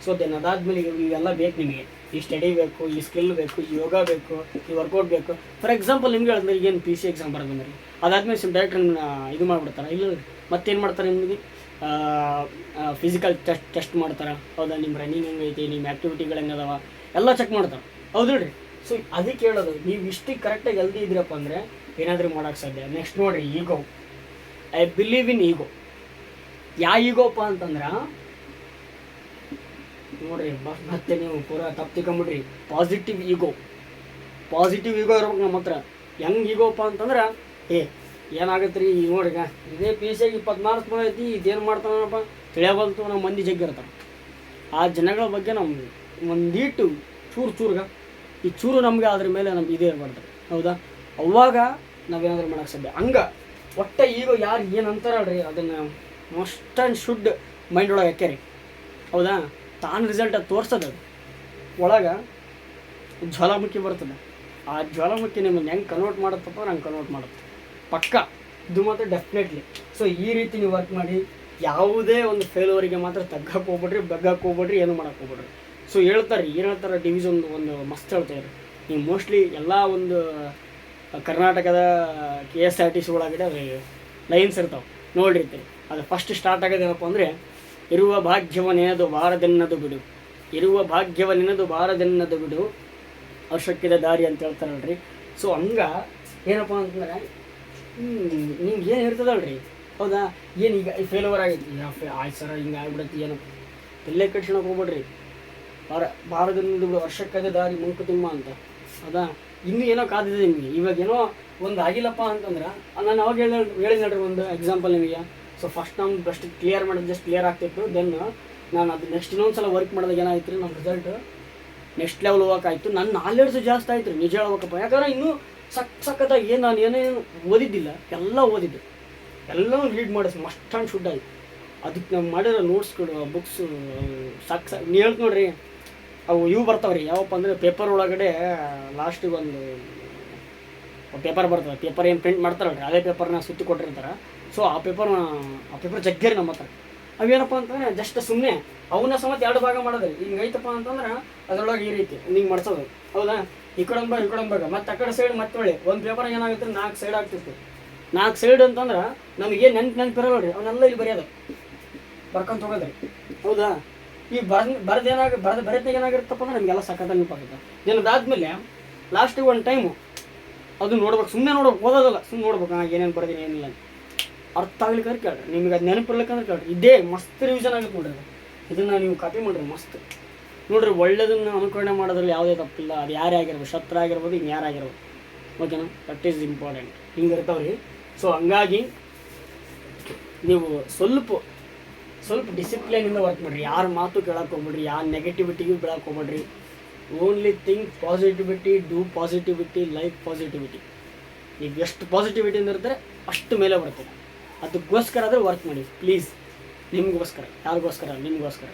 ಸೊ ದೆನ್ ಅದಾದಮೇಲೆ ಇವೆಲ್ಲ ಬೇಕು ನಿಮಗೆ. ಈ ಸ್ಟಡಿ ಬೇಕು, ಈ ಸ್ಕಿಲ್ ಬೇಕು, ಈ ಯೋಗ ಬೇಕು, ಈ ವರ್ಕೌಟ್ ಬೇಕು. ಫಾರ್ ಎಕ್ಸಾಂಪಲ್ ನಿಮ್ಗೆ ಹೇಳಿದ್ರೆ ಏನು PC ಎಕ್ಸಾಮ್ ಬರೋದು ಬಂದ್ರಿ, ಅದಾದಮೇಲೆ ಡೈರೆಕ್ಟ್ ಇದು ಮಾಡಿಬಿಡ್ತಾರೆ. ಇಲ್ಲ ಮತ್ತೇನು ಮಾಡ್ತಾರೆ ನಿಮಗೆ, ಫಿಸಿಕಲ್ ಟೆಸ್ಟ್ ಮಾಡ್ತಾರೆ. ಹೌದಾ? ನಿಮ್ಮ ರನ್ನಿಂಗ್ ಹೆಂಗೈತಿ, ನಿಮ್ಮ ಆ್ಯಕ್ಟಿವಿಟಿಗಳು ಹೆಂಗದಾವ ಎಲ್ಲ ಚೆಕ್ ಮಾಡ್ತಾರೆ. ಹೌದು ರೀ. ಸೊ ಅದಕ್ಕೆ ಹೇಳೋದು, ನೀವು ಇಷ್ಟು ಕರೆಕ್ಟಾಗಿ ಹೆಲ್ದಿ ಇದ್ದೀರಪ್ಪ ಅಂದರೆ ಏನಾದರೂ ಮಾಡೋಕ್ಕೆ ಸಾಧ್ಯ. ನೆಕ್ಸ್ಟ್ ನೋಡಿರಿ, ಈಗೋ. ಐ ಬಿಲೀವ್ ಇನ್ ಈಗೋ. ಯಾವ ಈಗೋಪ್ಪ ಅಂತಂದ್ರೆ ನೋಡ್ರಿ, ಮತ್ತೆ ನೀವು ಪೂರಾ ತಪ್ಪು ತಿಳ್ಕೊಂಬಿಡ್ರಿ. ಪಾಸಿಟಿವ್ ಈಗೋ ಇರ್ಬೇಕು ನಮ್ಮ ಹತ್ರ. ಹೆಂಗೆ ಈಗೋಪ್ಪ ಅಂತಂದ್ರೆ, ಏನಾಗತ್ತೆ ರೀ ನೋಡ್ರಿ, ಇದೇ PC 20 ಮಾರ್ಕ್ಸ್ ಬಂದೈತಿ, ಇದೇನು ಮಾಡ್ತಾನಪ್ಪ ತಿಳಿಯಬಲ್ತು ನಮ್ಮ ಮಂದಿ ಜಗ್ಗಿರ್ತಾರೆ. ಆ ಜನಗಳ ಬಗ್ಗೆ ನಮ್ಗೆ ಒಂದೀಟು ಚೂರ್ಗ ಈ ಚೂರು ನಮಗೆ ಅದ್ರ ಮೇಲೆ ನಮ್ಗೆ ಇದೇ ಇರಬಾರ್ದು. ಹೌದಾ? ಅವಾಗ ನಾವೇನಾದ್ರೂ ಮಾಡೋಕ್ಕೆ ಸಾಧ್ಯ. ಹಂಗೆ ಒಟ್ಟೆ ಈಗ ಯಾರು ಏನು ಅಂತಾರಲ್ರಿ, ಅದನ್ನು ಮಸ್ಟ್ ಆ್ಯಂಡ್ ಶುಡ್ ಮೈಂಡ್ ಒಳಗೆ ಹಾಕ್ಯಾರಿ. ಹೌದಾ? ತಾನು ರಿಸಲ್ಟ್ ಅದು ತೋರಿಸೋದು. ಅದು ಒಳಗೆ ಜ್ವಾಲಾಮುಖಿ ಬರ್ತದೆ. ಆ ಜ್ವಾಲಾಮುಖಿ ನಿಮ್ಮನ್ನು ಹೆಂಗೆ ಕನ್ವರ್ಟ್ ಮಾಡುತ್ತಪ್ಪ, ನಂಗೆ ಕನ್ವರ್ಟ್ ಮಾಡುತ್ತೆ ಪಕ್ಕ. ಇದು ಮಾತ್ರ ಡೆಫಿನೆಟ್ಲಿ. ಸೊ ಈ ರೀತಿ ನೀವು ವರ್ಕ್ ಮಾಡಿ. ಯಾವುದೇ ಒಂದು ಫೇಲ್ಯೂರಿಗೆ ಮಾತ್ರ ತಗ್ಗಕ್ಕೆ ಹೋಗ್ಬಿಡ್ರಿ, ಬಗ್ಗಕ್ಕೆ ಹೋಗ್ಬಿಡ್ರಿ, ಏನು ಮಾಡೋಕ್ಕೆ ಹೋಗ್ಬಿಡ್ರಿ. ಸೊ ಏನು ಹೇಳ್ತಾರೆ ಡಿವಿಷನ್ ಒಂದು ಮಸ್ತ್ ಹೇಳ್ತಾರೆ. ನೀವು ಮೋಸ್ಟ್ಲಿ ಎಲ್ಲ ಒಂದು ಕರ್ನಾಟಕದ KSRTC ಒಳಗಡೆ ಅದು ಲೈನ್ಸ್ ಇರ್ತಾವೆ ನೋಡಿರ್ತೀರಿ. ಅದು ಫಸ್ಟ್ ಸ್ಟಾರ್ಟ್ ಆಗೋದೇನಪ್ಪ ಅಂದರೆ, ಇರುವ ಭಾಗ್ಯವನೆನದು ಬಾರದೆನ್ನದು ಬಿಡು, ಇರುವ ಭಾಗ್ಯವನೆನದು ಬಾರದೆನ್ನದು ಬಿಡು, ಅವಶ್ಯಕ್ಕಿದ ದಾರಿ ಅಂತ ಹೇಳ್ತಾರಲ್ರಿ. ಸೊ ಹಂಗೆ ಏನಪ್ಪ ಅಂತಂದರೆ, ನಿಮ್ಗೆ ಏನು ಇರ್ತದಲ್ರಿ. ಹೌದಾ? ಏನೀಗ ಫೇಲ್ಯೂರ್ ಆಗೈತಿ, ಆಯ್ತು ಸರ ಹಿಂಗೆ ಆಗ್ಬಿಡತ್ತಿ, ಏನು ತಲೆ ಕಟ್ಸ್ಕೊಳಕ್ಕೆ ಹೋಗ್ಬಿಡ್ರಿ. ಬಾರದೆನ್ನದು ಬಿಡು, ವರ್ಷಕ್ಕದ ದಾರಿ ಮಂಕುತಿಮ್ಮ ಅಂತ. ಹೌದಾ? ಇನ್ನೂ ಏನೋ ಕಾದಿದೆ ನಿಮಗೆ. ಇವಾಗ ಏನೋ ಒಂದು ಆಗಿಲ್ಲಪ್ಪ ಅಂತಂದ್ರೆ, ನಾನು ಅವಾಗ ಹೇಳಿದ್ರಿ ಒಂದು ಎಕ್ಸಾಂಪಲ್ ನಿಮಗೆ. ಸೊ ಫಸ್ಟ್ ನಮ್ಗೆ ಬೆಸ್ಟ್ ಕ್ಲಿಯರ್ ಮಾಡಿದ್ರೆ ಜಸ್ಟ್ ಕ್ಲಿಯರ್ ಆಗ್ತಿತ್ತು. ದೆನ್ ನಾನು ಅದು ನೆಕ್ಸ್ಟ್ ಇನ್ನೊಂದು ಸಲ ವರ್ಕ್ ಮಾಡಿದಾಗ ಏನಾಯ್ತು ರೀ, ನಮ್ಮ ರಿಸಲ್ಟ್ ನೆಕ್ಸ್ಟ್ ಲೆವೆಲ್ ಹೋಗೋಕ್ಕಾಯ್ತು. ನನ್ನ ನಾಲೆಡ್ಜು ಜಾಸ್ತಿ ಆಯ್ತು ರೀ, ನಿಜ ಹೇಳ್ಬೇಕಪ್ಪ. ಯಾಕಂದ್ರೆ ಇನ್ನೂ ಸಖತ್ತಾಗಿ ನಾನು ಏನೇನು ಓದಿದ್ದಿಲ್ಲ, ಎಲ್ಲ ಓದಿದ್ದು, ಎಲ್ಲನೂ ರೀಡ್ ಮಾಡಿಸಿ ಮಸ್ಟ್ ಆ್ಯಂಡ್ ಶುಡ್ ಆಯ್ತು. ಅದಕ್ಕೆ ನಾವು ಮಾಡಿರೋ ನೋಟ್ಸ್ಗಳು, ಬುಕ್ಸು ನೀವು ಹೇಳ್ತು ನೋಡ್ರಿ, ಅವು ಇವು ಬರ್ತಾವ್ರಿ. ಯಾವಪ್ಪ ಅಂದರೆ ಪೇಪರ್ ಒಳಗಡೆ ಲಾಸ್ಟಿಗೆ ಒಂದು ಪೇಪರ್ ಬರ್ತದೆ. ಪೇಪರ್ ಏನು ಪ್ರಿಂಟ್ ಮಾಡ್ತಾರಲ್ರಿ, ಅದೇ ಪೇಪರ್ನ ಸುತ್ತಿ ಕೊಟ್ಟಿರ್ತಾರೆ. ಸೊ ಆ ಪೇಪರ್ ಜಗ್ಗೇರಿ ನಮ್ಮ ಹತ್ರ. ಅವೇನಪ್ಪ ಅಂತಂದರೆ ಜಸ್ಟ್ ಸುಮ್ಮನೆ ಅವನ್ನ ಸಮೇತ 2 ಭಾಗ ಮಾಡೋದು. ಹಿಂಗೆ ಐತಪ್ಪ ಅಂತಂದ್ರೆ ಅದರೊಳಗೆ ಈ ರೀತಿ ಹಿಂಗೆ ಮಾಡಿಸೋದು. ಹೌದಾ? ಈ ಕಡೆ ಭಾಗ ಮತ್ತು ಆ ಕಡೆ ಸೈಡ್ ಮತ್ತೆ ಒಳ್ಳೆ ಒಂದು ಪೇಪರ್ ಏನಾಗುತ್ತೆ, 4 ಸೈಡ್ ಆಗ್ತಿತ್ತು. 4 ಸೈಡ್ ಅಂತಂದ್ರೆ ನಮಗೆ ನೆನಪಿರೋ ನೋಡ್ರಿ, ಅವನ್ನೆಲ್ಲ ಇಲ್ಲಿ ಬರೆಯೋದು, ಬರ್ಕೊಂತ ಹೋಗೋದ್ರಿ. ಹೌದಾ? ಈ ಬರೆದಾಗ ಏನಾಗಿರುತ್ತಪ್ಪ ಅಂದ್ರೆ ನಮಗೆಲ್ಲ ಸಖತ್ ನೆನಪಾಗುತ್ತೆ. ದಿನದಾದ್ಮೇಲೆ ಲಾಸ್ಟಿಗೆ ಒಂದು ಟೈಮು ಅದು ನೋಡ್ಬೇಕು, ಸುಮ್ಮನೆ ನೋಡ್ಬೇಕು, ಓದೋದಲ್ಲ, ಸುಮ್ಮನೆ ನೋಡ್ಬೇಕು. ಏನೇನು ಬರ್ತೀನಿ ಏನಿಲ್ಲ ಅರ್ಥ ಆಗ್ಲಿಕ್ಕೆ ಕೇಳ್ರಿ. ನಿಮಗೆ ಅದು ನೆನಪಿರ್ಲಿಕ್ಕಂದ್ರೆ ಕೇಳ್ರಿ. ಇದೇ ಮಸ್ತ್ ರಿವಿಷನ್ ಆಗುತ್ತೆ ನೋಡ್ರಿ. ಇದನ್ನು ನೀವು ಕಾಪಿ ಮಾಡಿರಿ ಮಸ್ತ್ ನೋಡ್ರಿ. ಒಳ್ಳೇದನ್ನು ಅನುಕರಣೆ ಮಾಡೋದ್ರಲ್ಲಿ ಯಾವುದೇ ತಪ್ಪಿಲ್ಲ. ಅದು ಯಾರೇ ಆಗಿರ್ಬೋದು, ಶತ್ರು ಆಗಿರ್ಬೋದು, ಇನ್ನು ಯಾರಾಗಿರ್ಬೋದು. ಓಕೆನಾ? That is important. ಹಿಂಗೆ ಇರ್ತಾವ್ರಿ. ಸೊ ಹಂಗಾಗಿ ನೀವು ಸ್ವಲ್ಪ ಡಿಸಿಪ್ಲಿನಿಂದ ವರ್ಕ್ ಮಾಡಿರಿ. ಯಾರ ಮಾತು ಕೇಳಕ್ಕೆ ಹೋಗ್ಬಿಡ್ರಿ, ಯಾರ ನೆಗೆಟಿವಿಟಿಗೂ ಬೀಳಕ್ಕೆ ಹೋಗ್ಬಿಡ್ರಿ. Only think positivity, do positivity, life positivity. ನೀವು ಎಷ್ಟು ಪಾಸಿಟಿವಿಟಿಯಿಂದ ಇರ್ತಾರೆ ಅಷ್ಟು ಮೇಲೆ ಬರ್ತದೆ. ಅದಕ್ಕೋಸ್ಕರ ಆದರೆ ವರ್ಕ್ ಮಾಡಿ ಪ್ಲೀಸ್. ನಿಮಗೋಸ್ಕರ, ಯಾರಿಗೋಸ್ಕರ? ನಿಮಗೋಸ್ಕರ.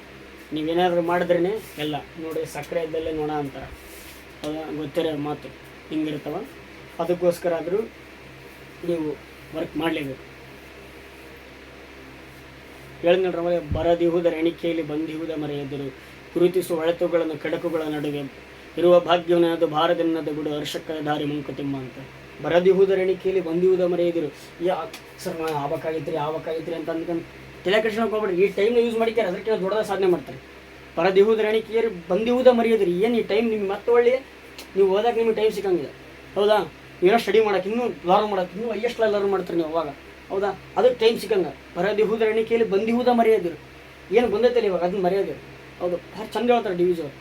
ನೀವೇನಾದರೂ ಮಾಡಿದ್ರೇ ಎಲ್ಲ ನೋಡಿ, ಸಕ್ಕರೆ ಇದ್ದಲ್ಲೇ ನೋಡ ಅಂತಾರೆ. ಹೌದಾ? ಗೊತ್ತಿರೋ ಮಾತು ಹಿಂಗಿರ್ತಾವ. ಅದಕ್ಕೋಸ್ಕರ ಆದರೂ ನೀವು ವರ್ಕ್ ಮಾಡಲೇಬೇಕು. ಹೇಳಿದ್ರವೇ, ಬರದಿಹುದರ ಎಣಿಕೆಯಲ್ಲಿ ಬಂದಿಹುದ ಮರೆಯದಿರು, ಗುರುತಿಸುವ ಅಳತೆಗಳನ್ನು ಕೆಡಕುಗಳ ನಡುವೆ, ಇರುವ ಭಾಗ್ಯವನದು ಭಾರದೆನ್ನದು ಬಿಡು, ಹರ್ಷಕ್ಕದ ದಾರಿ ಮಂಕುತಿಮ್ಮ ಅಂತ. ಬರದಿಹುದರ ಎಣಿಕೆಯಲ್ಲಿ ಬಂದಿಹುದ ಮರೆಯದಿರು. ಸರ್ ನಾನು ಆವಕ್ಕಾಗಿದ್ರಿ ಅಂತ ಅಂದ್ಕೊಂಡು ತಲೆ ಕೆಡ್ಸ್ಕೊಳಕ್ಕೆ ಹೋಗ್ಬಿಡ್ರಿ. ಈ ಟೈಮ್ನ ಯೂಸ್ ಮಾಡಿಕ್ಯಾರ, ಅದಕ್ಕೆ ದೊಡ್ಡದಾಗಿ ಸಾಧನೆ ಮಾಡ್ತಾರೆ. ಬರದಿಹುದರ ಎಣಿಕೆಯಲ್ಲಿ ಬಂದಿಹುದ ಮರೆಯದಿರಿ. ಏನು ಈ ಟೈಮ್ ನಿಮ್ಗೆ ಮತ್ತೆ ಒಳ್ಳೆ ನೀವು ಓದಕ್ಕೆ ನಿಮಗೆ ಟೈಮ್ ಸಿಕ್ಕಂಗಿಲ್ಲ. ಹೌದಾ? ಏನೋ ಸ್ಟಡಿ ಮಾಡೋಕೆ, ಇನ್ನೂ ಲರ್ನ್ ಮಾಡೋಕೆ, ಇನ್ನೂ ಎಷ್ಟು ಲರ್ನ್ ಮಾಡ್ತಾರೆ ನೀವು ಅವಾಗ. ಹೌದಾ? ಅದಕ್ಕೆ ಟೈಮ್ ಸಿಕ್ಕಂಗ. ಬರದಿಹುದರ ಎಣಿಕೆಯಲ್ಲಿ ಬಂದಿಹುದ ಮರೆಯದಿರು. ಏನು ಬಂದೈತಲ್ಲ ಇವಾಗ ಅದನ್ನ ಮರೆಯೋದಿರು. ಹೌದು, ಭಾಳ ಚಂದ ಹೇಳ್ತಾರೆ ಡಿವಿಜನ್.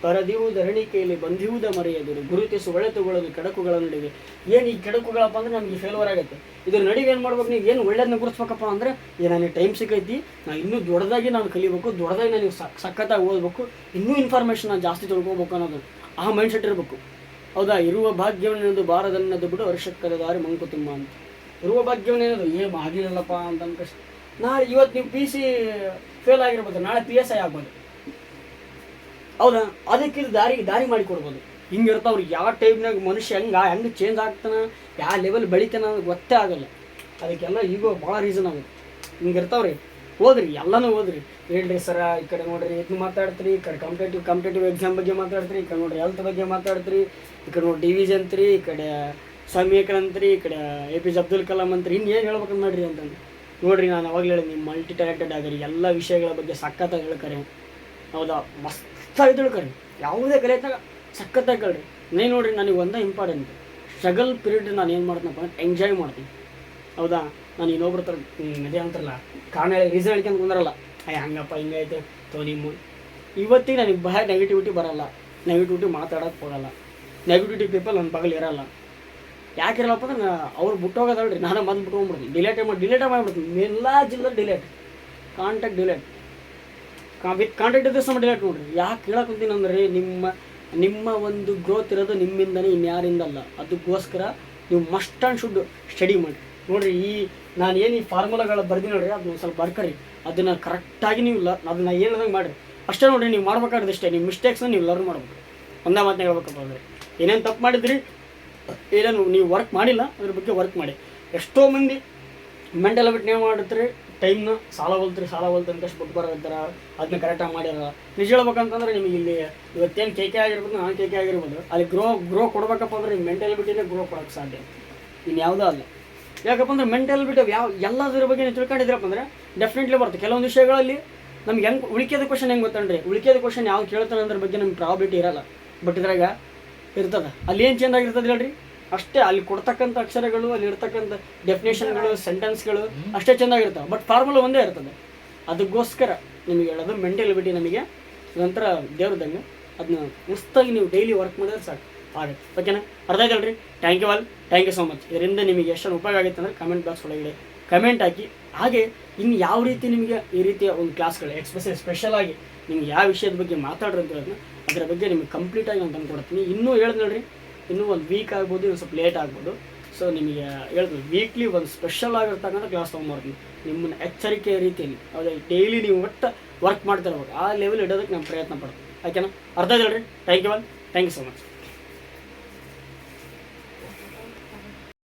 ಬರದಿಹುದರ ಎಣಿಕೆಯಲ್ಲಿ ಬಂದಿಹುದ ಮರೆಯದಿರು, ಗುರುತಿಸು ಒಳೆತುಗಳನ್ನು ಕೆಡಕುಗಳ ನಡುವೆ. ಏನು ಈ ಕೆಡಕುಗಳಪ್ಪ ಅಂದರೆ ನಮಗೆ ಫೇಲ್ಯೂರ್ ಆಗುತ್ತೆ. ಇದ್ರ ನಡುವೆ ಏನು ಮಾಡ್ಬೇಕು, ನೀವು ಏನು ಒಳ್ಳೇದನ್ನ ಗುರುತಿಸ್ಬೇಕಪ್ಪ ಅಂದರೆ, ನನಗೆ ಟೈಮ್ ಸಿಕ್ಕೈತಿ, ನಾನು ಇನ್ನೂ ದೊಡ್ಡದಾಗಿ ನಾನು ಕಲಿಬೇಕು, ದೊಡ್ಡದಾಗಿ ನಾನು ಸಖತ್ತಾಗಿ ಓದಬೇಕು, ಇನ್ನೂ ಇನ್ಫಾರ್ಮೇಷನ್ ನಾನು ಜಾಸ್ತಿ ತಿಳ್ಕೊಬೇಕು ಅನ್ನೋದು ಆ ಮೈಂಡ್ ಸೆಟ್ ಇರಬೇಕು. ಹೌದಾ? ಇರುವ ಭಾಗ್ಯವನ್ನೆಂದು ಬಾರದನ್ನದು ಬಿಡು, ಹರ್ಷಕ್ಕದ ದಾರಿ ಮಂಕುತಿಮ್ಮ ಅಂತ. ಇರುವ ಭಾಗ್ಯವನ್ನೇನದು ಏನು ಆಗಿರಲ್ಲಪ್ಪ ಅಂತ ಅನ್ಕಷ್ಟ. ನಾಳೆ ಇವತ್ತು ನೀವು PC ಫೇಲ್ ಆಗಿರ್ಬೋದು, ನಾಳೆ PSI ಆಗ್ಬೋದು. ಹೌದಾ, ಅದಕ್ಕೆ ಇದು ದಾರಿ ಮಾಡಿ ಕೊಡ್ಬೋದು. ಹಿಂಗಿರ್ತಾವ್ರಿ ಯಾವ ಟೈಮ್ನಾಗ ಮನುಷ್ಯ ಹೆಂಗೆ ಚೇಂಜ್ ಆಗ್ತಾನೆ, ಯಾವ ಲೆವೆಲ್ ಬೆಳಿತಾನೆ ಅನ್ನೋದು ಗೊತ್ತೇ ಆಗಲ್ಲ. ಅದಕ್ಕೆಲ್ಲ ಈಗೋ ಭಾಳ ರೀಸನ್ ಆಗುತ್ತೆ. ಹಿಂಗಿರ್ತಾವ್ರಿ. ಓದ್ರಿ, ಎಲ್ಲನೂ ಓದ್ರಿ. ಹೇಳ್ರಿ ಸರ, ಈ ಕಡೆ ನೋಡ್ರಿ ಇದನ್ನ ಮಾತಾಡ್ತೀರಿ, ಈ ಕಡೆ ಕಾಂಪಿಟೇಟಿವ್ ಎಕ್ಸಾಮ್ ಬಗ್ಗೆ ಮಾತಾಡ್ತೀರಿ, ಈ ಕಡೆ ನೋಡ್ರಿ ಹೆಲ್ತ್ ಬಗ್ಗೆ ಮಾತಾಡ್ತೀರಿ, ಈ ಕಡೆ ನೋಡಿ ಡಿವಿಜನ್ ಅಂತ್ರಿ, ಈ ಕಡೆ ಸ್ವಾಮಿಕರ್ ಅಂತ್ರಿ, ಈ ಕಡೆ APJ ಅಬ್ದುಲ್ ಕಲಾಂ ಅಂತ್ರಿ, ಇನ್ನೇನು ಹೇಳ್ಬೇಕಂತ ಮಾಡ್ರಿ ಅಂತಂದು ನೋಡ್ರಿ. ನಾನು ಅವಾಗಲೇ ಹೇಳಿ, ನೀವು ಮಲ್ಟಿ ಟ್ಯಾಲೆಂಟೆಡ್ ಆಗಿರಿ, ಎಲ್ಲ ವಿಷಯಗಳ ಬಗ್ಗೆ ಸಖತ್ತಾಗಿ ಹೇಳ್ಕರಿ. ಹೌದಾ, ಮಸ್ತಾಗಿ ತಿಳ್ಕೊರಿ. ಯಾವುದೇ ಕಲಿತಾಗ ಸಖತ್ತಾಗಿ ಹೇಳ್ರಿ. ನೋಡ್ರಿ, ನನಗೆ ಒಂದೇ ಇಂಪಾರ್ಟೆಂಟ್, ಸ್ಟ್ರಗಲ್ ಪೀರಿಯಡ್ ನಾನು ಏನು ಮಾಡ್ತೀನಪ್ಪ ಅಂದ್ರೆ ಎಂಜಾಯ್ ಮಾಡ್ತೀನಿ. ಹೌದಾ, ನಾನು ಇನ್ನೊಬ್ರ ಥರ ಅದೇ ಅಂತಾರಲ್ಲ, ಕಾರಣ ರೀಸನ್ ಹೇಳ್ಕೊಂಡು ಕುಂದ್ರಲ್ಲ, ಹಂಗಪ್ಪ ಹಿಂಗೈತೆ ನಿಮ್ಮ ಇವತ್ತಿಗೆ ನನಗೆ ಬಹಳ ನೆಗೆಟಿವಿಟಿ ಬರಲ್ಲ, ನೆಗೆಟಿವಿಟಿ ಮಾತಾಡೋಕ್ಕೆ ಹೋಗಲ್ಲ, ನೆಗೆಟಿವಿಟಿ ಪೀಪಲ್ ನನ್ನ ಪಗಲು ಇರಲ್ಲ. ಯಾಕೆ ಇರಲ್ಲಪ್ಪ ಅಂದ್ರೆ ಅವ್ರು ಬಿಟ್ಟೋಗೋದಲ್ರಿ, ನಾನು ಬಂದು ಬಿಟ್ಕೊಂಡ್ಬಿಡ್ತೀನಿ, ಡಿಲೇಟೇ ಮಾಡಿಬಿಡ್ತೀನಿ. ಎಲ್ಲ ಜಿಲ್ಲೆ dilate, contact dilate, with contact ಇದ್ದರೆ ಸಮ ಡಿಲೇಟ್ ನೋಡ್ರಿ. ಯಾಕೆ ಹೇಳಕ್ಕಂತೀನಿ ಅಂದ್ರೆ ನಿಮ್ಮ ಒಂದು ಗ್ರೋತ್ ಇರೋದು ನಿಮ್ಮಿಂದನೇ, ಇನ್ಯಾರಿಂದಲ್ಲ. ಅದಕ್ಕೋಸ್ಕರ ನೀವು ಮಸ್ಟ್ ಆ್ಯಂಡ್ ಶುಡ್ ಸ್ಟಡಿ ಮಾಡಿ ನೋಡಿರಿ. ನಾನು ಏನು ಈ ಫಾರ್ಮುಲಾಗಳು ಬರ್ತೀನಿ ನೋಡ್ರಿ, ಅದನ್ನ ಸ್ವಲ್ಪ ಬರ್ಕರಿ, ಅದನ್ನು ಕರೆಕ್ಟಾಗಿ ನೀವು ಅದನ್ನು ಹೇಳ್ದಂಗೆ ಮಾಡಿರಿ. ಅಷ್ಟೇ ನೋಡಿರಿ, ನೀವು ಮಾಡ್ಬೇಕಾದ್ರೆ ಇಷ್ಟೇ, ನಿಮ್ಮ ಮಿಸ್ಟೇಕ್ಸ್ನ ನೀವು ಲರ್ನ್ ಮಾಡ್ಬೇಕು. ಒಂದೇ ಮಾತನ್ನ ಹೇಳ್ಬೇಕಪ್ಪ ಅಂದರೆ, ಏನೇನು ತಪ್ಪು ಮಾಡಿದ್ರಿ, ಏನೇನು ನೀವು ವರ್ಕ್ ಮಾಡಿಲ್ಲ ಅದ್ರ ಬಗ್ಗೆ ವರ್ಕ್ ಮಾಡಿ. ಎಷ್ಟೋ ಮಂದಿ ಮೆಂಟಲ್ ಬಿಟ್ಟು ನೀವು ಮಾಡಿರ್ತೀರಿ, ಟೈಮ್ನ ಸಾಲ ಹೋಲ್ತು ಅಂತಷ್ಟು ಬಿಟ್ಟು ಬರೋದಾರ, ಅದನ್ನ ಕರೆಕ್ಟಾಗಿ ಮಾಡ್ಯಾರ. ನಿಜ ಹೇಳ್ಬೇಕಂತಂದ್ರೆ ನಿಮಗೆ ಇಲ್ಲಿ ಇವತ್ತೇನು ಕೇಕೆ ಆಗಿರ್ಬೋದು, ನಾನು ಕೇಕೆ ಆಗಿರ್ಬೋದು, ಅಲ್ಲಿ ಗ್ರೋ ಕೊಡ್ಬೇಕಪ್ಪ ಅಂದ್ರೆ ನಿಮ್ಮ ಮೆಂಟಲ್ ಬಿಟ್ಟಿನೇ ಗ್ರೋ ಕೊಡೋಕ್ಕೆ ಸಾಧ್ಯ, ಇನ್ಯಾವುದೂ ಅಲ್ಲ. ಯಾಕಪ್ಪ ಅಂದ್ರೆ ಮೆಂಟಲ್ ಬಿಟ್ಟು ಎಲ್ಲದ್ರ ಬಗ್ಗೆ ನೀವು ತಿಳ್ಕೊಂಡಿದ್ರಪ್ಪ ಅಂದರೆ ಡೆಫಿನೆಟ್ಲಿ ಬರುತ್ತೆ. ಕೆಲವೊಂದು ವಿಷಯಗಳಲ್ಲಿ ನಮ್ಗೆ ಹೆಂಗೆ ಉಳಿಕೆದ ಕ್ವಶನ್ ಹೆಂಗೆ ಗೊತ್ತಂಡ್ರಿ, ಉಳಿಕೆದ ಕ್ವಶನ್ ಯಾವ್ದು ಕೇಳ್ತಾನೆ ಅದ್ರ ಬಗ್ಗೆ ನಮ್ಗೆ ಪ್ರಾಬಿಲಿಟಿ ಇರಲ್ಲ, ಬಟ್ ಇದ್ರಾಗ ಇರ್ತದೆ. ಅಲ್ಲಿ ಏನು ಚೇಂಜ್ ಆಗಿರ್ತದೆ ಹೇಳ್ರಿ, ಅಷ್ಟೇ ಅಲ್ಲಿ ಕೊಡ್ತಕ್ಕಂಥ ಅಕ್ಷರಗಳು, ಅಲ್ಲಿ ಇರ್ತಕ್ಕಂಥ ಡೆಫಿನೇಷನ್ಗಳು, ಸೆಂಟೆನ್ಸ್ಗಳು ಅಷ್ಟೇ ಚೆಂದಾಗಿರ್ತವೆ, ಬಟ್ ಫಾರ್ಮುಲಾ ಒಂದೇ ಇರ್ತದೆ. ಅದಕ್ಕೋಸ್ಕರ ನಿಮಗೆ ಹೇಳೋದು ಮೆಂಟಲಿಬಿಟಿ ನಮಗೆ ಒಂಥರ ದೇವ್ರದಂಗೆ, ಅದನ್ನ ಮಸ್ತಾಗಿ ನೀವು ಡೈಲಿ ವರ್ಕ್ ಮಾಡಿದ್ರೆ ಸಾಕು ಆಗುತ್ತೆ. ಓಕೆನಾ, ಅರ್ಥ ಆಯ್ತಲ್ರಿ? Thank you so much. ಇದರಿಂದ ನಿಮಗೆ ಎಷ್ಟು ಉಪಯೋಗ ಆಗುತ್ತೆ ಅಂದರೆ ಕಮೆಂಟ್ ಬಾಕ್ಸ್ ಒಳಗಡೆ ಕಮೆಂಟ್ ಹಾಕಿ. ಹಾಗೆ ಇನ್ನು ಯಾವ ರೀತಿ ನಿಮಗೆ ಈ ರೀತಿಯ ಒಂದು ಕ್ಲಾಸ್ಗಳು ಸ್ಪೆಷಲ್ ಆಗಿ ನಿಮ್ಗೆ ಯಾವ ವಿಷಯದ ಬಗ್ಗೆ ಮಾತಾಡಿರೋದನ್ನ ಅದರ ಬಗ್ಗೆ ನಿಮಗೆ ಕಂಪ್ಲೀಟಾಗಿ ನಾನು ತಂದುಕೊಡ್ತೀನಿ. ಇನ್ನೂ ಹೇಳಿದ್ರಿ, ಇನ್ನೂ ಒಂದು ವೀಕ್ ಆಗ್ಬೋದು, ಒಂದು ಸ್ವಲ್ಪ ಲೇಟ್ ಆಗ್ಬೋದು. ಸೊ ನಿಮಗೆ ಹೇಳಿದ್ವಿ, ವೀಕ್ಲಿ ಒಂದು ಸ್ಪೆಷಲ್ ಆಗಿರ್ತಕ್ಕಂಥ ಕ್ಲಾಸ್ ತೊಗೊಂಡ್ಬರ್ತೀನಿ, ನಿಮ್ಮನ್ನು ಎಚ್ಚರಿಕೆಯ ರೀತಿಯಲ್ಲಿ. ಅದೇ ಡೈಲಿ ನೀವು ಒಟ್ಟು ವರ್ಕ್ ಮಾಡ್ತಿರ್ಬೇಕು, ಆ ಲೆವೆಲ್ ಇಡೋದಕ್ಕೆ ನಾನು ಪ್ರಯತ್ನ ಪಡ್ತೀನಿ. ಓಕೆನಾ, ಅರ್ಥ ಆಯ್ತಲ್ರಿ? Thank you so much.